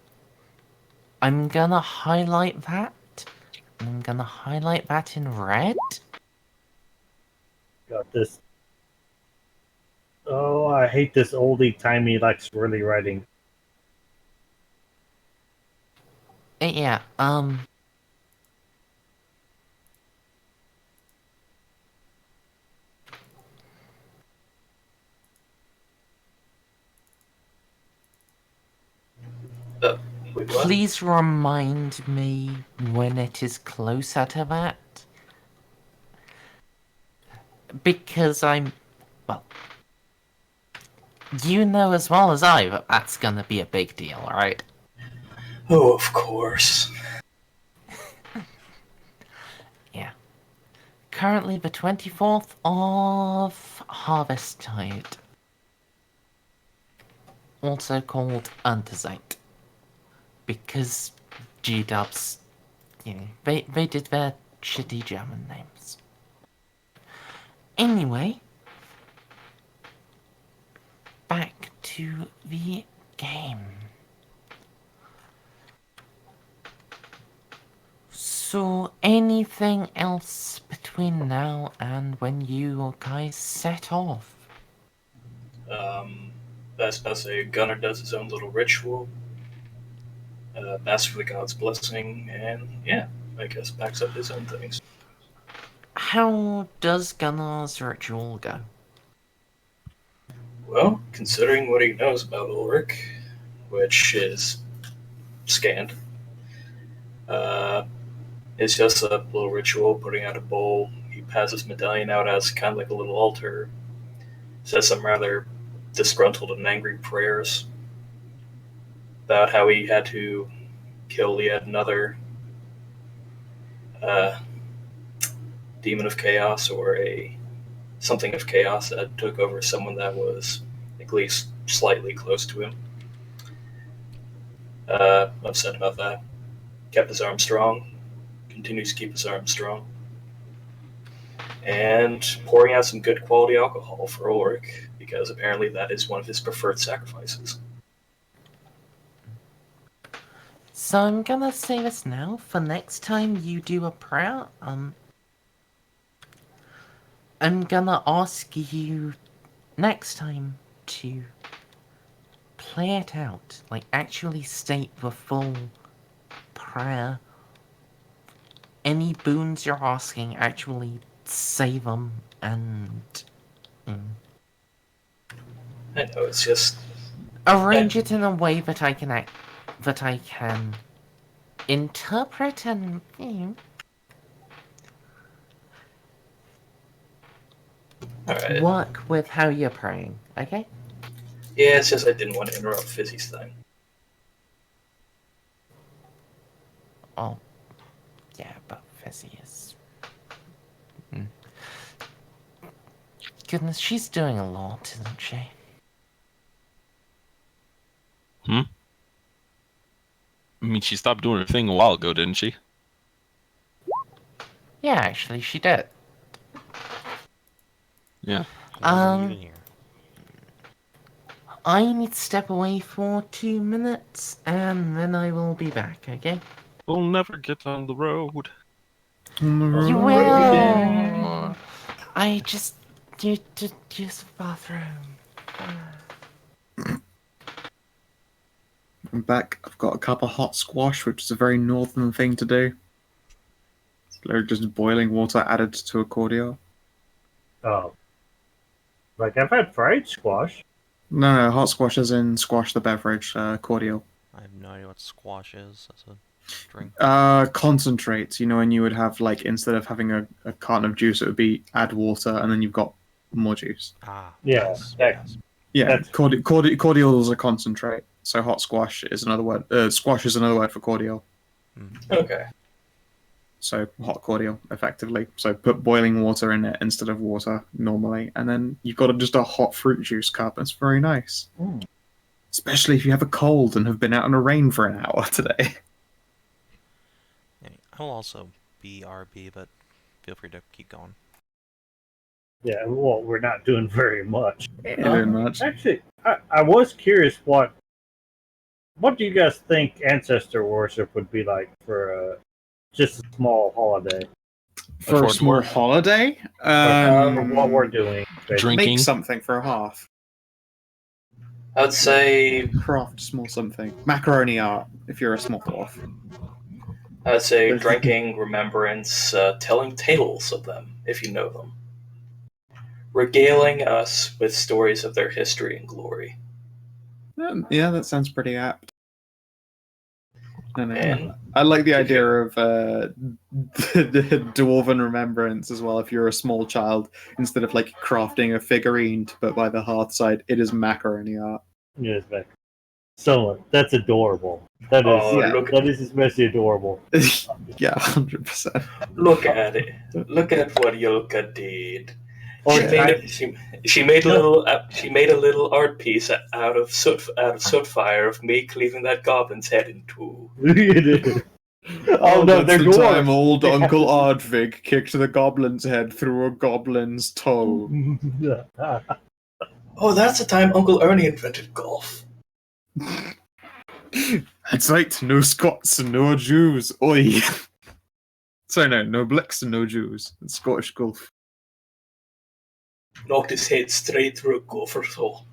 I'm gonna highlight that. I'm gonna highlight that in red. Got this. Oh, I hate this oldie timey like swirly writing. Yeah, Wait, what? please remind me when it is closer to that. Because well, you know as well as I that that's gonna be a big deal, right? Oh, of course. Yeah. Currently the 24th of Harvesttide. Also called Unterzeit. Because G-dubs, they did their shitty German names. Anyway, back to the game. So, anything else between now and when you guys set off? That's about to say Gunnar does his own little ritual. Asks for the god's blessing, and yeah, I guess backs up his own things. How does Gunnar's ritual go? Well, considering what he knows about Ulrich, which is scanned, it's just a little ritual, putting out a bowl. He passes medallion out as kind of like a little altar. Says some rather disgruntled and angry prayers about how he had to kill yet another demon of chaos or something of chaos that took over someone that was at least slightly close to him. Upset about that. Kept his arm strong. Continues to keep his arm strong. And pouring out some good quality alcohol for Ulrich, because apparently that is one of his preferred sacrifices. So I'm gonna say this now, for next time you do a prayer, I'm gonna ask you next time to play it out. Like, actually state the full prayer. Any boons you're asking, actually say them and I know, it's just... arrange it in a way that I can interpret and Alright. work with how you're praying. Okay? Yeah, it's just I didn't want to interrupt Fizzy's thing. Oh, yeah, but Fizzy is. Goodness, she's doing a lot, isn't she? I mean, she stopped doing her thing a while ago, didn't she? Yeah, actually, she did. Yeah. Wasn't even here. I need to step away for 2 minutes, and then I will be back, okay? We'll never get on the road. You will! I just need to use the bathroom. I'm back. I've got a cup of hot squash, which is a very northern thing to do. It's literally just boiling water added to a cordial. Oh. Like, I've had fried squash. No, hot squash is in squash the beverage, cordial. I have no idea what squash is as a drink. Concentrates, when you would have, like, instead of having a carton of juice, it would be add water, and then you've got more juice. Ah, Yeah, yes, that- yes. Yeah, cordial is a concentrate, so hot squash is another word. Squash is another word for cordial. Okay. So hot cordial, effectively. So put boiling water in it instead of water normally, and then you've got just a hot fruit juice cup. It's very nice. Especially if you have a cold and have been out in the rain for an hour today. Yeah, I'll also be RB, but feel free to keep going. Yeah, well, we're not doing very much. Doing much. Actually, I was curious what do you guys think ancestor worship would be like for just a small holiday? For a small dwarf? holiday? For what we're doing. Drinking. Make something for a half. I'd say Craft small something. Macaroni art, if you're a small dwarf. drinking, remembrance, telling tales of them, if you know them. Regaling us with stories of their history and glory. Yeah, that sounds pretty apt. And I like the idea of the dwarven remembrance as well. If you're a small child, instead of like crafting a figurine to put by the hearthside, it is macaroni art. Yes, Beck. So that's adorable. That is Oh, Yeah. that is especially adorable. Yeah, 100%. look at it. Look at what Jolka did. Or She made a little art piece out of soot fire of me cleaving that goblin's head in two. Oh no, they're that's the time dwarves. old They have Uncle to- Ardvig kicked the goblin's head through a goblin's toe. Oh, that's the time Uncle Ernie invented golf. That's right, no Scots and no Jews. Oi. Sorry, no Blacks and no Jews. It's Scottish golf. Knocked his head straight through a gopher's hole.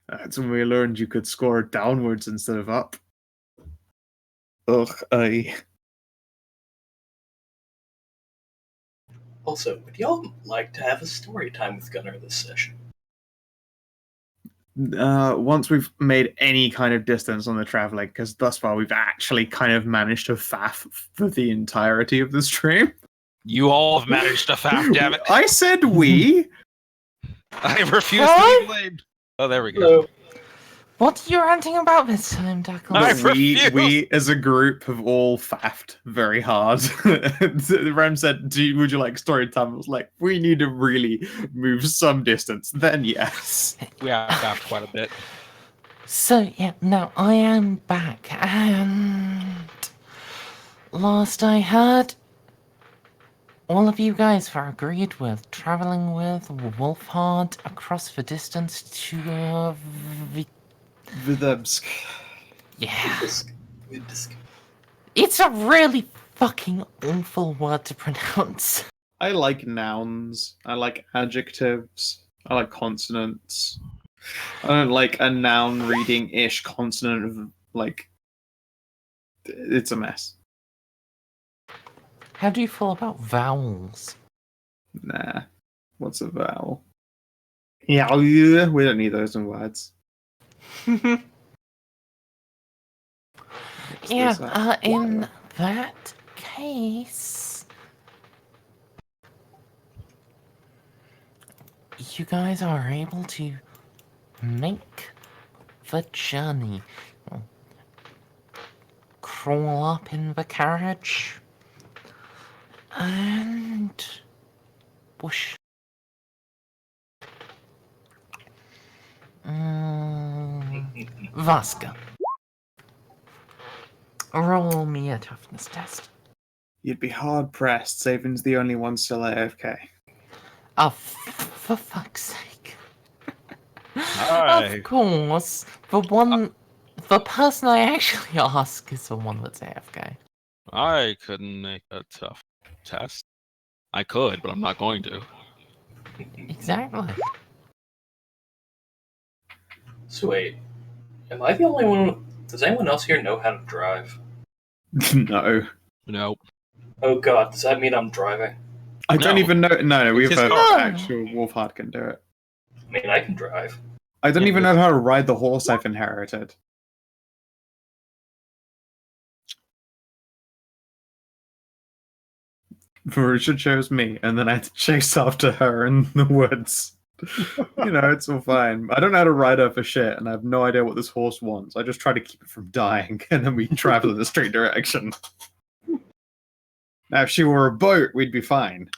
That's when we learned you could score downwards instead of up. Ugh, aye. Also, would y'all like to have a story time with Gunnar this session? Once we've made any kind of distance on the traveling, because thus far we've actually kind of managed to faff for the entirety of the stream. You all have managed to faff, damn it. I said we. I refuse to be blamed. Oh, there we go. What are you ranting about this time, Dackle? I we refuse. as a group have all faffed very hard. Rem said, would you like story time? I was like, we need to really move some distance. Then yes. We have faffed quite a bit. So, yeah, now I am back, and last I heard, all of you guys were agreed with traveling with Wolfheart across the distance to Videbsk. yeah. Videbsk. It's a really fucking awful word to pronounce. I like nouns. I like adjectives. I like consonants. I don't like a noun reading-ish consonant of, like... It's a mess. How do you feel about vowels? Nah. What's a vowel? Yeah, we don't need those in words. Yeah, in that case, you guys are able to make the journey. Crawl up in the carriage and whoosh. Vaska. Roll me a toughness test. You'd be hard-pressed. Savin's the only one still AFK. Oh, for fuck's sake. Hi. Of course. The person I actually ask is the one that's AFK. I couldn't make a tough test. I could, but I'm not going to. Exactly. So wait, am I the only one? Does anyone else here know how to drive? No. Nope. Oh god, does that mean I'm driving? I don't No. even know. No, we It's have his an car. actual Wolfheart can do it. I mean, I can drive. I don't Yeah, even but- know how to ride the horse I've inherited. Marusha chose me, and then I had to chase after her in the woods. You know, it's all fine. I don't know how to ride her for shit, and I have no idea what this horse wants. I just try to keep it from dying, and then we travel in a straight direction. Now, if she were a boat, we'd be fine.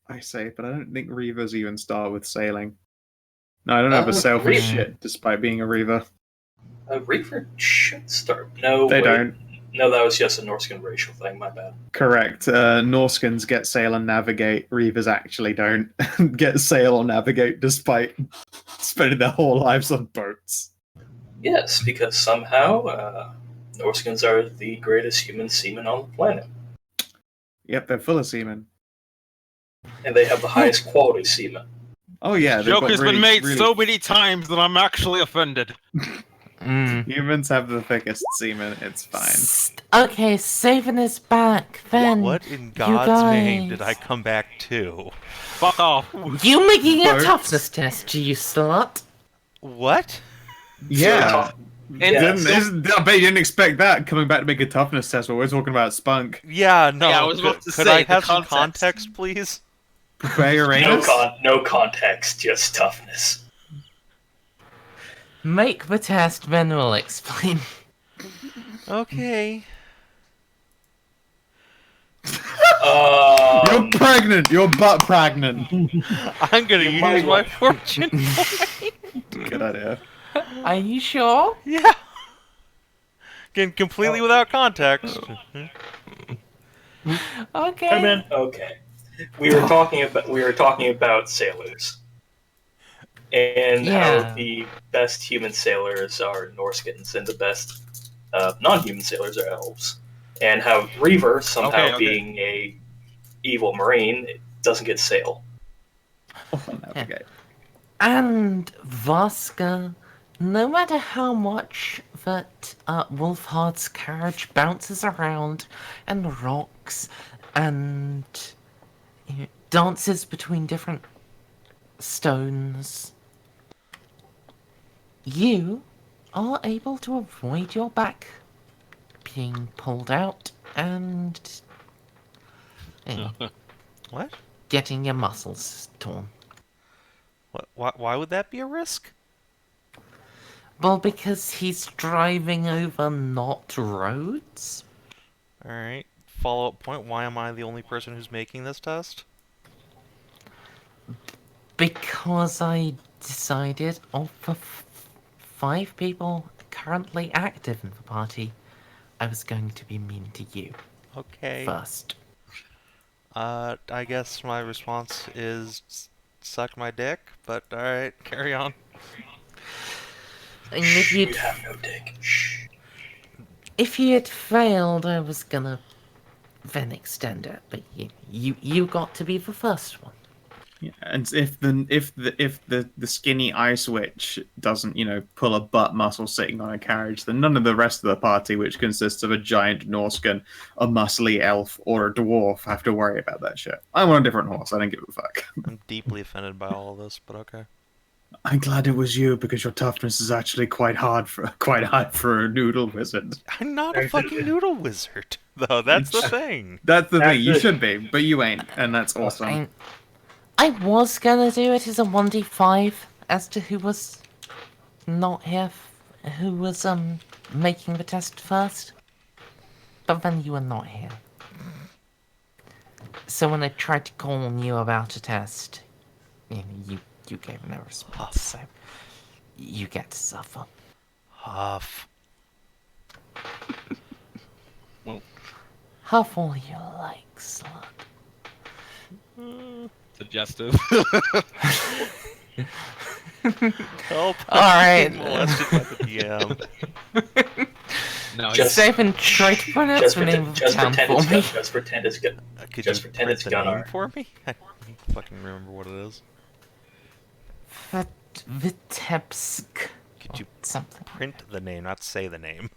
I say, but I don't think Reavers even start with sailing. No, I don't have a sail for Reaver- shit, despite being a Reaver. Reaver should start. No, They wait. don't. No, that was just a Norscan racial thing. My bad. Correct. Norskins get sail and navigate. Reavers actually don't get sail or navigate, despite spending their whole lives on boats. Yes, because somehow Norskins are the greatest human seamen on the planet. Yep, they're full of semen. And they have the highest quality semen. Oh yeah, This they've joke got has really, been made really... so many times that I'm actually offended. Humans have the thickest semen. It's fine. Okay, Savin is back. Then What in you God's name did I guys- come back to? Fuck off. You making a Boats. toughness test, you slut? What? Yeah. Yes. I bet you didn't expect that coming back to make a toughness test while we're talking about spunk. Yeah, no. Yeah, I was about to could say, I the have some context. context, please? Prepare your No, anus. no context, just toughness. Make the test, then we'll explain. Okay. You're pregnant. You're butt pregnant. I'm gonna use might my want- fortune. Good idea. Are you sure? Yeah. Again, completely without context. Okay. Come in. Okay. We were talking about sailors. And Yeah. how the best human sailors are Norskins and the best non-human sailors are elves. And how Reaver, somehow Okay. being a evil marine, doesn't get sail. Navigate. And Vaska, no matter how much that Wolfheart's carriage bounces around and rocks and dances between different stones, you are able to avoid your back being pulled out and What? getting your muscles torn. Why would that be a risk? Well, because he's driving over not roads. Alright. Follow-up point, why am I the only person who's making this test? Because I decided, of the 5 people currently active in the party, I was going to be mean to you Okay. first. I guess my response is suck my dick, but alright, carry on. And if You you'd, have no dick. Shh. if you had failed, I was gonna then extend it, but you got to be the first one. Yeah, and if the skinny ice witch doesn't, pull a butt muscle sitting on a carriage, then none of the rest of the party, which consists of a giant Norscan, a muscly elf, or a dwarf, have to worry about that shit. I'm on a different horse. I don't give a fuck. I'm deeply offended by all of this, but okay. I'm glad it was you because your toughness is actually quite high for a noodle wizard. I'm not a fucking noodle wizard, though. That's the thing. That's the thing. You That's it. should be, but you ain't, and that's awesome. I was gonna do it as a 1d5 as to who was not here, who was making the test first, but then you were not here. So when I tried to call on you about a test, you gave no response. So you get to suffer. Huff. Huff all you like, slut. Suggestive. Help. Alright. Molested by the DM. No, Just- Savin, try to pronounce Just the name of the just town pretend for it's me. just pretend it's good. Could Just you pretend print it's the Gunnar. name for me? I don't fucking remember what it is. Vitebsk. Could you Something. print the name, not say the name?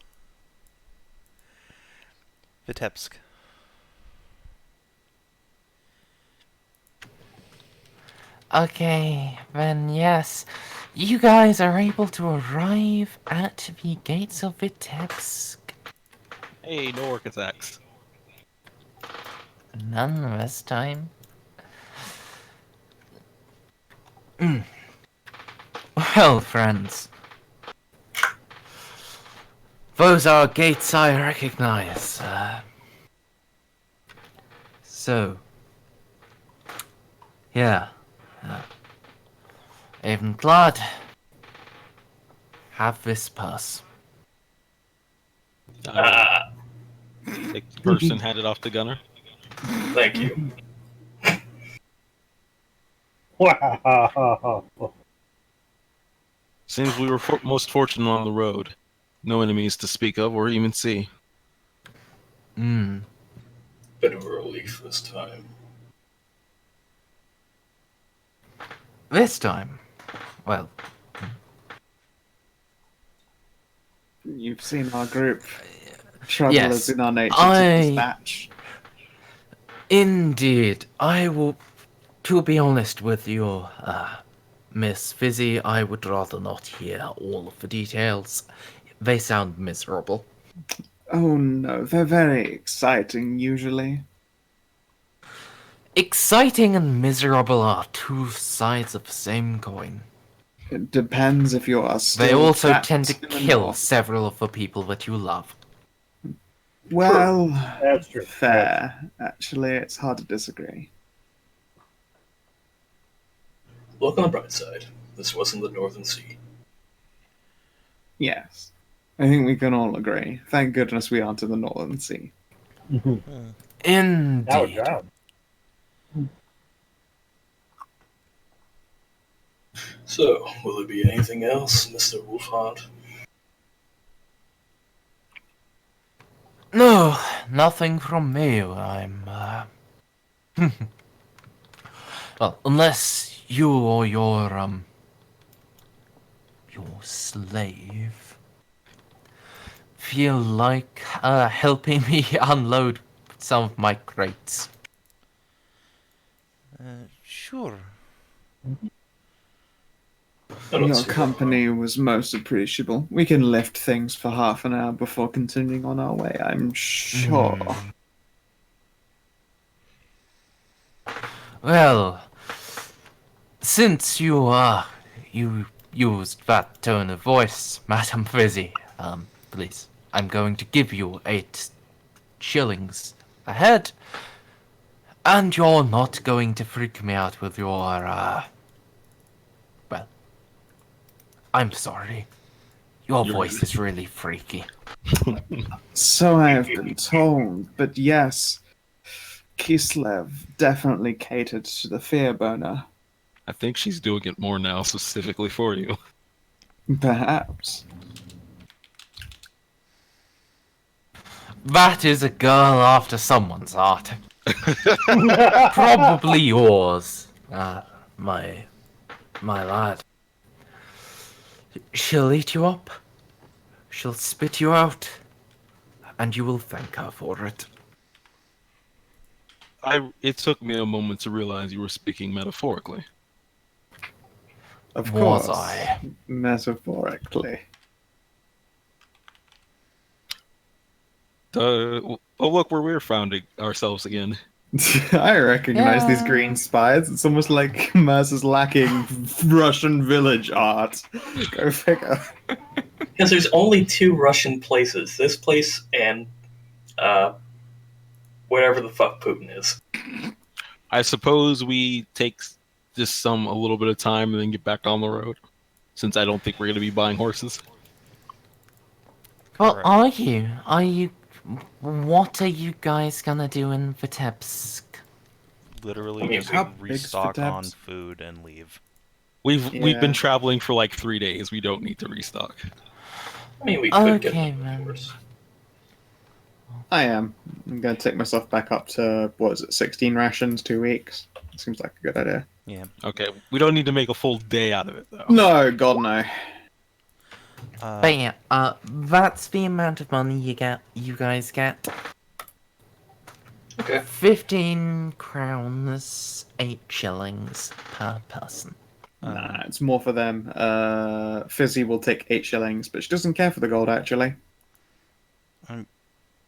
Vitebsk. Okay, then yes. You guys are able to arrive at the gates of Vitebsk. hey, no work attacks. None this time. Well, friends. Those are gates I recognize. So. Yeah. Avenclad. Have this purse. Take the person, hand it off to Gunnar. Thank you. Seems we were most fortunate on the road. No enemies to speak of or even see. Hmm. Bit of a relief this time. This time, well, You've seen our group. Trouble yes, is in our nature to dispatch. Indeed, I will. To be honest with you, Miss Fizzy, I would rather not hear all of the details. They sound miserable. Oh no, they're very exciting usually. Exciting and miserable are two sides of the same coin. It depends if you are still They also trapped tend to in the kill north. several of the people that you love. Well, That's true. fair. Actually, it's hard to disagree. Look on the bright side. This wasn't the Northern Sea. Yes. I think we can all agree. Thank goodness we aren't in the Northern Sea. Now we're Indeed. drowned. So, will there be anything else, Mr. Wolfheart? No, nothing from me. I'm, well, unless you or your slave feel like, helping me unload some of my crates. Sure. I don't Your see company was most appreciable. We can lift things for half an hour before continuing on our way, I'm sure. Well, since you used that tone of voice, Madam Fizzy, please, I'm going to give you 8 shillings a head, and you're not going to freak me out with your, well, I'm sorry. Your You're voice good. is really freaky. So I have been told, but yes, Kislev definitely catered to the fear boner. I think she's doing it more now specifically for you. Perhaps. That is a girl after someone's heart. Probably yours, my lad. She'll eat you up. She'll spit you out. And you will thank her for it. It took me a moment to realize you were speaking metaphorically. Of Was course. I? Metaphorically. Oh look where we're finding ourselves again. I recognize these Yeah. green spires. It's almost like Mercer's lacking Russian village art. Go figure. Because there's only 2 Russian places. This place and, wherever the fuck Putin is. I suppose we take just a little bit of time and then get back on the road, since I don't think we're going to be buying horses. Well, Correct. are you, what are you guys gonna do in Vitebsk? Literally I mean, just how big's restock on Vitebsk? food and leave. We've Yeah. been traveling for like 3 days. We don't need to restock. I mean, we could get Okay, them, man. of course. I am. I'm going to take myself back up to, 16 rations, 2 weeks. Seems like a good idea. Yeah. Okay, we don't need to make a full day out of it though. No, God, no. But yeah, that's the amount of money you guys get. Okay. 15 crowns, 8 shillings per person. Nah, it's more for them. Fizzy will take 8 shillings, but she doesn't care for the gold, actually.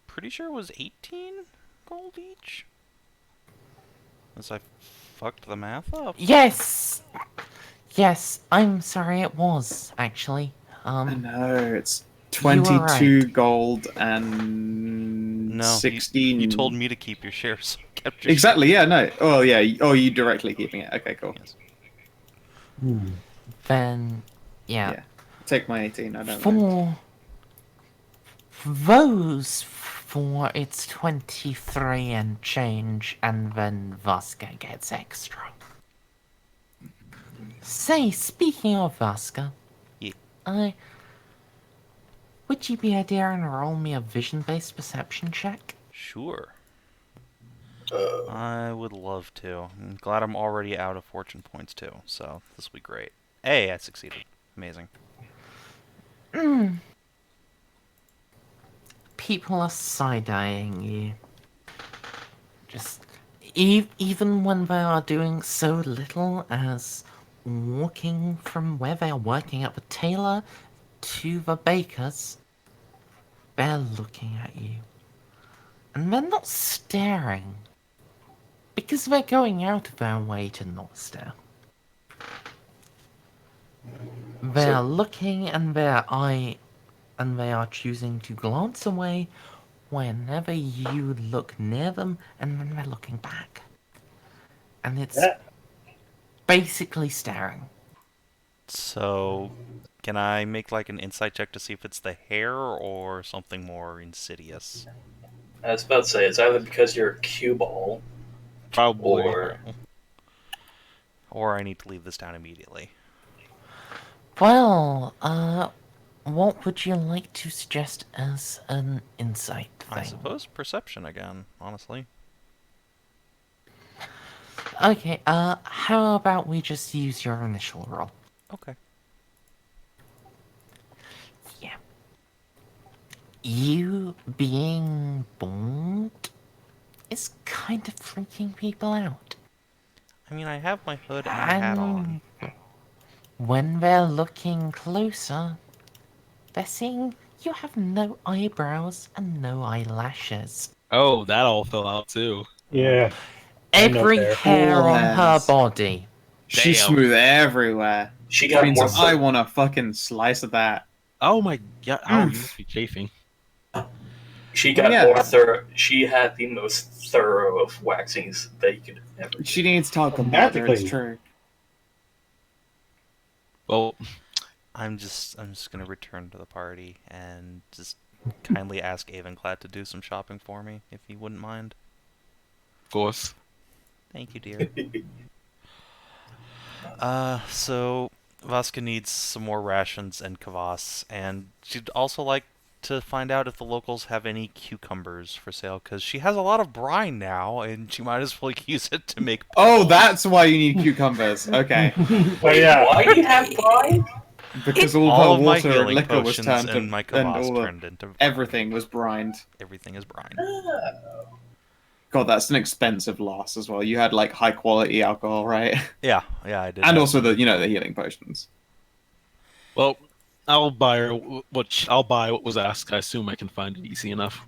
Pretty sure it was 18 gold each. Unless I fucked the math up. Yes! Yes, I'm sorry, it was, actually. I know, it's You were 22 right. gold and No, 16. You told me to keep your shares, so I kept your Exactly, yeah, no. Oh, yeah. Oh, you directly keeping it. Okay, cool. Yes. Then, yeah. Yeah. Take my 18, I don't mind. For those four, it's 23 and change, and then Vaska gets extra. Say, speaking of Vaska, Yeah. Would you be a daring to roll me a vision-based perception check? Sure. I would love to. I'm glad I'm already out of fortune points too, so this will be great. Hey, I succeeded. Amazing. People are side-eyeing you. Just even when they are doing so little as walking from where they are working at the tailor to the baker's, they're looking at you. And they're not staring. Because they're going out of their way to not stare. They are looking and they are choosing to glance away whenever you look near them, and then they're looking back. And it's basically staring. So, can I make like an insight check to see if it's the hair or something more insidious? I was about to say, it's either because you're a cue ball, Probably. Or I need to leave this town immediately. Well, what would you like to suggest as an insight thing? I suppose perception again, honestly. Okay, how about we just use your initial roll? Okay. Yeah. You being bald is kind of freaking people out. I mean, I have my hood and my hat on. When they're looking closer, they're seeing you have no eyebrows and no eyelashes. Oh, that all fell out too. Yeah. Every there. hair on her Yes. body. She's Damn. smooth everywhere. she Which got means more. I want a fucking slice of that. Oh my god! Oh, you Oof. must be chafing. She got yeah. more thorough. She had the most thorough of waxings that you could ever. She needs talcum powder, Magically. it's true. Well, I'm just gonna return to the party and just kindly ask Avenclad to do some shopping for me, if he wouldn't mind. of course. Thank you, dear. So Vaska needs some more rations and kvass, and she'd also like to find out if the locals have any cucumbers for sale, because she has a lot of brine now, and she might as well use it to make. Oh, that's why you need cucumbers. Okay. Wait, yeah. why do you have brine? Because all All her of my water and healing liquor was potions turned to, and my and kvass all the, turned into brine. everything was brined. Everything is brine. God, that's an expensive loss as well. You had like high quality alcohol, right? Yeah, I did. And have also some. the healing potions. Well, I'll buy her I'll buy what was asked. I assume I can find it easy enough.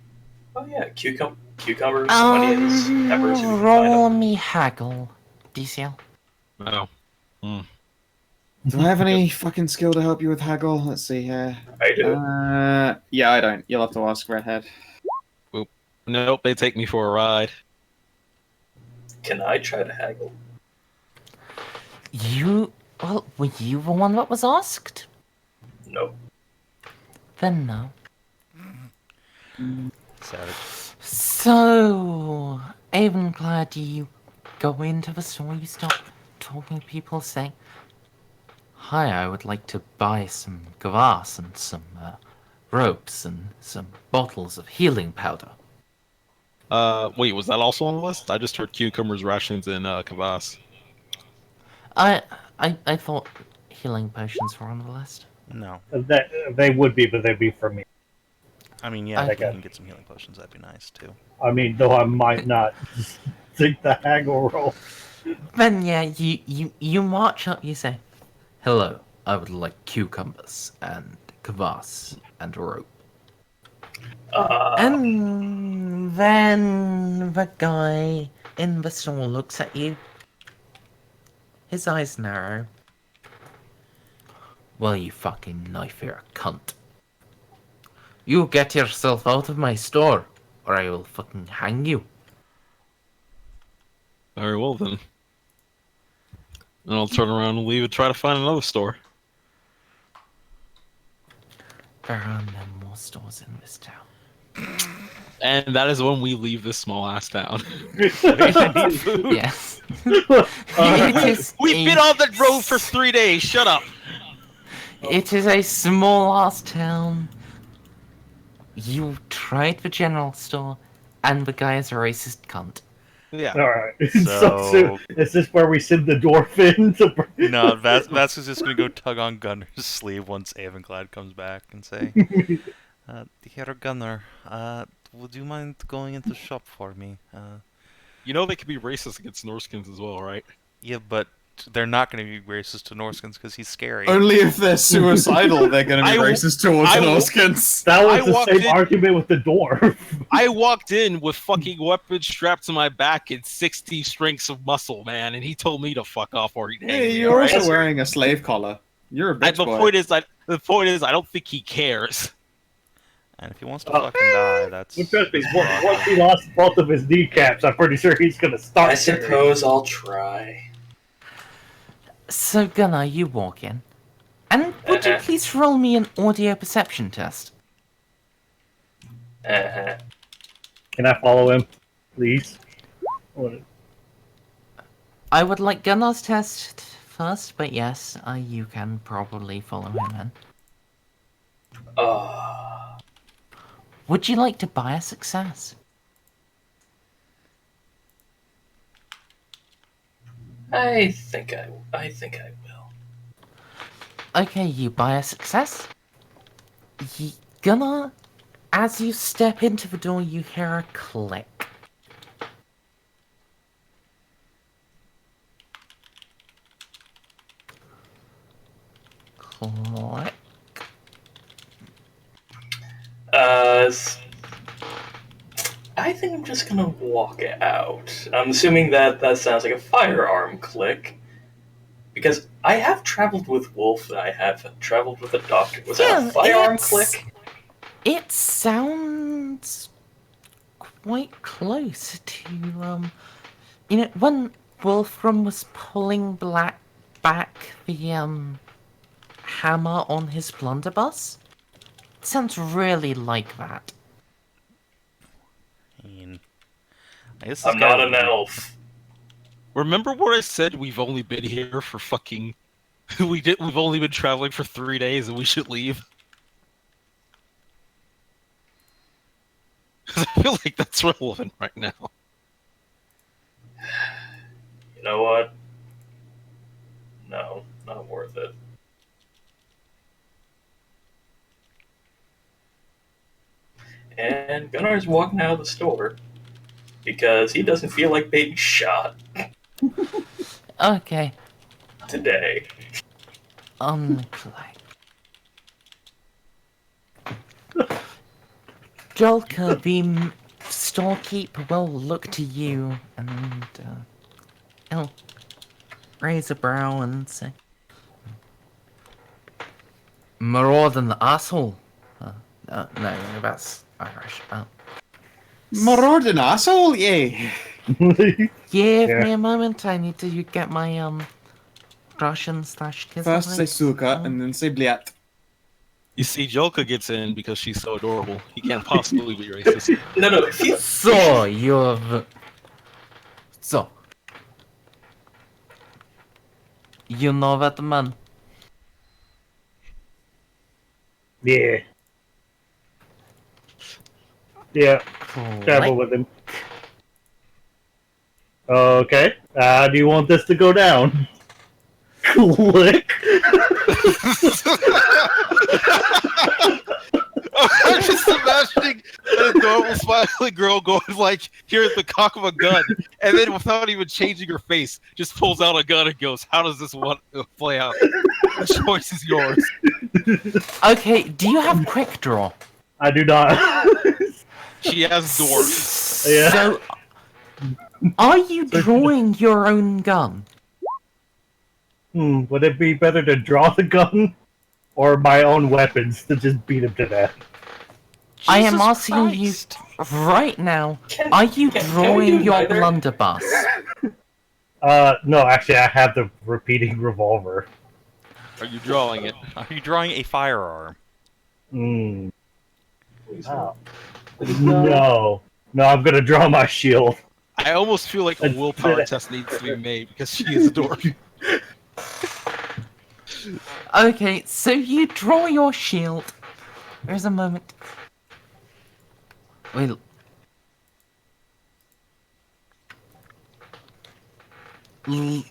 Oh yeah, cucumbers, onions, peppers. If you can find Roll them. me haggle, DCL. Oh. Do I have any fucking skill to help you with haggle? Let's see here. I do. Yeah, I don't. You'll have to ask Redhead. Nope, they take me for a ride. Can I try to haggle? Well, were you the one that was asked? No. Then no. Savage. So, Avenclad, you go into the store, you start talking to people, saying, "Hi, I would like to buy some kvass and some ropes and some bottles of healing powder." Wait, was that also on the list? I just heard cucumbers, rations, and kvass. I thought healing potions were on the list. No. That they would be, but they'd be for me. I mean, yeah, Okay. if you can get some healing potions, that'd be nice, too. I mean, though I might not take the haggle roll. Then yeah, you march up, you say, "Hello, I would like cucumbers and kvass and rope." And then the guy in the store looks at you. His eyes narrow. "Well, you fucking knife-ear cunt. You get yourself out of my store, or I will fucking hang you." Very well then. And I'll turn around and leave and try to find another store. There are no more stores in this town. And that is when we leave this small ass town. Yes. It is We've been on the road for 3 days. Shut up. It is a small-ass town. You tried the general store, and the guy is a racist cunt. Yeah. Alright. So- Is this where we send the dwarf in? No, Vaska's just gonna go tug on Gunnar's sleeve once Avenclad comes back and say, Herr Gunnar, would you mind going into the shop for me? You know they could be racist against Norskins as well, right? Yeah, but they're not gonna be racist to Norskins because he's scary. Only if they're suicidal, they're going to be I w- racist towards I w- Norskins. That was I the walked same in- argument with the dwarf. I walked in with fucking weapons strapped to my back and 60 strengths of muscle, man, and he told me to fuck off or he'd hang Hey, me, you're alright? also wearing a slave collar. You're a bitch The boy. point is, I don't think he cares. And if he wants to fucking die, that's... Trust me, once he lost both of his kneecaps, I'm pretty sure he's gonna start. I suppose I'll try. So, Gunnar, you walk in. And would you please roll me an audio perception test? Uh-huh. Can I follow him, please? I would like Gunnar's test first, but yes, you can probably follow him in. Would you like to buy a success? I think I will. Okay, you buy a success. Gunnar, as you step into the door, you hear a click. Click. I think I'm just gonna walk out. I'm assuming that sounds like a firearm click. Because I have traveled with Wolf and I have traveled with a doctor. Was that a firearm click? It sounds quite close to, when Wolfram was pulling back the, hammer on his blunderbuss? It sounds really like that. I mean, I guess I'm not an elf. Remember what I said? We've only been here for fucking... We've only been traveling for 3 days and we should leave? Because I feel like that's relevant right now. You know what? No, not worth it. And Gunnar's walking out of the store because he doesn't feel like being shot Okay, today. unclick. Jolka, the storekeeper will look to you and he'll raise a brow and say, Marauder the asshole. No, that's Irish. Marauding asshole, yay! Give Yeah. me a moment. I need to get my Russian slash First say suka, and then say bliat. You see, Jolka gets in because she's so adorable. He can't possibly be racist. No, if you... So you've you know that man. Yeah. Yeah, travel with him. Okay. How do you want this to go down? Click. I'm just imagining an adorable smiling girl going like, here's the cock of a gun, and then without even changing her face, just pulls out a gun and goes, how does this one play out? The choice is yours. Okay, do you have quick draw? I do not. She has doors. Yeah. So, are you drawing your own gun? Would it be better to draw the gun or my own weapons to just beat him to death? I am Jesus asking Christ. you right now. Can- Are you can we drawing do your neither? blunderbuss? No, actually, I have the repeating revolver. Are you drawing it? Are you drawing a firearm? Oh. No, I'm gonna draw my shield. I almost feel like a willpower test needs to be made because she is adorable. Okay, so you draw your shield. There's a moment. Well, do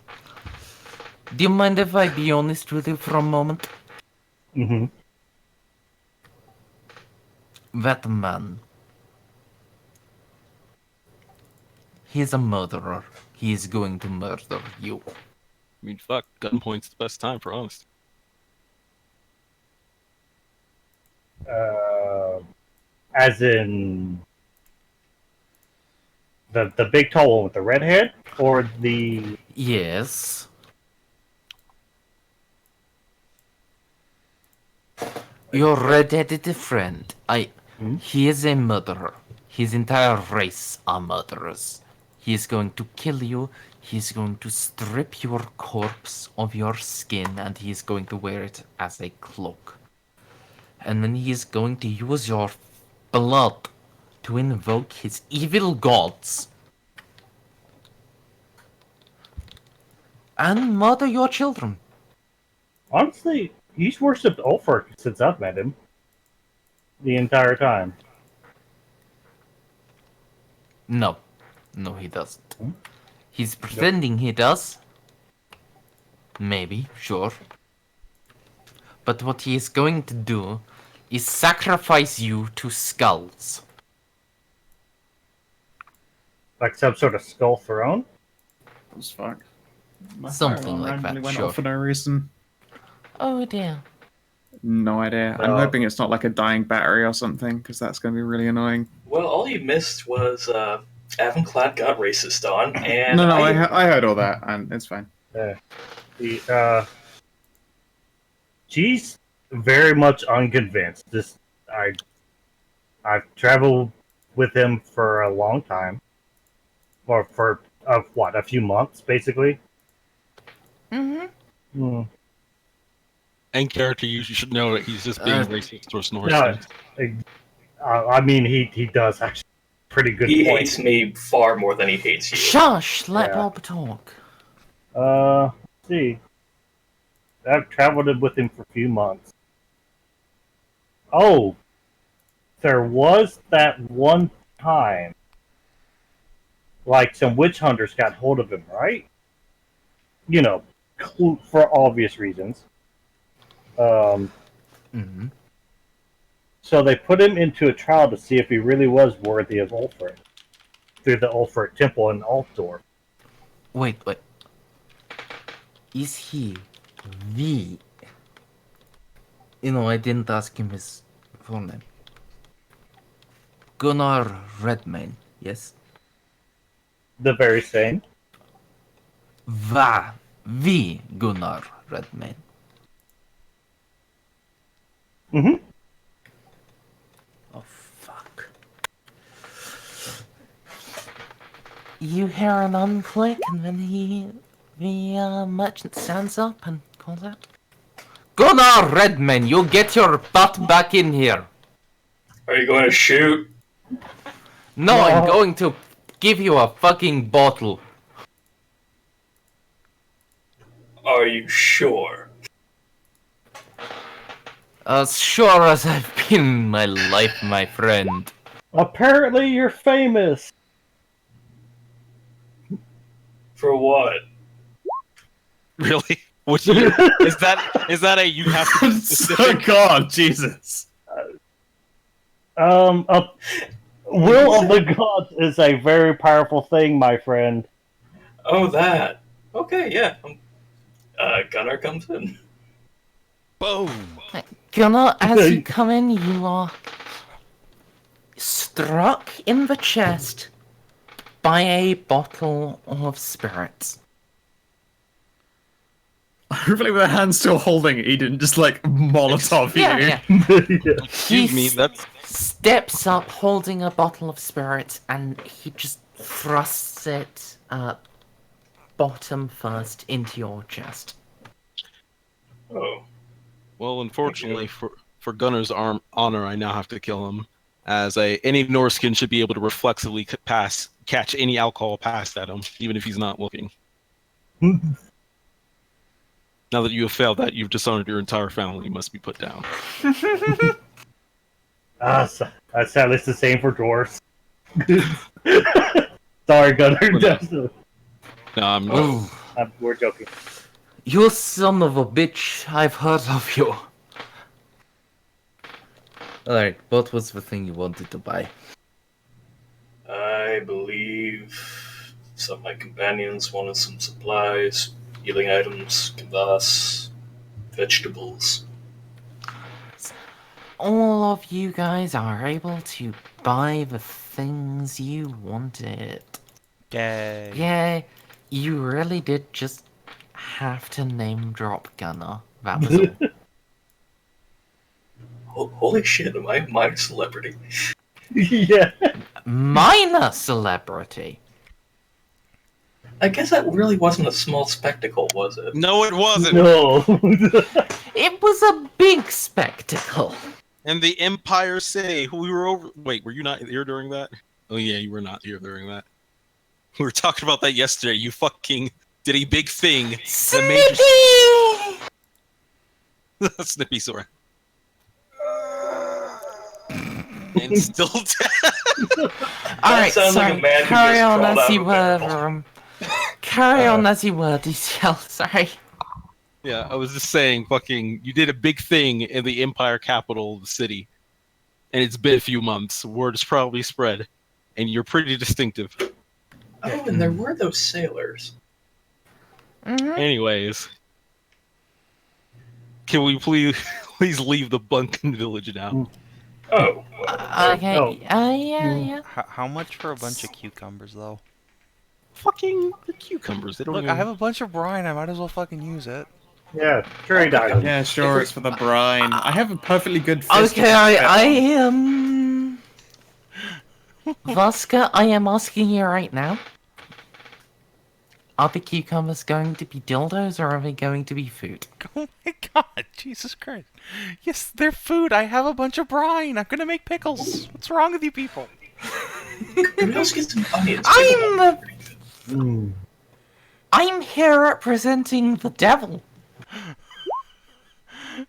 you mind if I be honest with you for a moment? Mm-hmm. That man. He's a murderer. He is going to murder you. I mean, fuck, gunpoint's the best time for honesty. As in the big tall one with the red head, or the Yes. Your red-headed friend. He is a murderer. His entire race are murderers. He is going to kill you. He is going to strip your corpse of your skin, and he is going to wear it as a cloak. And then he is going to use your blood to invoke his evil gods and murder your children. honestly, he's worshipped Wolfheart since I've met him. The entire time. No, he doesn't. He's pretending he does. Maybe, sure. But what he is going to do is sacrifice you to skulls. Like some sort of skull throne? As fuck. My Something fire alarm like randomly that, went sure. off for no reason. Oh dear. No idea. I'm hoping it's not like a dying battery or something, because that's going to be really annoying. Well, all you missed was Avenclad got racist on, and No, I heard all that, and it's fine. She's very much unconvinced. I've traveled with him for a long time, or for a few months, basically. Mm-hmm. And character use, you should know that he's just being racist towards Norse. No, I mean he does actually pretty good. He point. hates me far more than he hates you. Shush! Let Yeah. Bob talk. Let's see. I've traveled with him for a few months. Oh, there was that one time, like some witch hunters got hold of him, right? You know, for obvious reasons. Mm-hmm. So they put him into a trial to see if he really was worthy of Wolfheart through the Wolfheart Temple in Altdorf. Wait. Is he the... I didn't ask him his full name. Gunnar Redmane, yes? The very same. The Gunnar Redmane. Mm-hmm. Oh, fuck. You hear an unclick, and then the merchant stands up and calls out, Gunnar Redmane, you get your butt back in here. Are you going to shoot? No, I'm going to give you a fucking bottle. Are you sure? As sure as I've been in my life, my friend. Apparently you're famous. For what? Really? Which year? Is that a you have to be specific? God, Jesus. Will of the gods is a very powerful thing, my friend. Oh, that. Okay, yeah. Gunnar comes in. Boom! Gunnar, as you come in, you are struck in the chest by a bottle of spirits. Hopefully with a hand still holding it, he didn't just like Molotov you. Yeah. Excuse me, that's Steps up holding a bottle of spirits, and he just thrusts it bottom first into your chest. Oh. well. Unfortunately for Gunnar's honor, I now have to kill him. As any Norskin should be able to reflexively catch any alcohol passed at him, even if he's not looking. Now that you have failed that, you've dishonored your entire family. You must be put down. Sadly, it's the same for dwarves. Sorry, Gunnar. No, We're joking. You son of a bitch, I've heard of you. Alright, what was the thing you wanted to buy? I believe some of my companions wanted some supplies, healing items, kvass, vegetables. All of you guys are able to buy the things you wanted. Yay. Yeah, you really did just have to name drop Gunnar. That was all. Holy shit, am I a celebrity? Yeah. Minor celebrity. I guess that really wasn't a small spectacle, was it? no, it wasn't. No. It was a big spectacle. And the Empire say we were over. Wait, were you not here during that? Oh yeah, you were not here during that. We were talking about that yesterday. You fucking did a big thing. Snippy! Snippy, sorry. And still dead. Alright, sounds like a sorry. man who Carry just on crawled as out you of a were. barrel. Carry on as you were, DCL. Sorry. Yeah, I was just saying, fucking, you did a big thing in the Empire capital of the city, and it's been a few months. Word has probably spread, and you're pretty distinctive. Oh, and there were those sailors. Mm-hmm. Anyways, can we please leave the Bunkin village now? Oh, Okay. Oh. Yeah. How much for a bunch of cucumbers, though? Fucking the cucumbers. They don't Look, even... I have a bunch of brine. I might as well fucking use it. Yeah, trade item. Yeah, sure, it's for the brine. I have a perfectly good fist. Okay, I am... Vaska, I am asking you right now. Are the cucumbers going to be dildos, or are they going to be food? Oh my god, Jesus Christ. Yes, they're food. I have a bunch of brine. I'm gonna make pickles. What's wrong with you people? maybe let's get some onions. I'm here representing the devil,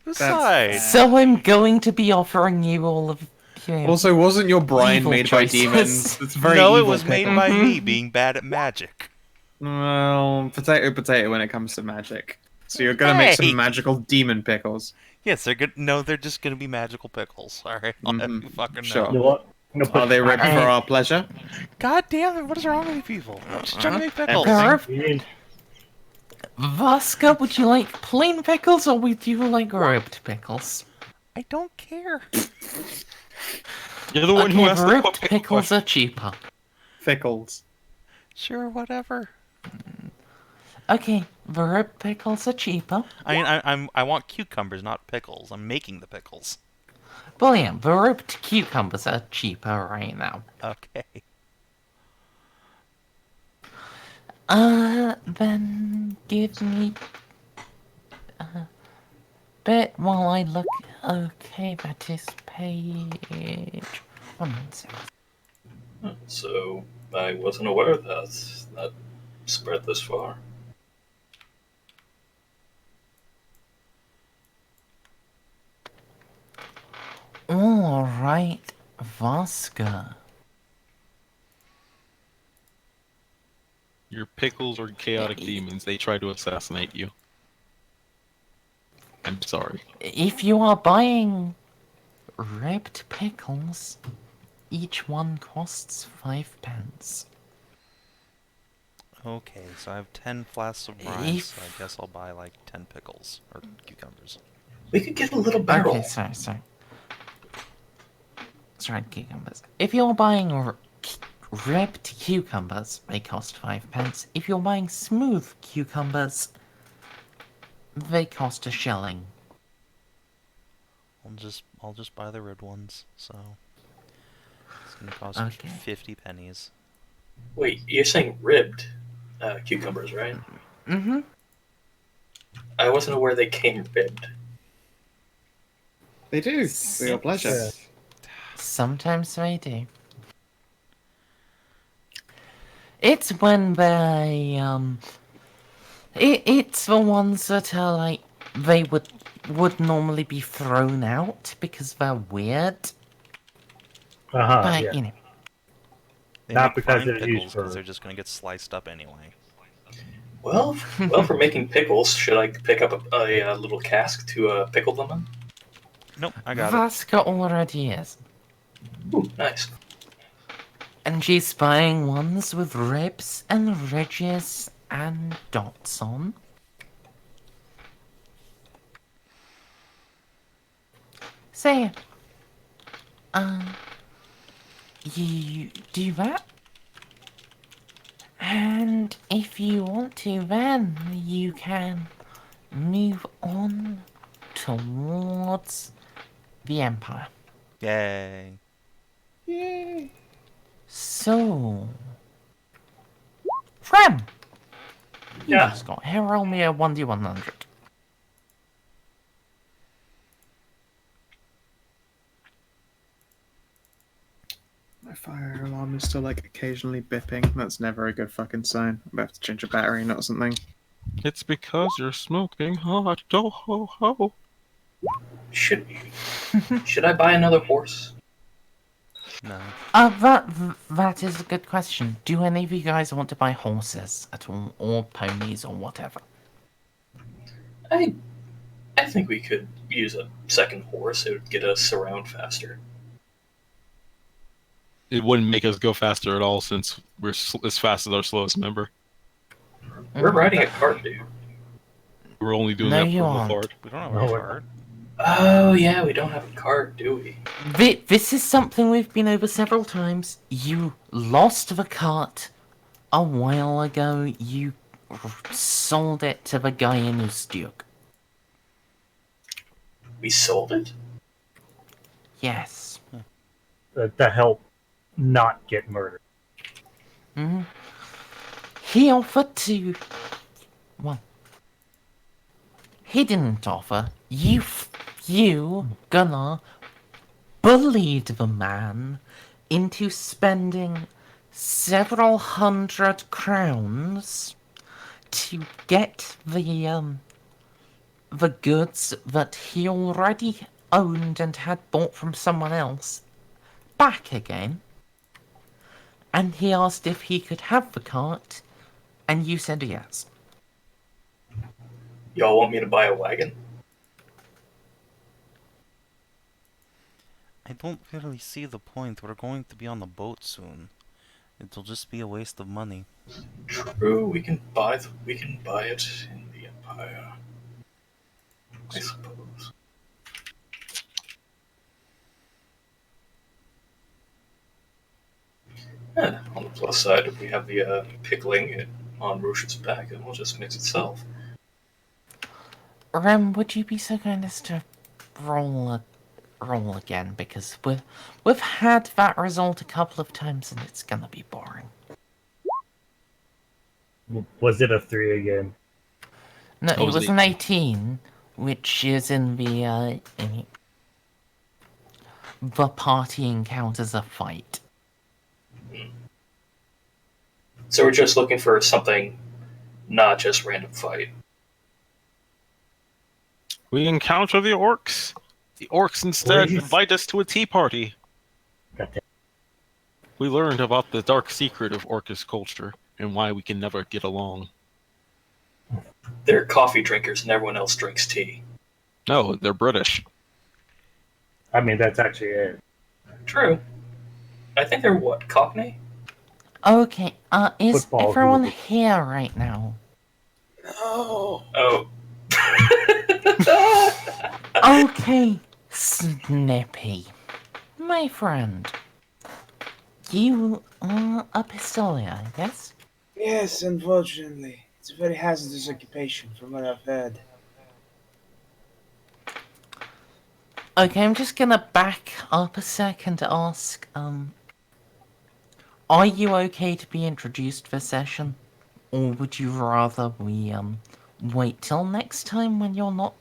Besides, so I'm going to be offering you all of... Also, wasn't your brine Evil made by choices. demons? It's very no, it evil was made pickle. by me being bad at magic. Well, potato when it comes to magic. So you're gonna make Hey! some magical demon pickles. Yes, they're good. No, they're just gonna be magical pickles. All right, I'll have you fucking Sure. You know. know what? I'm gonna Are they ripped Alright. for our pleasure? God damn it! What is wrong with you people? I'm just trying to make pickles. Garv, Vaska, would you like plain pickles, or would you like ribbed pickles? I don't care. You're the one who Okay, asked the ribbed pickles are cheaper. Pickles. Sure, whatever. Okay, the ribbed pickles are cheaper. I mean, I want cucumbers, not pickles. I'm making the pickles. Well, yeah, the ribbed cucumbers are cheaper right now. Okay. Then give me a bit while I look. Okay, that is page 116. So, I wasn't aware that spread this far. Alright, Vaska. Your pickles are chaotic demons. They try to assassinate you. I'm sorry. If you are buying ribbed pickles, each one costs 5 pence. Okay, so I have 10 flasks of brine, so I guess I'll buy like 10 pickles or cucumbers. We could get a little barrel. Okay, sorry. Sorry, cucumbers. If you're buying ribbed cucumbers, they cost 5 pence. If you're buying smooth cucumbers, they cost a shilling. I'll just buy the red ones, so it's gonna cost Okay. 50 pennies. Wait, you're saying ribbed cucumbers, right? Mm-hmm. I wasn't aware they came ribbed. They do. For your pleasure. Yeah. Sometimes they do. It's when they, It's the ones that are like they would normally be thrown out because they're weird. But Yeah. you know, They Not make because fine they're used pickles because for- they're just going to get sliced up anyway. Well, for making pickles, should I pick up a little cask to pickle them in? Nope, I got it. Vaska already is, Ooh, nice. and she's buying ones with ribs and ridges and dots on. So, you do that, and if you want to, then you can move on towards the Empire. Yay. Yay! So, Rem, you Yeah. just got here. Roll me a 1d100. My fire alarm is still like occasionally bipping. That's never a good fucking sign. I'm about to change a battery, not something. It's because you're smoking hot. Do ho ho. Should I buy another horse? No. That is a good question. Do any of you guys want to buy horses at all, or ponies, or whatever? I think we could use a second horse. It would get us around faster. It wouldn't make us go faster at all since we're as fast as our slowest member. We're riding a cart, dude. We're only doing No, that you for aren't. Wolfheart. We don't have No, a we're card. Oh yeah, we don't have a cart, do we? This is something we've been over several times. You lost the cart a while ago. You sold it to the guy in Ustjuk. We sold it. Yes. To help not get murdered. Hmm. He offered to. Well, he didn't offer. You, Gunnar, bullied the man into spending several hundred crowns to get the goods that he already owned and had bought from someone else back again. And he asked if he could have the cart, and you said yes. Y'all want me to buy a wagon? I don't really see the point. We're going to be on the boat soon. It'll just be a waste of money. True, we can buy it in the Empire. I suppose. On the plus side, if we have the pickling on Roche's back, it will just mix itself. Rem, would you be so kind as to roll again, because we've had that result a couple of times and it's gonna be boring. Was it a 3 again? No, Oh, it was was it an 18, which is in the party encounters a fight. So we're just looking for something, not just random fight. We encounter the orcs. The orcs instead Please. invite us to a tea party. Goddamn. We learned about the dark secret of orcish culture and why we can never get along. They're coffee drinkers and everyone else drinks tea. No, they're British. I mean, that's actually it. True. I think they're what, Cockney? Okay, is Football everyone group. here right now? No. Oh. Okay, Snippy. My friend. You are a pistolier, yes? Yes, unfortunately. It's a very hazardous occupation from what I've heard. Okay, I'm just gonna back up a second to ask, are you okay to be introduced this session? Or would you rather we, wait till next time when you're not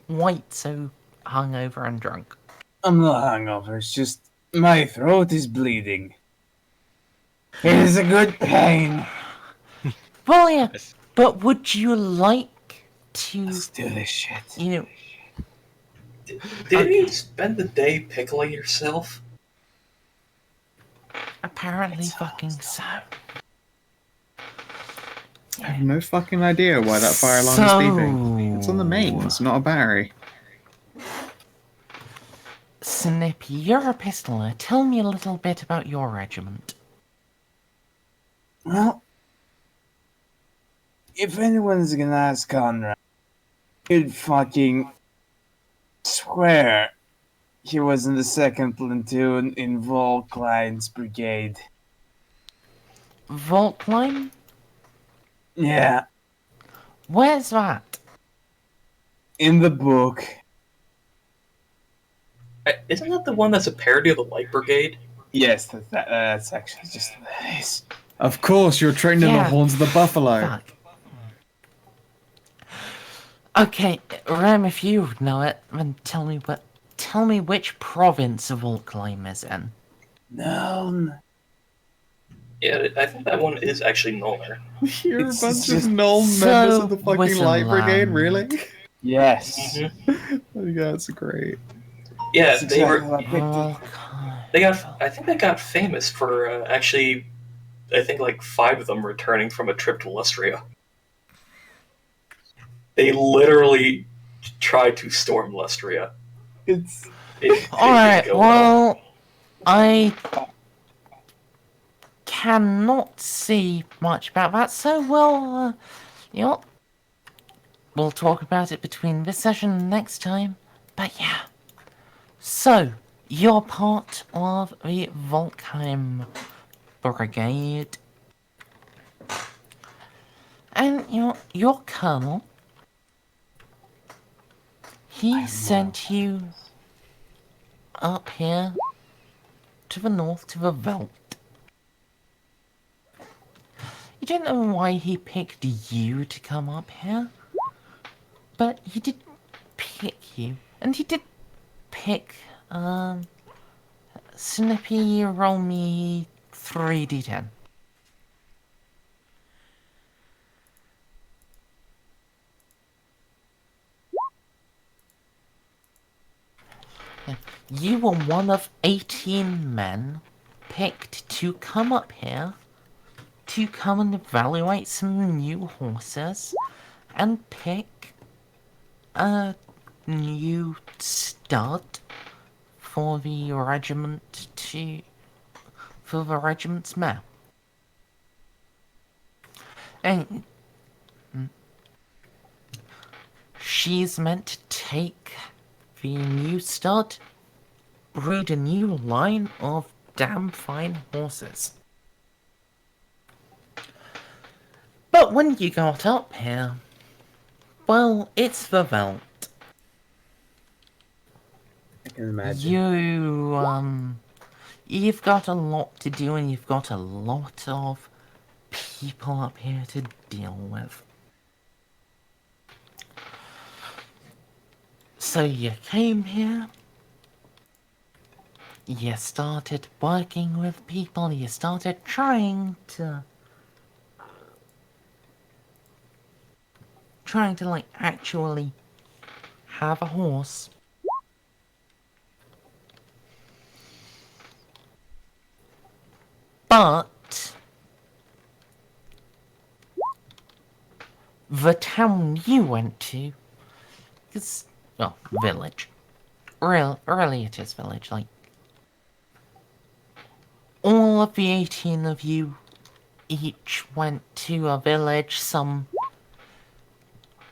quite so hungover and drunk? I'm not hungover, it's just my throat is bleeding. It is a good pain. Well, yeah, But would you like to, Let's do this shit. you know, Did you spend the day pickling yourself? apparently fucking so. I have no fucking idea why that fire alarm is beeping. It's on the mains, not a battery. Snippy, you're a pistoler. Tell me a little bit about your regiment. Well, if anyone's gonna ask Conrad, he'd fucking swear he was in the 2nd platoon in Volklein's brigade. Volkline? Yeah, Where's that? in the book. Isn't that the one that's a parody of the Light Brigade? Yes, that's actually just nice. Of course, you're trained in the Yeah, horns of the buffalo. Fuck. Okay, Rem, if you know it, then tell me which province of Volkline is in. No. Yeah, I think that one is actually Nolmer. You're a It's bunch of just null so members of the fucking Light Brigade, Whistleland. really? Yes. Mhm. That's great. Yeah, That's they were. exactly what I picked it. Volkline. They got. I think they got famous for actually. I think like 5 of them returning from a trip to Lustria. They literally tried to storm Lustria. It's It didn't Alright, go well. well, I cannot see much about that, so you know, we'll talk about it between this session and next time. But yeah. So, you're part of the Volkheim Brigade. And your colonel, he sent you up here to the north to the Veldt. You don't know why he picked you to come up here, but he did pick you, and he did pick, Snippy, roll me 3d10. You were one of 18 men picked to come up here to come and evaluate some new horses and pick a new stud for the regiment for the regiment's mare. And she's meant to take the new stud, breed a new line of damn fine horses. But when you got up here, well, it's the Veldt. I can imagine. You've got a lot to do and you've got a lot of people up here to deal with. So you came here, you started working with people, you started trying to like actually have a horse. But the town you went to, village. Really it is village, like all of the 18 of you each went to a village,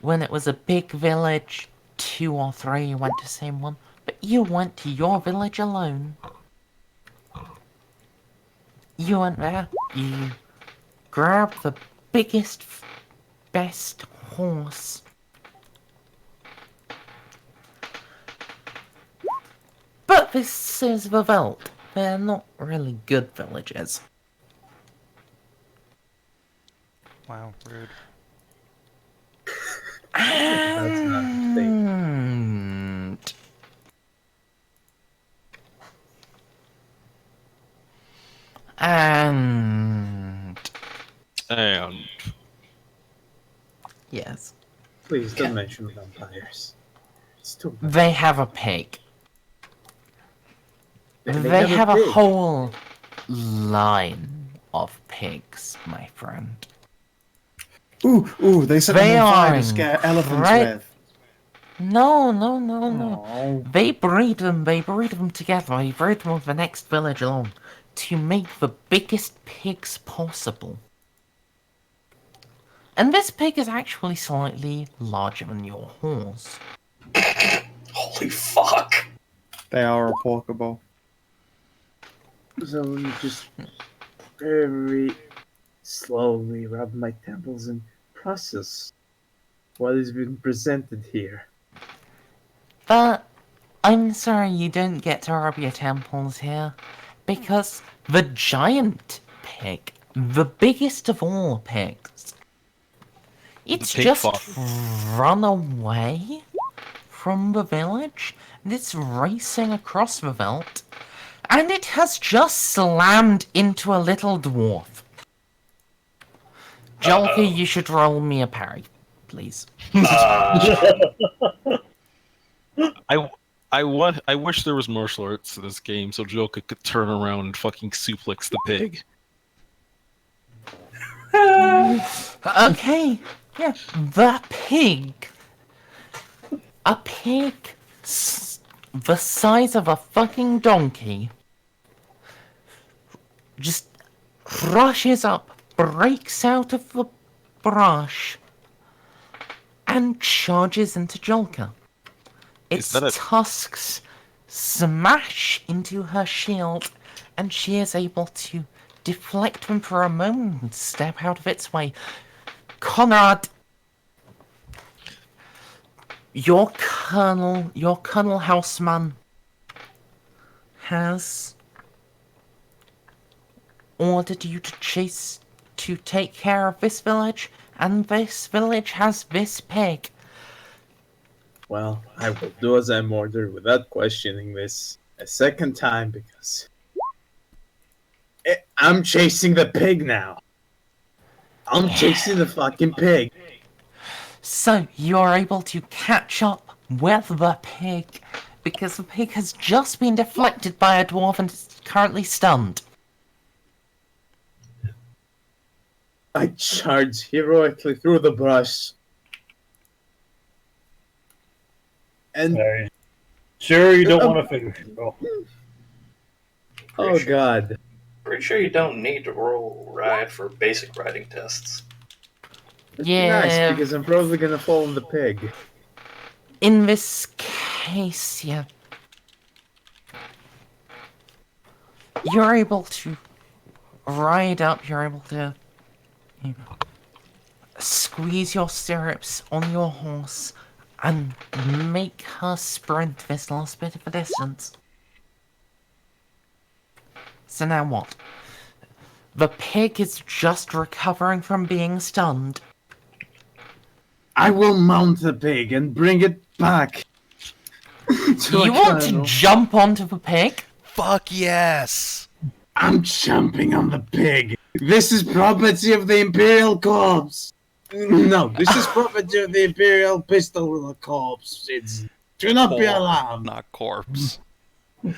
when it was a big village, 2 or 3 went to the same one, but you went to your village alone. You went there, you grabbed the biggest, best horse. But this is the Veldt. They're not really good villages. Wow, rude. And Please don't mention vampires. It's too bad. They have a pig. They They have a pig. whole line of pigs, my friend. Ooh, they set They them on fire are to scare elephants incre- with. No. Oh. They breed them together. They breed them with the next village along to make the biggest pigs possible. And this pig is actually slightly larger than your horse. Holy fuck! They are reporkable. So you just very slowly rub my temples and process what has been presented here. But I'm sorry you don't get to rub your temples here, because the giant pig, the biggest of all pigs, it's pig just fought. run away from the village, and it's racing across the veldt, and it has just slammed into a little dwarf. Jolka, you should roll me a parry, please. I wish there was martial arts to this game so Jolka could turn around and fucking suplex the pig. Okay, yeah, the pig. A pig the size of a fucking donkey just rushes up, breaks out of the brush, and charges into Jolka. Its that a- tusks smash into her shield, and she is able to deflect them for a moment and step out of its way. Conrad, your Colonel Houseman has ordered you to take care of this village, and this village has this pig. Well, I will do as I'm ordered without questioning this a second time because I'm chasing the pig now. I'm chasing the fucking pig. So you are able to catch up with the pig because the pig has just been deflected by a dwarf and is currently stunned. I charge heroically through the brush. And Hey, sure you don't want to figure it out. oh god. Pretty sure you don't need to roll ride for basic riding tests. That's Yeah. nice because I'm probably gonna fall on the pig. In this case, yeah, you're able to ride up, you're able to squeeze your stirrups on your horse and make her sprint this last bit of a distance. So now what? The pig is just recovering from being stunned. I will mount the pig and bring it back. You want to jump onto the pig? Fuck yes! I'm jumping on the pig. This is property of the Imperial Corps. No, this is property of the Imperial Pistol Corps. It's do not be alarmed. Not corpse.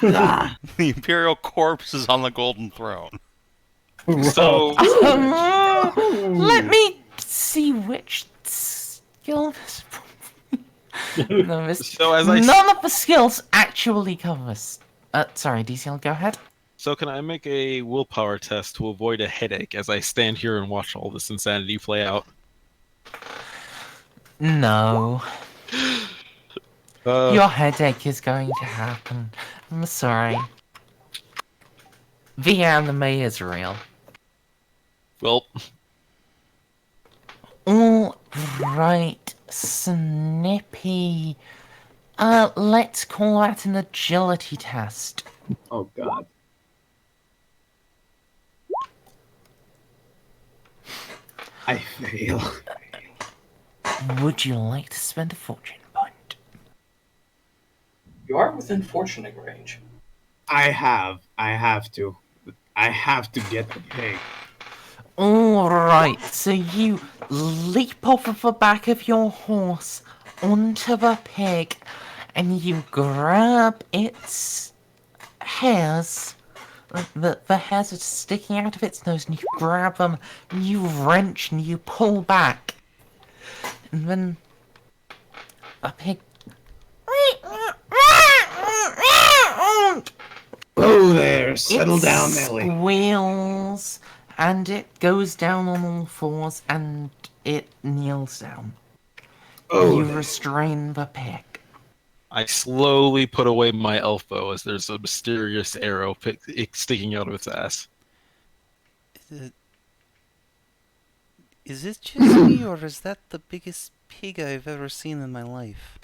Ah, The Imperial corpse is on the Golden Throne. So, Let me see which skill this. No, so as I none of the skills actually cover this. Sorry, DCL, go ahead. So can I make a willpower test to avoid a headache as I stand here and watch all this insanity play out? No. Your headache is going to happen. I'm sorry. The anime is real. Well, Alright, Snippy. Let's call that an agility test. oh god. I fail. Would you like to spend a fortune point? You are within fortuning range. I have to. I have to get the pig. Alright, So you leap off of the back of your horse onto the pig, and you grab its hairs. The hairs are sticking out of its nose, and you grab them, and you wrench, and you pull back. And then a pig... Oh there, settle down, It Nelly. squeals, and it goes down on all fours, and it kneels down. Oh, You there. restrain the pig. I slowly put away my elf bow as there's a mysterious arrow sticking out of its ass. Is it just me, or is that the biggest pig I've ever seen in my life?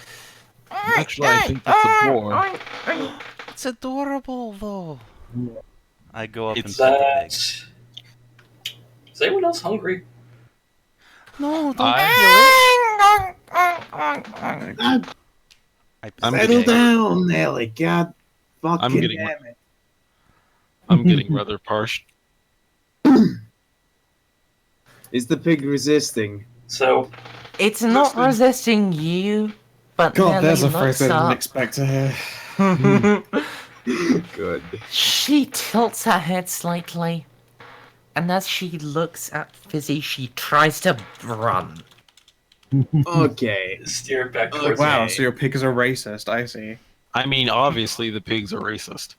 Actually, I think that's a boar. It's adorable, though. I go up and It's- pet the pig. Is anyone else hungry? No, don't I- kill it. I pet the Settle pig. down, Nelly. God fucking getting- damn it. I'm getting rather parched. Is the pig resisting? So, It's not resisting you, but God, Nelly there's a phrase I looks didn't up. expect to hear. Good. She tilts her head slightly, and as she looks at Fizzy, she tries to run. Okay. steer back Oh, towards Wow, me. so your pig is a racist, I see. I mean, obviously the pigs are racist.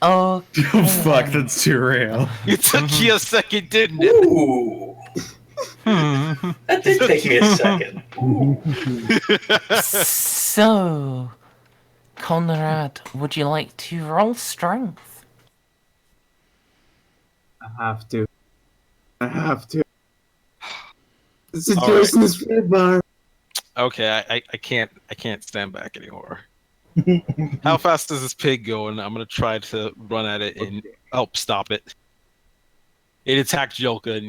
Oh, Oh fuck, that's too real. It took you a second, didn't it? Ooh, that did take me a second. Ooh. So, Conrad, would you like to roll strength? I have to. The situation is very bad. Okay, I can't stand back anymore. How fast does this pig go? And I'm gonna try to run at it and help stop it. It attacked Jolka. It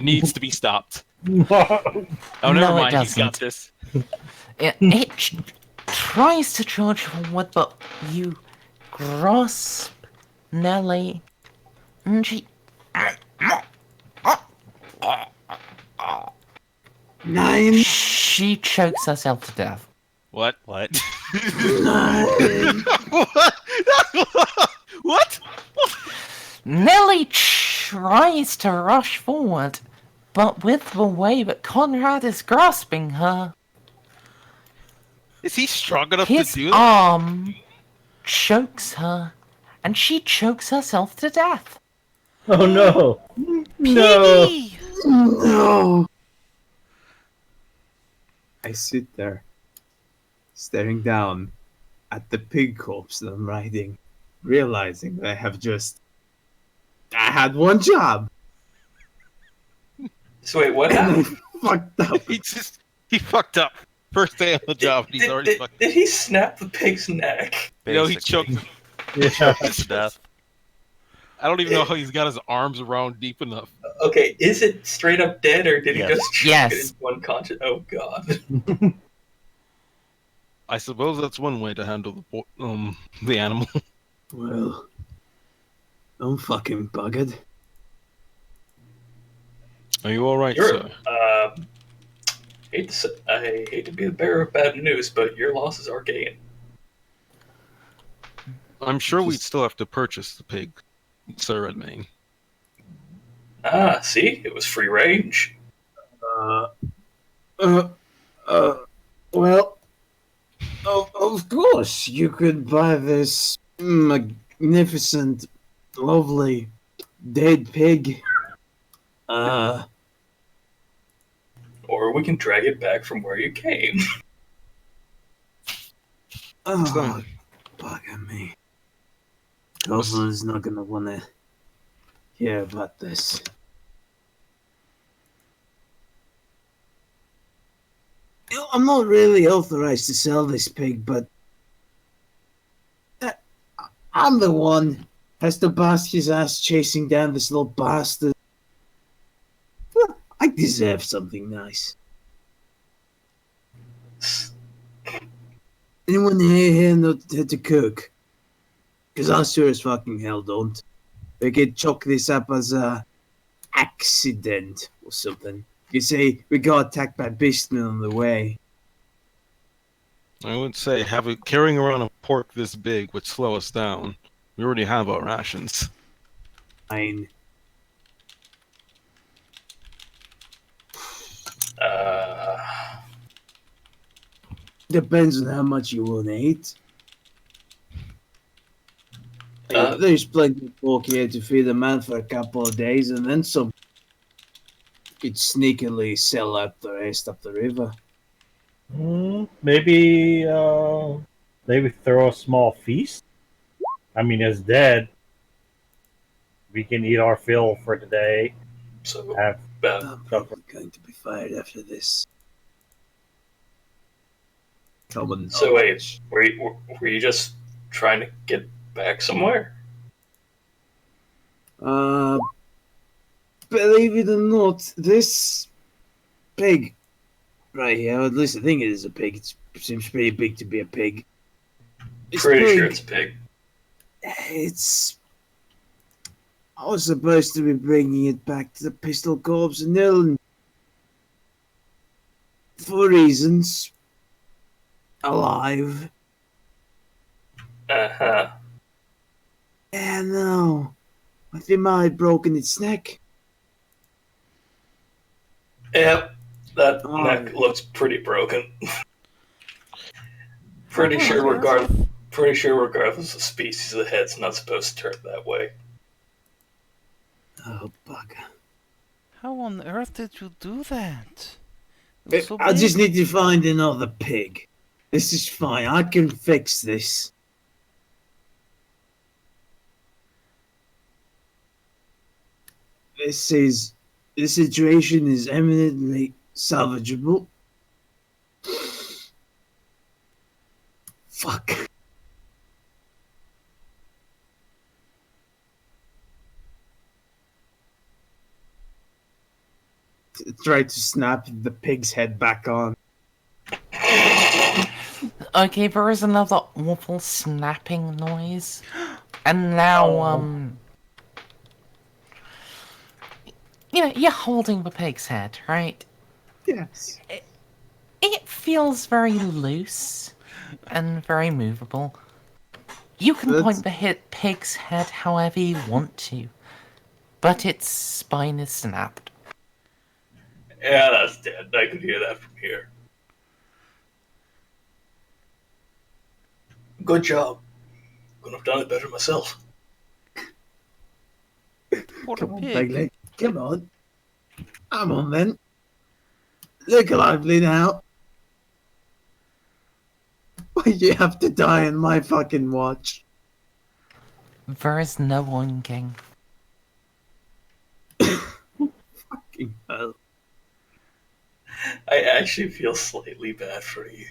needs to be stopped. Oh, never No, it mind. He's got doesn't. this. It tries to charge forward, but you grasp Nelly, and she... 9. She chokes herself to death. What? What? 9. What? Nelly tries to rush forward, but with the way that Conrad is grasping her, Is he strong enough his to do that? arm chokes her, and she chokes herself to death. Oh no! No! Piggy! No. I sit there, staring down at the pig corpse that I'm riding, realizing that I had one job, So wait, what and I happened? fucked up. He fucked up. First day on the job, and he's already fucked. Did he snap the pig's neck? You know, he Basically. choked. Yeah. To death. I don't even know how he's got his arms around deep enough. Okay, is it straight up dead, or did Yes. he just choke Yes. it into unconscious? Oh god. I suppose that's one way to handle the animal. Well, I'm fucking buggered. Are you all right, You're, sir? I hate to be the bearer of bad news, but your loss is our gain. I'm sure we'd still have to purchase the pig, Sir Redmayne. Ah, see, it was free range. Well, of course, you could buy this magnificent, lovely, dead pig. Or we can drag it back from where you came. Oh, bugger me. Goblin's not gonna wanna hear about this. You know, I'm not really authorized to sell this pig, but I'm the one has to bust his ass chasing down this little bastard. Well, I deserve something nice. Anyone here know how to cook? Because I sure as fucking hell don't. We could chalk this up as accident or something. You say we got attacked by beastmen on the way. I would say carrying around a pork this big would slow us down. We already have our rations. Fine. Depends on how much you want to eat. There's plenty of pork here to feed a man for a couple of days, and then some. Could sneakily sell out the rest up the river. Maybe throw a small feast. I mean, it's dead. We can eat our fill for today. So, I'm probably going to be fired after this. Common so wait, were you just trying to get back somewhere? Believe it or not, this pig right here, at least I think it is a pig. It seems pretty big to be a pig. Pretty sure it's a pig. I was supposed to be bringing it back to the Pistol Corps and Nil for reasons. Alive. Uh-huh. Yeah, no. I think I had broken its neck. Yep, that neck looks pretty broken. Pretty sure regardless of species, the head's not supposed to turn that way. Oh, bugger. How on earth did you do that? I just need to find another pig. This is fine. I can fix this. This situation is eminently salvageable. Fuck. Try to snap the pig's head back on. Okay, there is another awful snapping noise. And now, you're holding the pig's head, right? Yes. It feels very loose and very movable. You can point the pig's head however you want to, but its spine is snapped. Yeah, that's dead. I could hear that from here. Good job. Couldn't have done it better myself. Come on, big leg. Come on. I'm on then. Look lively now. Why you have to die on my fucking watch? There is no oinking. Fucking hell. I actually feel slightly bad for you.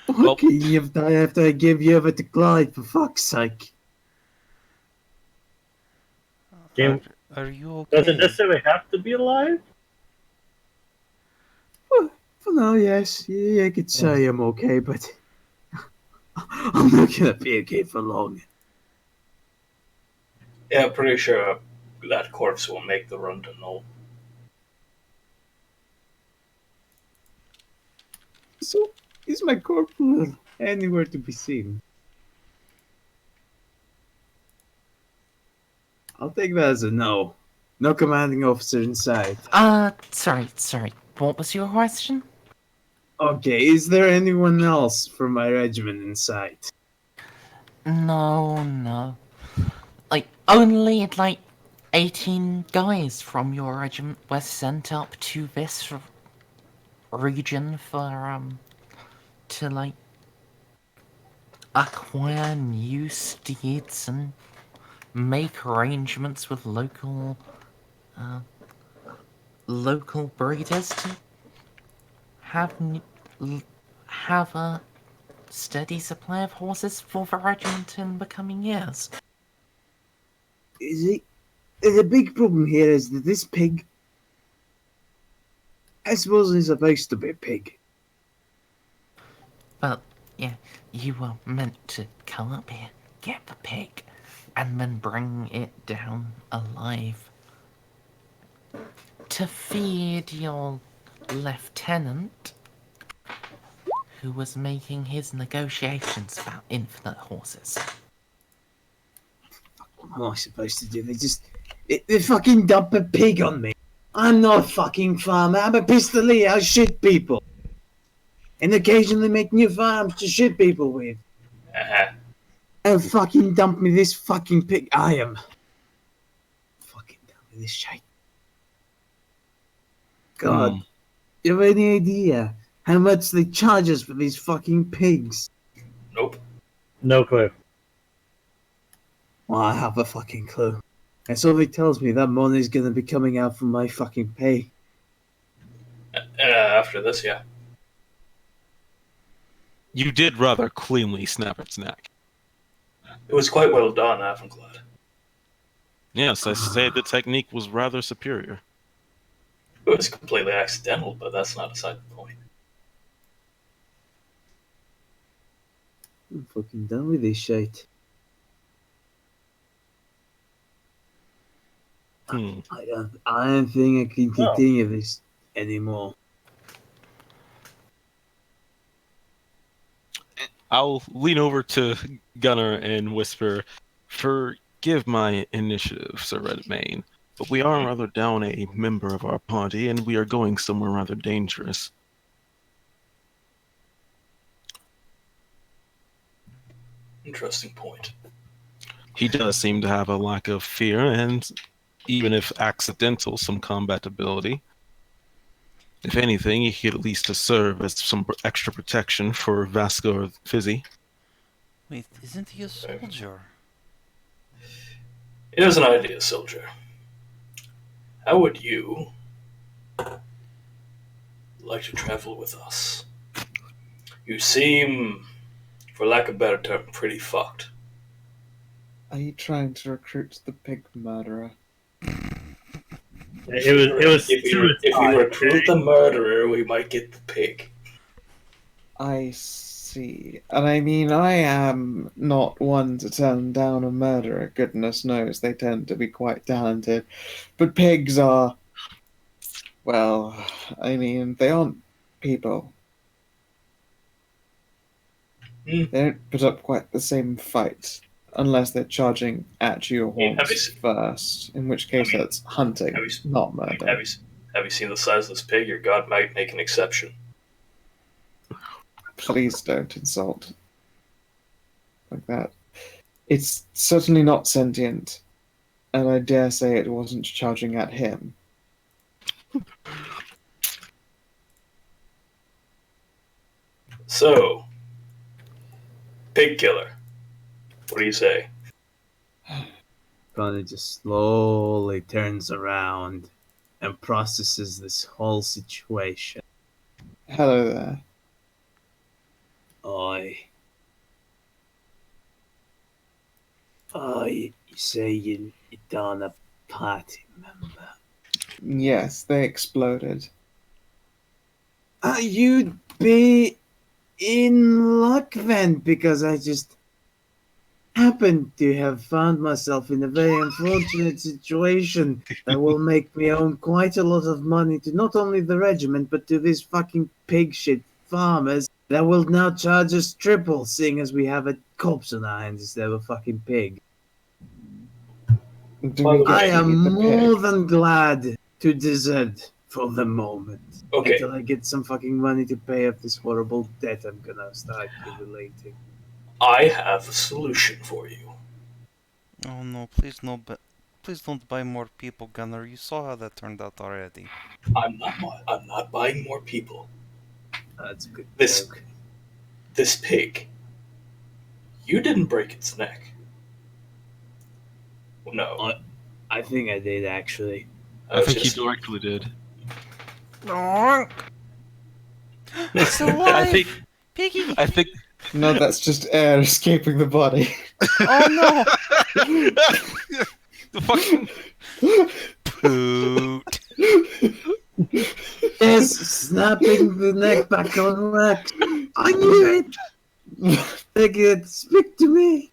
Okay, you have to after I give you over to Clyde, for fuck's sake. Are you okay? Does it necessarily have to be alive? Well, for now, yes. Yeah, I could say I'm okay, but I'm not gonna be okay for long. Yeah, I'm pretty sure that corpse will make the run to Null. So, is my corporal anywhere to be seen? I'll take that as a no. No commanding officer in sight. Sorry. What was your question? Okay, is there anyone else from my regiment in sight? No. Only 18 guys from your regiment were sent up to this region for, to, acquire new steeds and make arrangements with local breeders to have a steady supply of horses for the regiment in the coming years. The big problem here is that this pig, I suppose, is supposed to be a pig. Well, yeah, you were meant to come up here, get the pig, and then bring it down alive to feed your lieutenant, who was making his negotiations about infinite horses. What am I supposed to do? They fucking dump a pig on me. I'm not a fucking farmer. I'm a pistolier. I shoot people. And occasionally make new farms to shoot people with. And fucking dump me this fucking pig. I am. Fucking dump me this shit. God. You have any idea how much they charge us for these fucking pigs? Nope. No clue. Well, I have a fucking clue. And somebody tells me that money's gonna be coming out from my fucking pay. After this, yeah. You did rather cleanly snap its neck. It was quite well done, Avenclad. Yes, I say the technique was rather superior. It was completely accidental, but that's not aside the point. I'm fucking done with this shit. I don't think I can continue this anymore. I'll lean over to Gunnar and whisper, "Forgive my initiative, Sir Redmayne, but we are rather down a member of our party, and we are going somewhere rather dangerous." Interesting point. He does seem to have a lack of fear, and even if accidental, some combat ability. If anything, he could at least serve as some extra protection for Vaska or Fizzy. Wait, isn't he a soldier? Here's an idea, soldier. How would you like to travel with us? You seem, for lack of a better term, pretty fucked. Are you trying to recruit the pig murderer? It was If you recruit the murderer, we might get the pig. I see. And I mean, I am not one to turn down a murderer. Goodness knows they tend to be quite talented. But pigs are, well, I mean, they aren't people. They don't put up quite the same fight. Unless they're charging at you once first, in which case that's hunting, not murder. Have you seen the size of this pig? Your god might make an exception. Please don't insult like that. It's certainly not sentient, and I dare say it wasn't charging at him. So, pig killer. What do you say? Connor just slowly turns around and processes this whole situation. Hello there. You say you're down a party member? Yes, they exploded. You'd be in luck then, because I just happened to have found myself in a very unfortunate situation that will make me own quite a lot of money to not only the regiment, but to these fucking pig shit farmers that will now charge us triple, seeing as we have a corpse on our hands instead of a fucking pig. I am more than glad to desert for the moment. Okay. Until I get some fucking money to pay off this horrible debt I'm gonna start accumulating. I have a solution for you. Oh no, please no, please don't buy more people, Gunnar. You saw how that turned out already. I'm not buying more people. That's a good joke. This pig. You didn't break its neck. No. I think I did, actually. I think you directly did. It's alive! Piggy! I think... No, that's just air escaping the body. Oh no! The fucking... Poot! Yes, snapping the neck back on wax. I knew it! They could speak to me.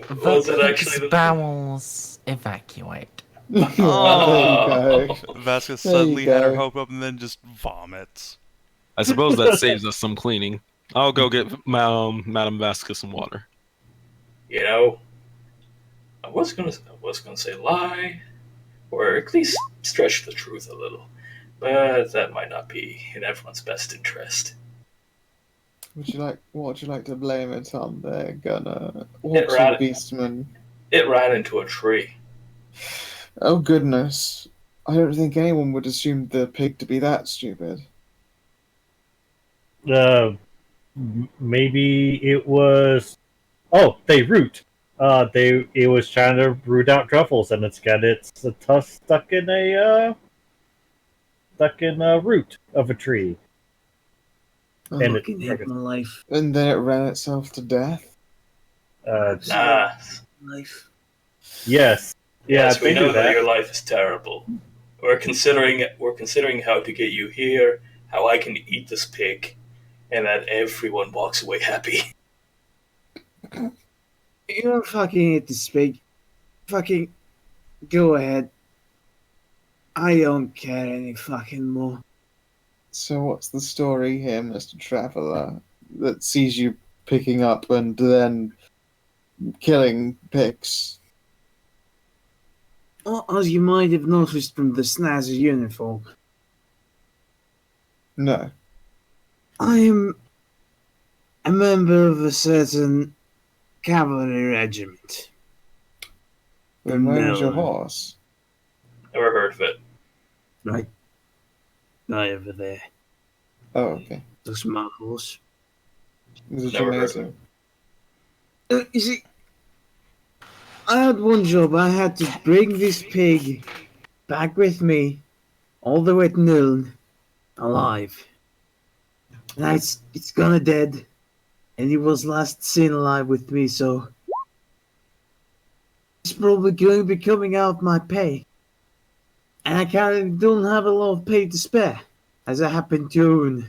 The pig's bowels evacuate. Oh. There you go. Vaska There suddenly you had her go. hope up and then just vomits. I suppose that saves us some cleaning. I'll go get Madame Vasca some water. You know, I was gonna say lie, or at least stretch the truth a little, but that might not be in everyone's best interest. What would you like to blame it on there, Gunnar? It Orcs ran- or beastmen? It ran into a tree. Oh goodness. I don't think anyone would assume the pig to be that stupid. Maybe it was. Oh, they root. It was trying to root out truffles, and it's got its tusk stuck in a root of a tree. I And fucking hate my life. And then it ran itself to death. Nah. Life. Yes. Yeah, Yes, we they do know that that. your life is terrible. We're considering how to get you here, how I can eat this pig, and that everyone walks away happy. You don't fucking hate to speak. Fucking go ahead. I don't care any fucking more. So what's the story here, Mr. Traveller, that sees you picking up and then killing pigs? Well, as you might have noticed from the snazzy uniform, No. I am a member of a certain cavalry regiment. Then where was your No. horse? Never heard of it. Right over there. Oh, okay. That's my horse. Was it Never heard of amazing? You see, I had one job. I had to bring this pig back with me all the way to noon, alive. Now it's gonna dead, and he was last seen alive with me, so it's probably going to be coming out of my pay. And I don't have a lot of pay to spare, as I happen to own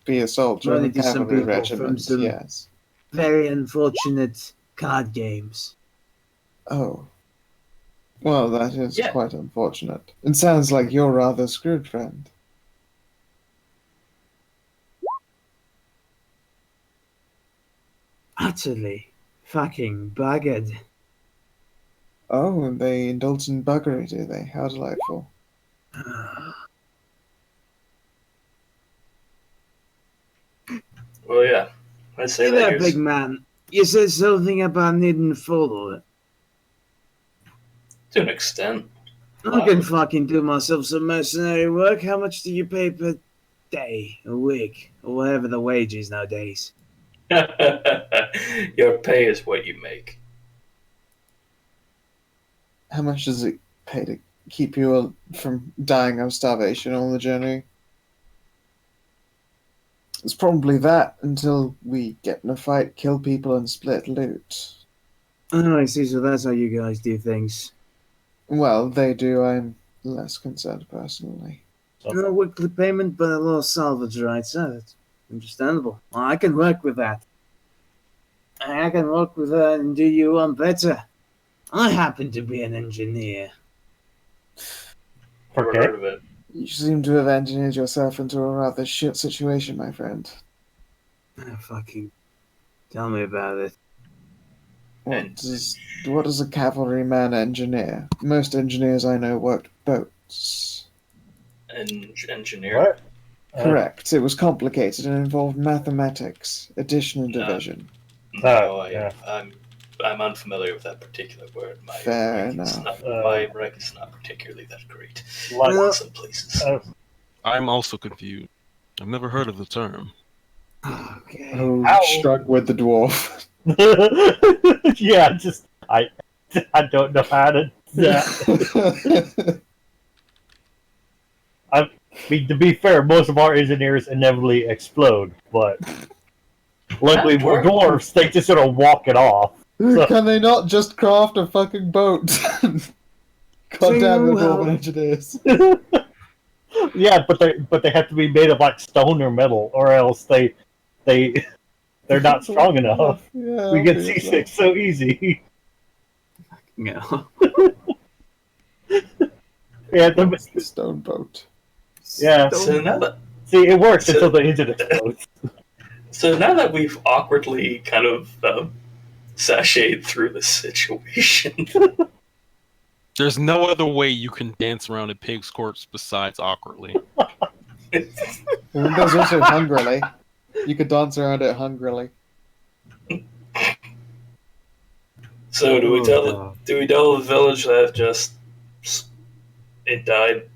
Be a soldier in money a to some cavalry people from regiment, some yes. very unfortunate card games. Oh. Well, that is Yeah. quite unfortunate. It sounds like you're rather screwed, friend. Utterly fucking buggered. Oh, and they indulge in buggery, do they? How delightful. Well, yeah. I'd say Hey that there, here's big man. You said something about needing to follow it. to an extent. I can fucking do myself some mercenary work. How much do you pay per day, a week, or whatever the wage is nowadays? Your pay is what you make. How much does it pay to keep you from dying of starvation on the journey? It's probably that until we get in a fight, kill people, and split loot. Oh, I see. So that's how you guys do things. Well, they do. I'm less concerned personally. No weekly payment, but a lot of salvage rights. Oh, that's understandable. Well, I can work with that. I can work with that and do you one better. I happen to be an engineer. Never Okay. heard of it. You seem to have engineered yourself into a rather shit situation, my friend. Oh, fucking tell me about it. What does a cavalryman engineer? Most engineers I know worked boats. Engineer. What? Correct. It was complicated and involved mathematics, addition and division. No, yeah. I'm unfamiliar with that particular word. Fair My enough. rec is not particularly that great. Like, In some places. I'm also confused. I've never heard of the term. Okay. Oh, Ow. shrug with the dwarf. yeah, just I don't know how to. I mean, to be fair, most of our engineers inevitably explode, but luckily we're dwarves. They just sort of walk it off. Can they not just craft a fucking boat? God damn your dwarven engineers. Yeah, but they have to be made of like stone or metal, or else they're not strong enough. Yeah, We get obviously. seasick so easy. No. Yeah, It's the stone boat. yeah. So now that See, it works So- until the engine explodes. we've awkwardly kind of sashayed through this situation, There's no other way you can dance around a pig's corpse besides awkwardly. And there's also hungrily. You could dance around it hungrily. so do we Oh, tell God. the village that just it died?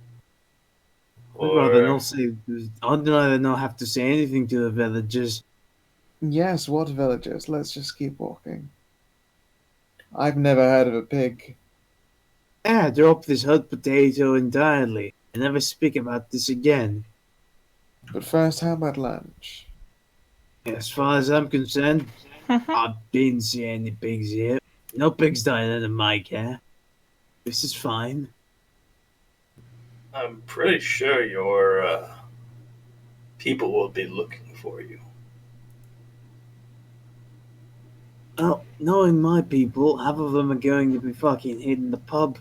I'd rather Or not say. I'd rather not have to say anything to the villagers. Yes, what villagers? Let's just keep walking. I've never heard of a pig. Yeah, drop this hot potato entirely and never speak about this again. But first, how about lunch? As far as I'm concerned, I didn't see any pigs here. No pigs dying under my care. This is fine. I'm pretty sure your people will be looking for you. Oh, knowing my people, half of them are going to be fucking hitting the pub.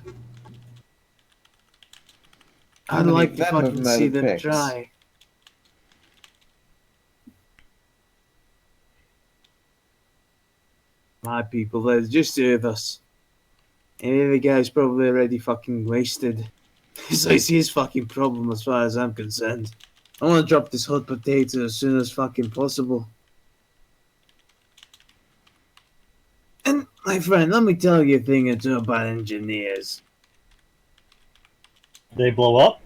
How I'd many like of to them have fucking see murdered them pigs? try. My people, there's just two of us. And the other guy's probably already fucking wasted. So it's his fucking problem as far as I'm concerned. I want to drop this hot potato as soon as fucking possible. And, my friend, let me tell you a thing or two about engineers. They blow up.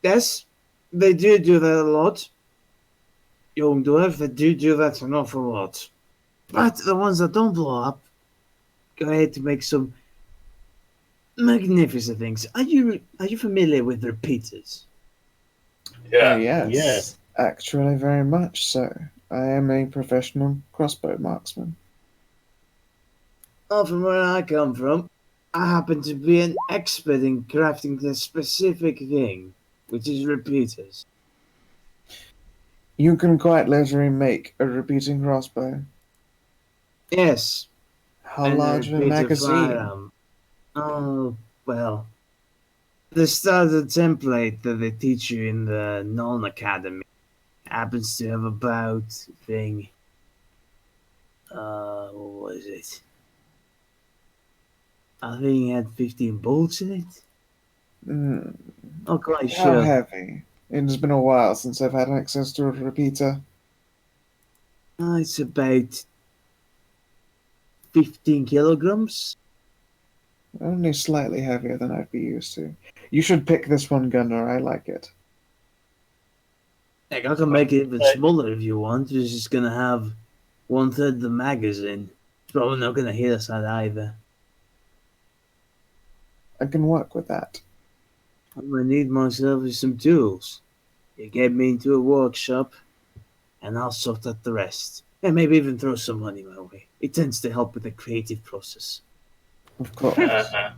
Yes, they do that a lot. Young Dwarf, they do that an awful lot. But the ones that don't blow up go ahead to make some magnificent things. Are you familiar with repeaters? Yeah. Oh, yes. Yes. Actually, very much so. I am a professional crossbow marksman. Well, from where I come from, I happen to be an expert in crafting this specific thing, which is repeaters. You can quite literally make a repeating crossbow. Yes. How and large of a repeater magazine? firearm. Oh, well. The starter template that they teach you in the non-academy happens to have about thing. What was it? I think it had 15 bolts in it. Hmm. Not quite How sure. heavy? It's been a while since I've had access to a repeater. It's about 15 kilograms. Only slightly heavier than I'd be used to. You should pick this one, Gunnar. I like it. Heck, I can make it even Right. smaller if you want. It's just gonna have 1/3 the magazine. It's probably not gonna hit us at either. I can work with that. I'm gonna need myself some tools. You get me into a workshop, and I'll sort out the rest. And maybe even throw some money my way. It tends to help with the creative process. Of course. Uh-huh.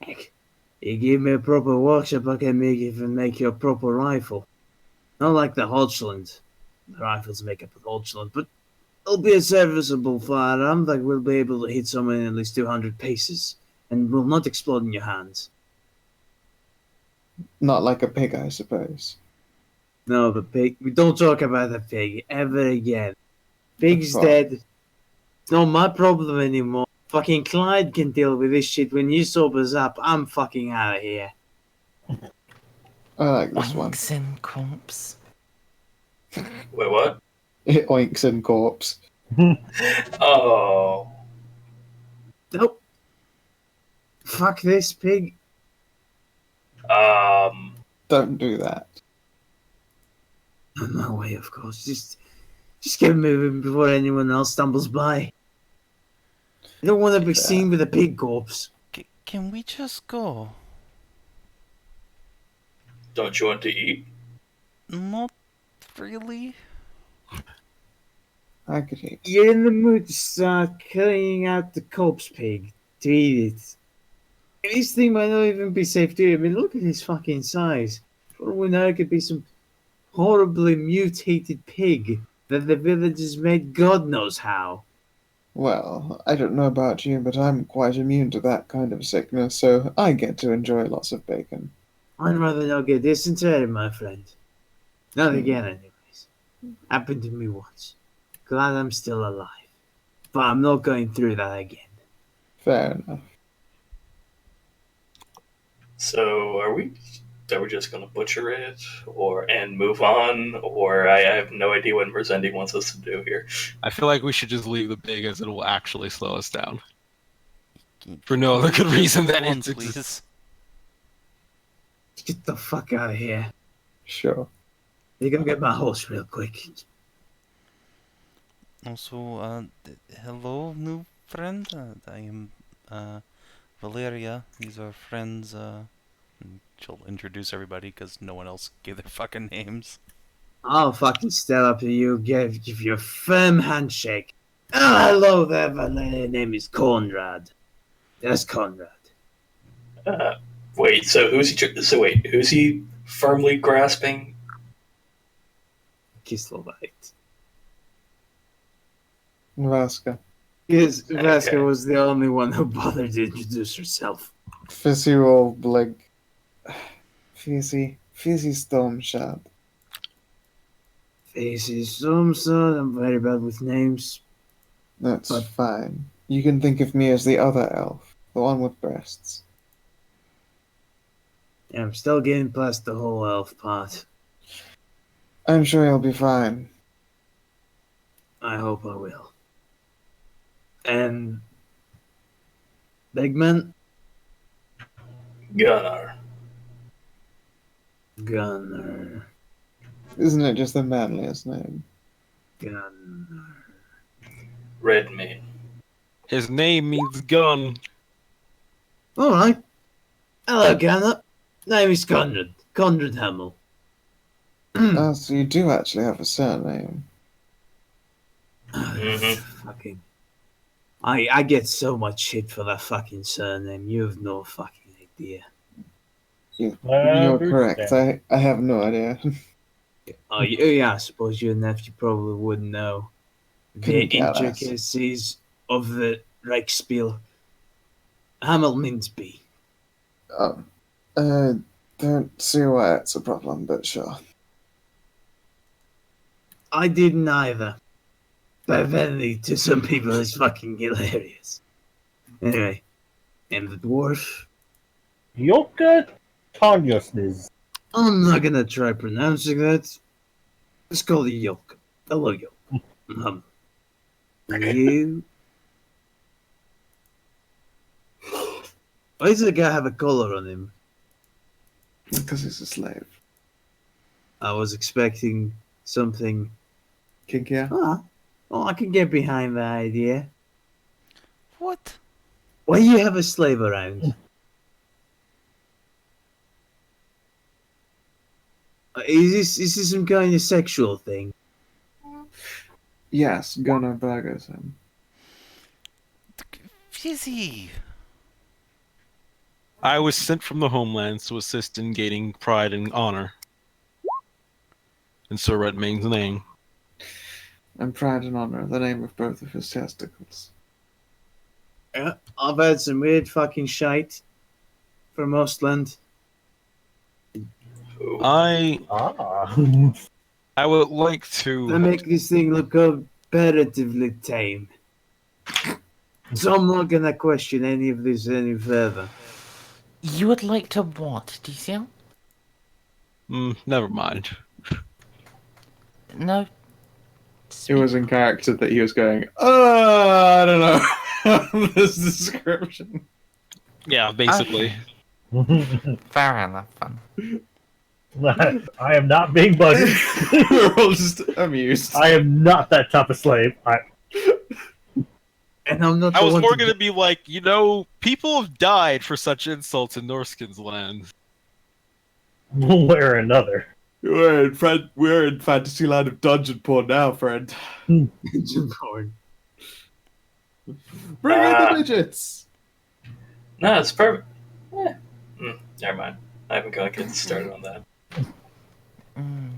Heck, you give me a proper workshop, I can make you a proper rifle. Not like the Hodgland. The rifles make up the Hodgland, but it'll be a serviceable firearm that will be able to hit someone in at least 200 paces, and will not explode in your hands. Not like a pig, I suppose. No, the pig. We don't talk about the pig ever again. Pig's Of course. dead. It's not my problem anymore. Fucking Clyde can deal with this shit. When you sobers up, I'm fucking out of here. I like this one. Oinks in corpse. Wait, what? It oinks in corpse. Oh. Nope. Fuck this pig. Don't do that. No way, of course. Just get moving before anyone else stumbles by. I don't want to be seen with a pig corpse. Can we just go? Don't you want to eat? Not really. I could eat. You're in the mood to start cutting out the corpse pig to eat it. This thing might not even be safe to eat. I mean, look at his fucking size. For all we know, it could be some horribly mutated pig that the villagers made God knows how. Well, I don't know about you, but I'm quite immune to that kind of sickness, so I get to enjoy lots of bacon. I'd rather not get dysentery, my friend. Not again, anyways. Happened to me once. Glad I'm still alive. But I'm not going through that again. Fair enough. So are we just gonna butcher it and move on, or I have no idea what Merzendi wants us to do here. I feel like we should just leave the big, as it will actually slow us down. For no other good reason than One, it's please. Get the fuck out of here. Sure. You go get my horse real quick. Also, hello, new friend. I am Valeria. These are friends. And she'll introduce everybody because no one else gave their fucking names. I'll fucking stand up to you, give you a firm handshake. Oh, hello there, Valeria. Name is Conrad. That's Conrad. Wait, so who's he firmly grasping? Kislovite. Vaska. Because Okay. Vaska was the only one who bothered to introduce herself. Fizzy roll, like... Fizzy Stormshard. Faces, some sort. I'm very bad with names. That's But- fine. You can think of me as the other elf, the one with breasts. I'm still getting past the whole elf part. I'm sure you'll be fine. I hope I will. And big man, Gunnar. Gunnar. Isn't it just the manliest name? Gunnar. Redmane. His name means gun. Alright. Hello, Gunnar. Name is Conrad. Conrad Hamill. Ah, so you do actually have a surname. Mhm. Fucking. I get so much shit for that fucking surname. You have no fucking idea. You're correct. I have no idea. Oh, yeah, I suppose your nephew probably wouldn't know the Couldn't care less. intricacies of the Reichsspiel. Hamill means bee. Don't see why it's a problem, but sure. I didn't either. But evidently, to some people, it's fucking hilarious. Anyway, and the dwarf. Jolka Tanyosniz. I'm not gonna try pronouncing that. Let's call it Jolka. Hello, Jolka. You. Why does the guy have a collar on him? Because he's a slave. I was expecting something. Kinkier? Oh, I can get behind that idea. What? Why you have a slave around? Is this some kind of sexual thing? Yes, Gunnar Bergerson. Fizzy. I was sent from the homelands to assist in gaining pride and honor. In Sir Redmane's name. And pride and honor, the name of both of his testicles. Yeah, I've had some weird fucking shite from Ostland. Who? I would like They to. make this thing look comparatively tame. So I'm not gonna question any of this any further. You would like to what, DCL? Never mind. No. It was in character that he was going, I don't know. This description. Yeah, basically. Fair enough, fun. I am not being bugged. We're all just amused. I am not that type of slave. And I'm not. I the was one more to gonna be like, people have died for such insults in Norskin's land. One way or another. We're in fantasy land of dungeon porn now, friend. Dungeon porn. Bring in the midgets. No, it's perfect. Never mind. I haven't got to get started on that. Mm.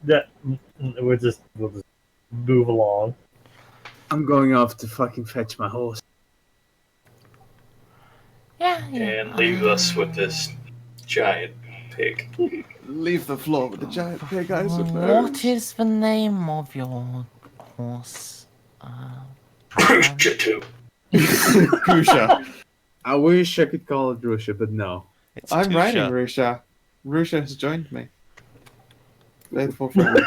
That we'll just move along. I'm going off to fucking fetch my horse. Yeah. And leave us with this giant pig. Leave the floor with the giant pig, I suppose. What is the name of your horse? Rusha too. Kusha. I wish I could call it Russia, but no. It's I'm riding Tusha. Rusha. Rusha has joined me. Faithful friend.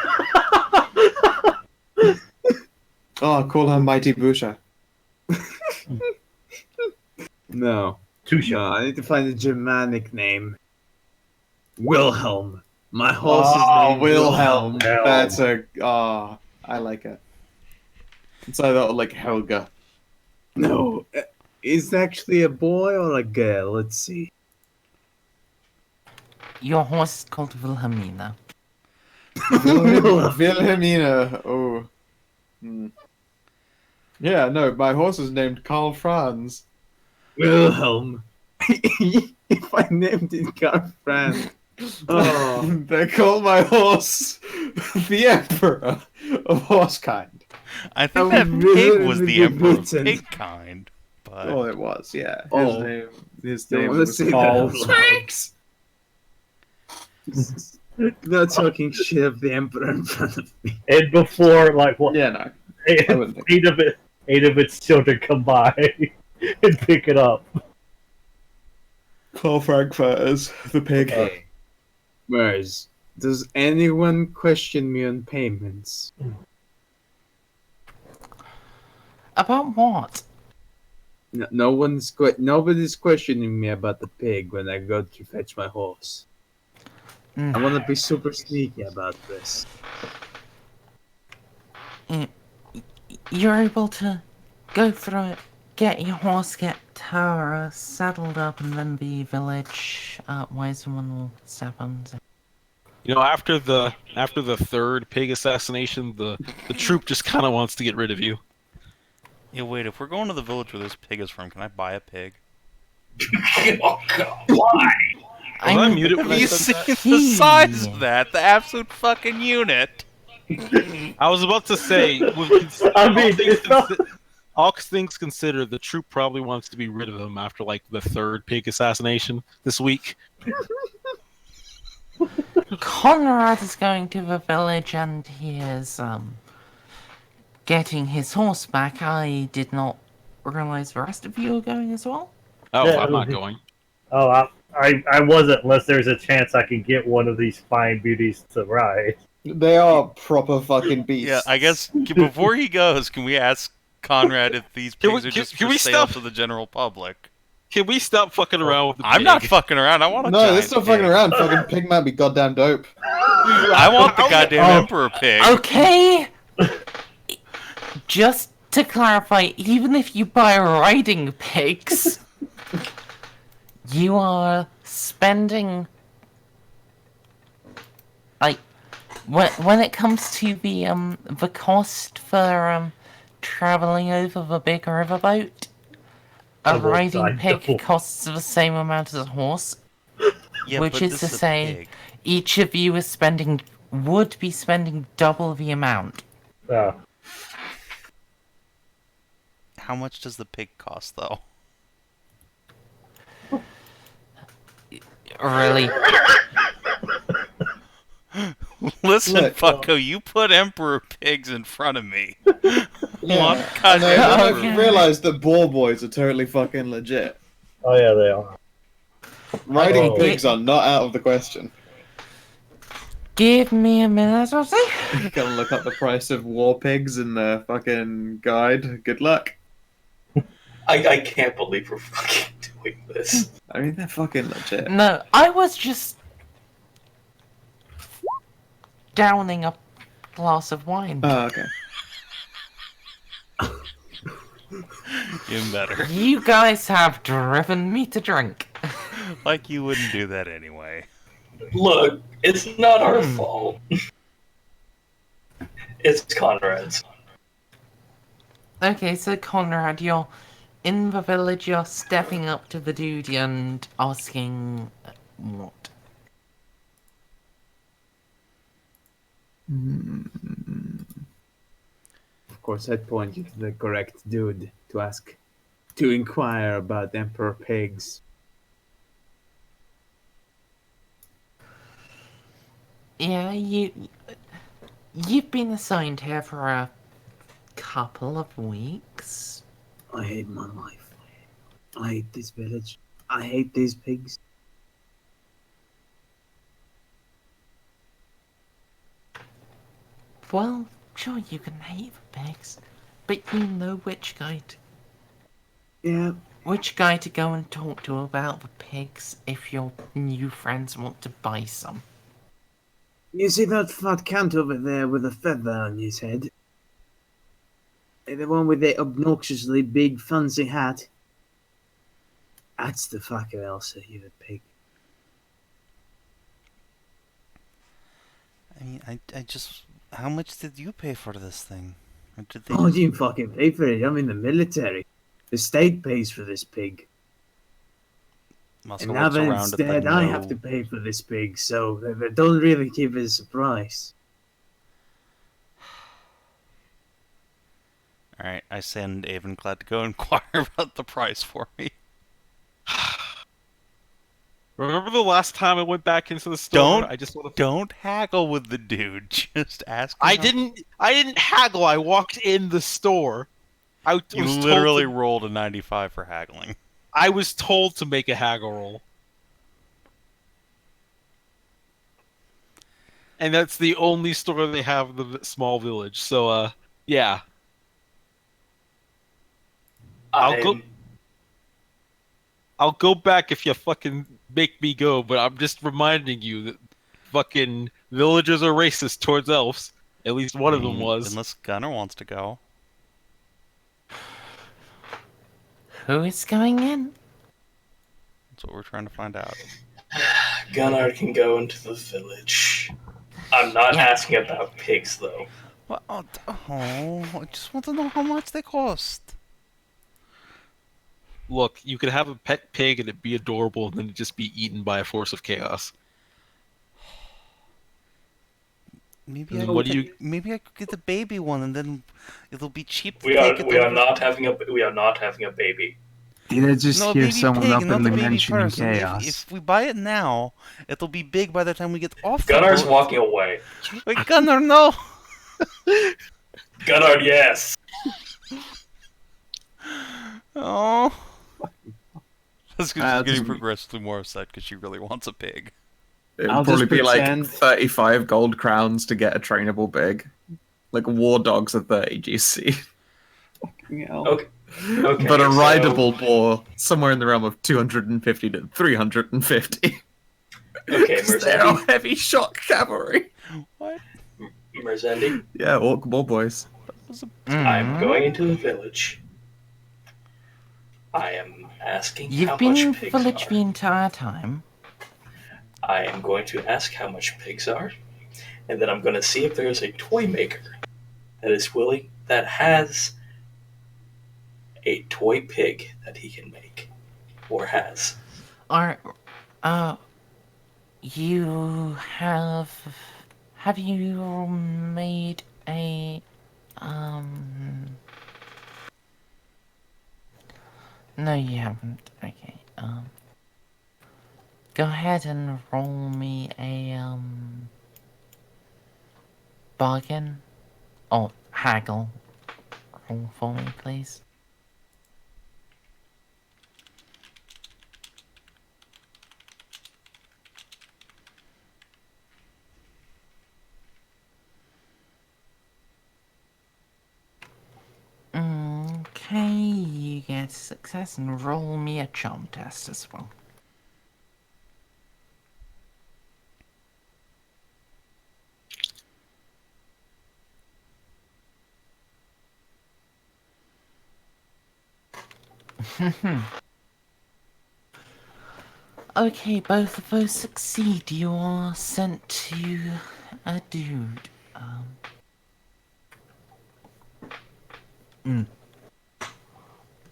Oh, call her Mighty Busha. No. Tusha. No, I need to find a Germanic name. Wilhelm. My horse is Oh, named Wilhelm. Wilhelm. That's a. Oh, I like it. It's either like Helga. No, is it actually a boy or a girl? Let's see. Your horse is called Wilhelmina. Wilhelmina. Oh. Hmm. Yeah, no, my horse is named Karl Franz. Wilhelm. If I named it Karl Franz. Oh. They call my horse the Emperor of Horsekind. I think I that really pig was the would emperor of listen. pig kind. But Oh, it was, yeah. Oh. His Don't name wanna was say Karl that. Franz. Not talking shit of the Emperor in front of me. And before, like, what? Yeah, no. Eight, I wouldn't think. eight of its children come by and pick it up. Karl Frankfurters, the pig. Hey. Merz, does anyone question me on payments? About what? Nobody's questioning me about the pig when I go to fetch my horse. I want to be super sneaky about this. You're able to go through it, get your horse, get Tara saddled up, and then the village Wiseman will step on. You know, after the third pig assassination, the troop just kind of wants to get rid of you. yeah, wait. If we're going to the village where this pig is from, can I buy a pig? Oh, God. Why? Was I muted when Have I you said seen that? the size of that? The absolute fucking unit. I was about to say, all things considered, the troop probably wants to be rid of him after like the third pig assassination this week. Conrad is going to the village and he is getting his horse back. I did not realize the rest of you are going as well. Oh, Yeah, I'm not going. Oh, I wasn't, unless there's a chance I can get one of these fine beauties to ride. They are proper fucking beasts. Yeah, I guess before he goes, can we ask Conrad if these Can pigs we- are just can for we sale stop? to the general public? Can we stop fucking around with the I'm pig? not fucking around. I want a No, giant that's not pig. fucking around. Fucking pig might be goddamn dope. I want the goddamn Oh. emperor pig. Okay! Just to clarify, even if you buy riding pigs, you are spending. Like, when it comes to the cost for traveling over the big riverboat, a Double riding side pig double. costs the same amount as a horse. Yeah, which but is this to a say- pig. Each of you would be spending double the amount. How much does the pig cost, though? Really? Listen, Look, fucko, you put emperor pigs in front of me. Yeah. One And goddamn I don't know if emperor you realize that boar boys are totally fucking legit. Oh yeah, they are. Riding Oh. pigs are not out of the question. Give me a minute or two. You gotta look up the price of war pigs in the fucking guide. Good luck. I can't believe we're fucking doing this. I mean, they're fucking legit. No, I was just downing a glass of wine. Oh, okay. Even better. You guys have driven me to drink. Like you wouldn't do that anyway. Look, it's not our fault. It's Conrad's. Okay, so Conrad, you're in the village, you're stepping up to the dude and asking what? Of course, I'd point you to the correct dude to inquire about Emperor Pigs. Yeah, you've been assigned here for a couple of weeks. I hate my life. I hate this village. I hate these pigs. Well, sure you can hate the pigs, but you know which guy to go and talk to about the pigs if your new friends want to buy some. You see that fat cunt over there with a feather on his head? The one with the obnoxiously big fancy hat? That's the fucker, Elsa, you pig. I mean, I just... How much did you pay for this thing? Or did they Oh, you didn't fucking pay for it. I'm in the military. The state pays for this pig. Moscow And now looks that around it's at the dead, I have to no... pay for this pig, so they don't really give us a price. Alright, I send Avenclad to go inquire about the price for me. Remember the last time I went back into the store? I just want to. Don't haggle with the dude. Just ask him. I didn't haggle. I walked in the store. You literally rolled a 95 for haggling. I was told to make a haggle roll. And that's the only store they have in the small village. So, yeah. I'll go back if you fucking make me go, but I'm just reminding you that fucking villagers are racist towards elves. At least one of them was. Unless Gunnar wants to go. Who is going in? That's what we're trying to find out. Gunnar can go into the village. I'm not asking about pigs, though. Well, I just want to know how much they cost. Look, you could have a pet pig and it'd be adorable and then it'd just be eaten by a force of chaos. Maybe I could get the baby one and then it'll be cheap to We are not having a baby. Did I just No, hear baby someone pig, up not in the the baby mentioning person. chaos? If we buy it now, it'll be big by the time we get off the Gunnar's boat. walking away. Wait, Gunnar, no! Gunnar, yes! Oh. That's because she's getting doesn't- progressively more upset because she really wants a pig. It would I'll probably just be pretend- like 35 gold crowns to get a trainable pig. Like war dogs are 30 GC. Okay, But a so- rideable boar, somewhere in the realm of 250 to 350. Okay, They're all Merzendi. heavy shock cavalry. What? Merzendi, Yeah, orc boar boys. I'm going into the village. I am asking how You've been much in pigs village are. the entire time. I am going to ask how much pigs are, and then I'm going to see if there's a toy maker that has a toy pig that he can make, or has. You have you made a, no you haven't, okay, go ahead and roll me a, bargain, or haggle roll for me, please. Okay, you get success and roll me a charm test as well. Okay, both of those succeed. You are sent to a dude.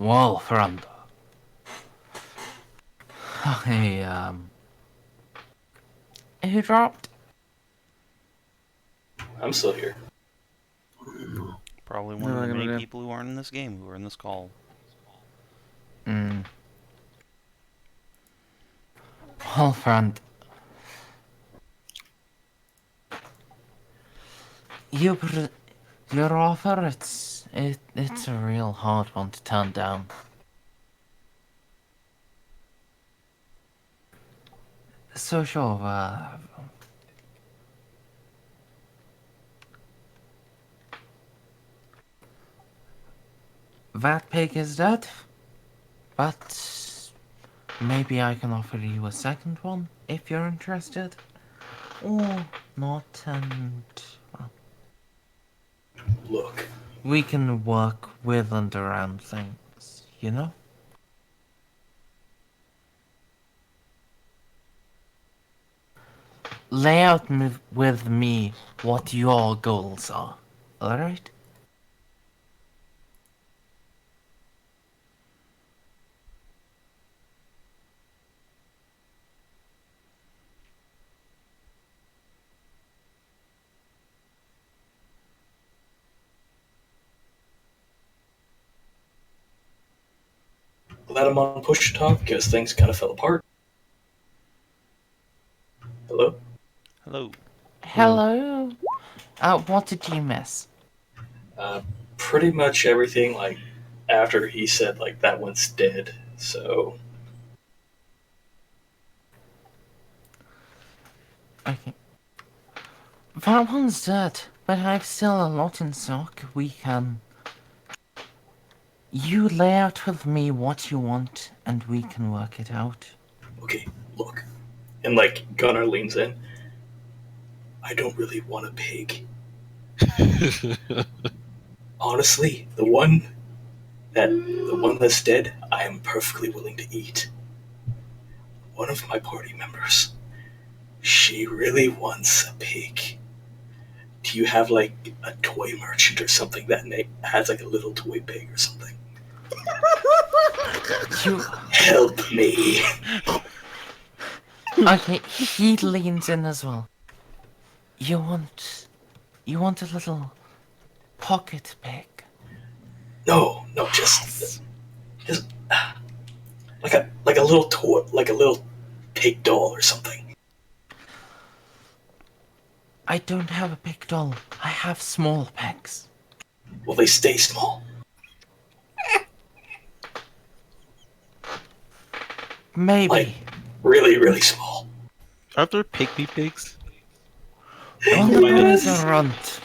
Wolfheart. Who dropped? I'm still here. Probably one No, of the I'm many gonna- people who aren't in this game who are in this call. Hmm. Well, friend, your offer, it's a real hard one to turn down. So sure, that pig is dead, but maybe I can offer you a second one if you're interested. Or not, and well, Look, we can work with and around things, you know? Lay out with me what your goals are, alright? let him on push to talk because things kind of fell apart. Hello? Hello. Hello? What did you miss? Pretty much everything, like, after he said, like, that one's dead. So, Okay. That one's dead, but I've still a lot in stock. We can... You lay out with me what you want, and we can work it out. okay, look. And, like, Gunnar leans in. I don't really want a pig. Honestly, the one that's dead, I am perfectly willing to eat. One of my party members, she really wants a pig. Do you have like a toy merchant or something that has like a little toy pig or something? You... Help me. Okay, he leans in as well. You want a little pocket pig? No, just like a little toy, like a little pig doll or something. I don't have a big doll. I have small pigs. Will they stay small? Maybe. Like really, really small. Are there pygmy pigs? One of them is a runt.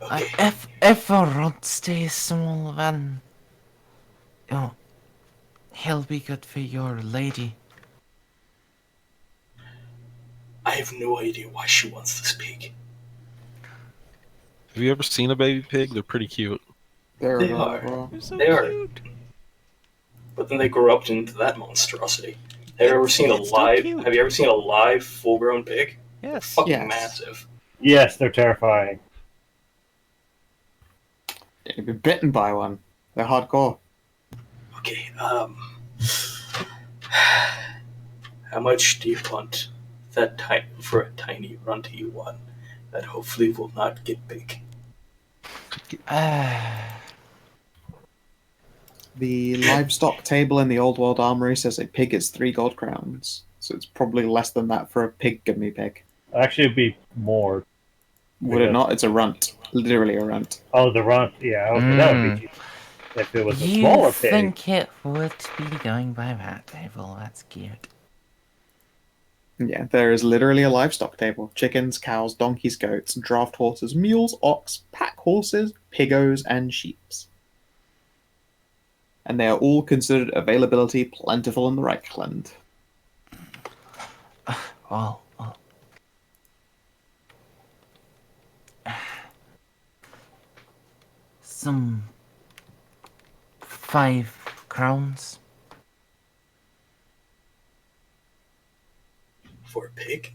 Okay. If a runt stays small, then... Oh, he'll be good for your lady. I have no idea why she wants this pig. Have you ever seen a baby pig? They're pretty cute. They're They are. adorable. You're so They are. cute. But then they grow up into that monstrosity. Have you ever seen a It's still live? cute. Have you ever seen a live full-grown pig? Yes. Fucking Yes. massive. Yes, they're terrifying. You've been bitten by one. They're hardcore. Okay. How much do you want for a tiny runty one that hopefully will not get big? The livestock table in the Old World Armory says a pig is 3 gold crowns. So it's probably less than that for a pig gummy pig. Actually, it'd be more. Would it Yeah. not? It's a runt. Literally a runt. Oh, the runt. Yeah, okay, that would be cheap. If it was a You smaller pig. think it would be going by that table? That's cute. Yeah, there is literally a livestock table. Chickens, cows, donkeys, goats, draft horses, mules, ox, pack horses, pigos, and sheeps. And they are all considered availability plentiful in the Reichland. Well. Some 5 crowns. For a pig?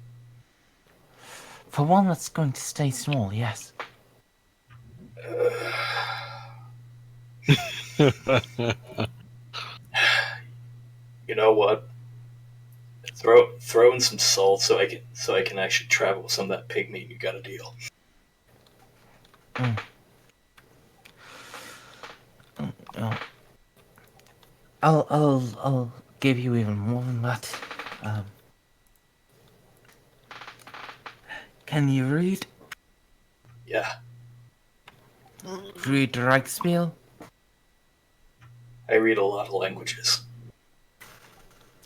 For one that's going to stay small, yes. You know what? Throw in some salt so I can actually travel with some of that pig meat. You got a deal. Oh. I'll give you even more than that. Can you read? Yeah, Read Reichspiel? I read a lot of languages.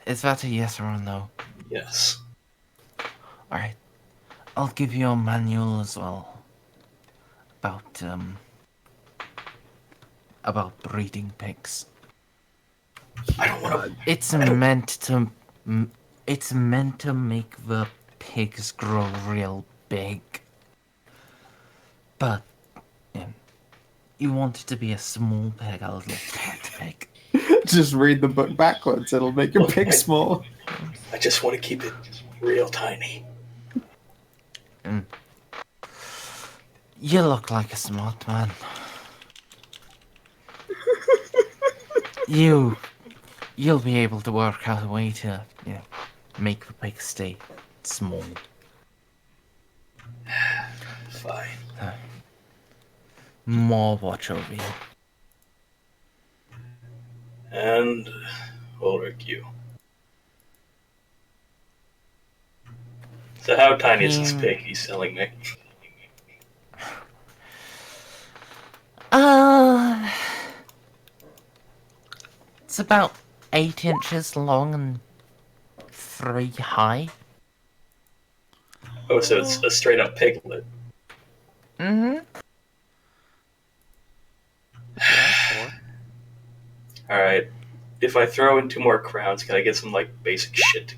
Is that a yes or a no? Yes. Alright. I'll give you a manual as well. About breeding pigs. I don't want to. It's meant to make the pigs grow real big. But you want it to be a small pig, a little pet pig. Just read the book backwards. It'll make your pig small. I just want to keep it real tiny. You look like a smart man. You'll be able to work out a way to, make the pig stay small. Fine. More watch over you. And Ulrich, you. So how tiny is this pig he's selling me? It's about 8 inches long and 3 high. Oh, so it's a straight up piglet. Mm-hmm. Alright. If I throw in 2 more crowns, can I get some basic shit to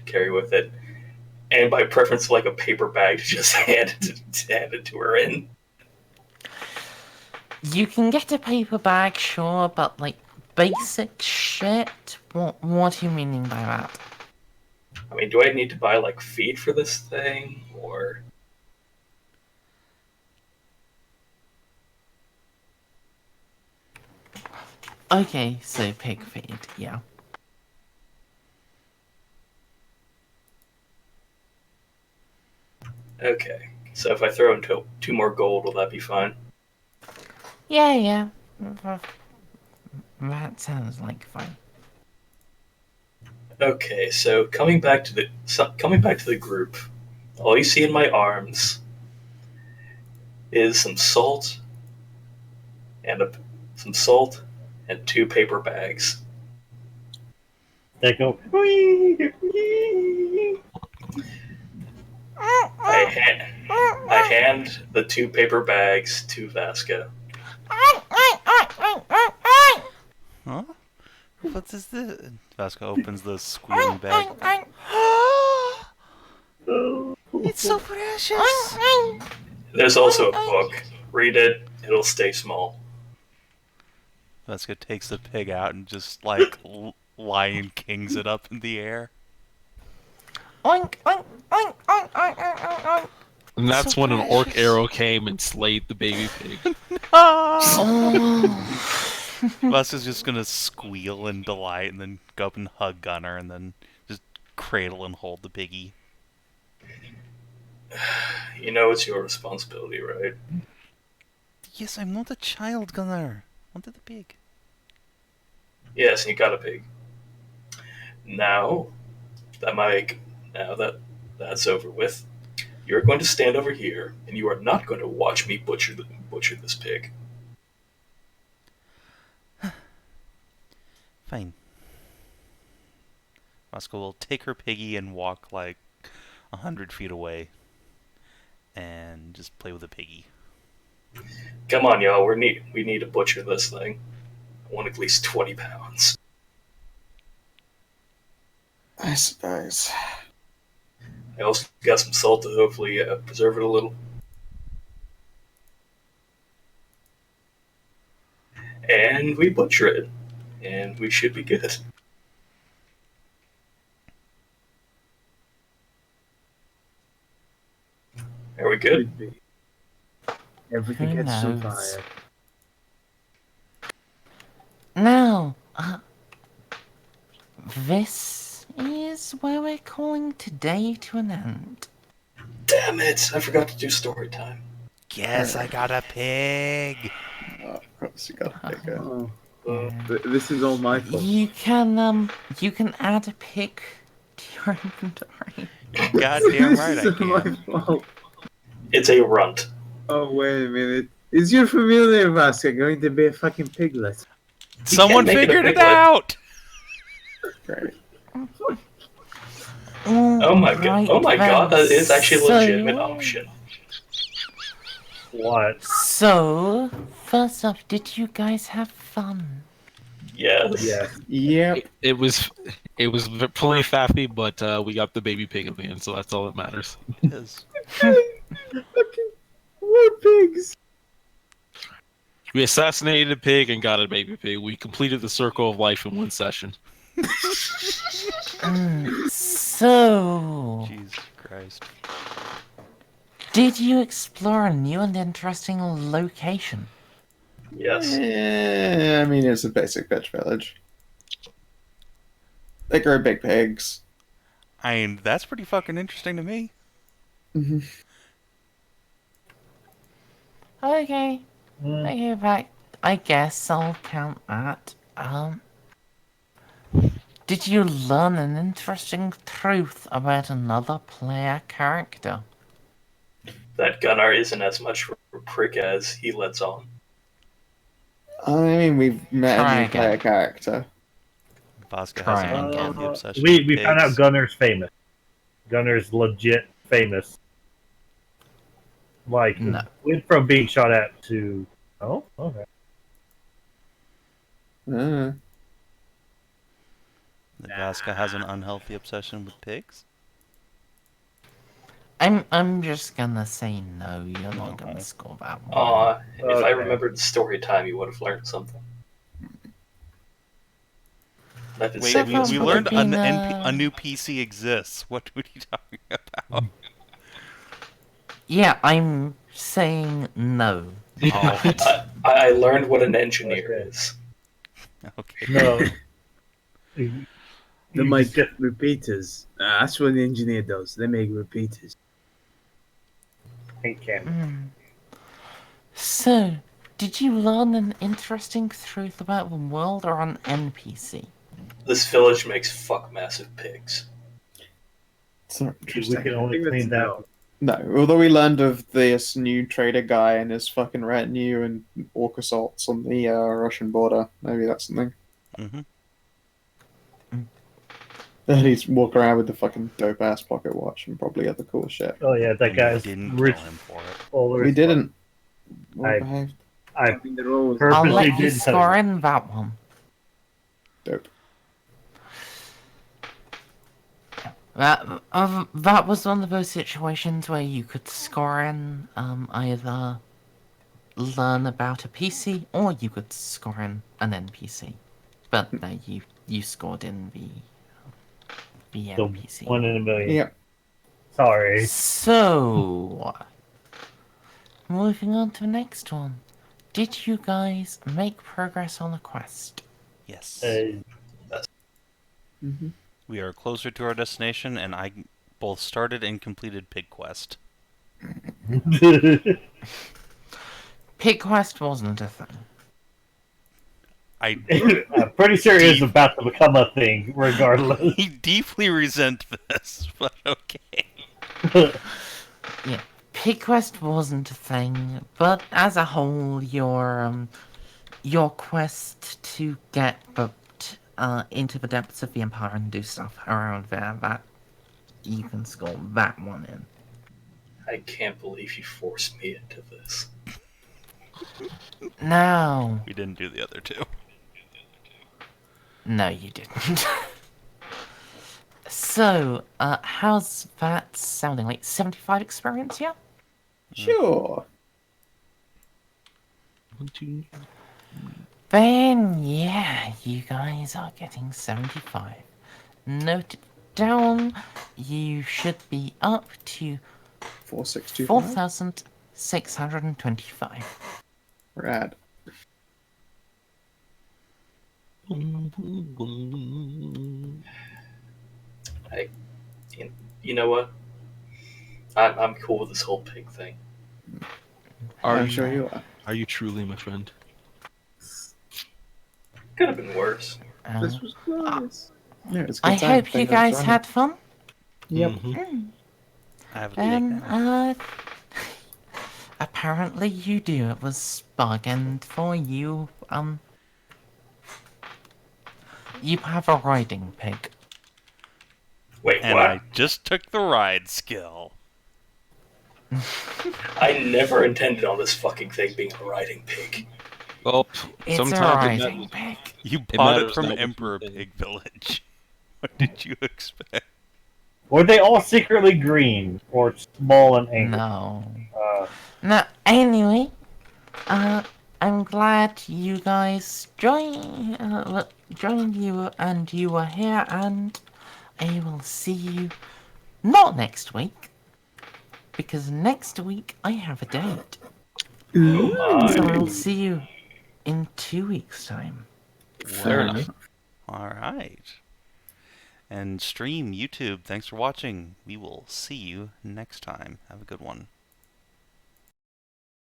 carry with it? And by preference, a paper bag to just hand it to her in. You can get a paper bag, sure, but basic shit? What are you meaning by that? I mean, do I need to buy feed for this thing, or? Okay, so pig feed, yeah. Okay, so if I throw in 2 more gold, will that be fine? Yeah. That sounds like fun. Okay, so coming back to the group, all you see in my arms is some salt and 2 paper bags. They go. I hand the 2 paper bags to Vaska. Huh? What is this? Vaska opens the squealing bag. It's so precious! There's also a book. Read it, it'll stay small. Vaska takes the pig out and just, Lion Kings it up in the air. Oink, oink, oink, oink, oink, oink, oink, oink. And that's So when an orc precious. arrow came and slayed the baby pig. Vaska's just gonna squeal in delight and then go up and hug Gunnar and then just cradle and hold the piggy. You know it's your responsibility, right? Yes, I'm not a child, Gunnar. Wanted the pig. Yes, you got a pig. Now that that's over with, you're going to stand over here, and you are not going to watch me butcher this pig. Fine. Vaska will take her piggy and walk 100 feet away and just play with the piggy. Come on, y'all. We need to butcher this thing. I want at least 20 pounds. I suppose. I also got some salt to hopefully preserve it a little. And we butcher it. And we should be good. Are we good? Everything Who gets so knows? fire. Now, this is where we're calling today to an end. Damn it! I forgot to do story time. Guess I got a pig. Oh, of course you got a bigger. Oh, Yeah. this is all my fault. You can add a pig to your inventory. Goddamn This right is I all my can. fault. It's a runt. Oh, wait a minute. Is your familiar Vaska going to be a fucking piglet? Someone make it a figured it piglet. out! Great. Oh my god! Oh my god! That is actually a legitimate So- option. What? So, first off, did you guys have fun? Yes. Yes. Yep. It was plenty faffy, but we got the baby pig at the end, so that's all that matters. Yes. Fucking more pigs. We assassinated a pig and got a baby pig. We completed the circle of life in one session. So, Jesus Christ. did you explore a new and interesting location? Yes. I mean, it's a basic bitch village. They grow big pigs. I mean, that's pretty fucking interesting to me. Mm-hmm. Okay, Mm. okay, right. I guess I'll count that. Did you learn an interesting truth about another player character? That Gunnar isn't as much of a prick as he lets on. I mean, we've met Try a new again. player character. Vaska has an Try unhealthy again. obsession We with found out pigs. Gunnar's famous. Gunnar's legit famous. Like, No. went from being shot at to... Oh, okay. Uh, That Vaska has an unhealthy obsession with pigs? I'm just gonna say no, you're not gonna score that one. Aw, if I Okay. remembered story time, you would have learned something. I've been Wait, So saving we, far this we would for have learned been, a new PC exists. What are you talking about? Yeah, I'm saying no. Oh, I learned what an engineer Okay. is. okay. No. They You make just get- repeaters. That's what the engineer does. They make repeaters. Okay. So, did you learn an interesting truth about the world or an NPC? This village makes fuck massive pigs. it's not We interesting. can I only think clean that's that. No, although we learned of this new trader guy and his fucking retinue and orc assaults on the Russian border. Maybe that's something. hmm And he's walking around with the fucking dope ass pocket watch and probably other cool shit. Oh yeah, that guy's didn't rich. kill him for it. Fuller We as didn't. fuck. Well I- behaved. I I mean, they're always Perfectly I'll let you didn't tell score you. in that one. Dope. That was one of those situations where you could score in either learn about a PC or you could score in an NPC. But no, you scored in the the NPC. 1 in a million. Yep. Sorry. So, moving on to the next one. Did you guys make progress on the quest? Yes. Mm-hmm. We are closer to our destination, and I both started and completed Pig Quest. Pig quest wasn't a thing. I I'm pretty sure it's about to become a thing, regardless. deeply resent this, but okay. Pig quest wasn't a thing, but as a whole, your quest to get booked into the depths of the Empire and do stuff around there, that you can score that one in. I can't believe you forced me into this. Now, We didn't do the other two. no, you didn't. So, how's that sounding? Like 75 experience, yeah? Sure. Then, yeah, you guys are getting 75. Note it down, you should be up to 4625. 4,625. Rad. I, you know what? I'm cool with this whole pig thing. I'm sure you are. Are you truly, my friend? Could have been worse. This was glorious. Yeah, it was a I good time. hope you Thank God it's guys running. had fun. Yep. Mhm. I have a pig now. Apparently you do. It was bargained for you. You have a riding pig. Wait, And what? I just took the ride skill. I never intended on this fucking thing being a riding pig. Well, It's a sometimes riding pig. You It bought it matters from not which Emperor one thing. Pig Village. What did you expect? Were they all secretly green or small and angry? No. Uh, No, anyway, I'm glad you guys joined you and you were here, and I will see you not next week, because next week I have a date. Oh my. So I'll see you in 2 weeks' time. Fair enough. Alright. And stream, YouTube, thanks for watching. We will see you next time. Have a good one.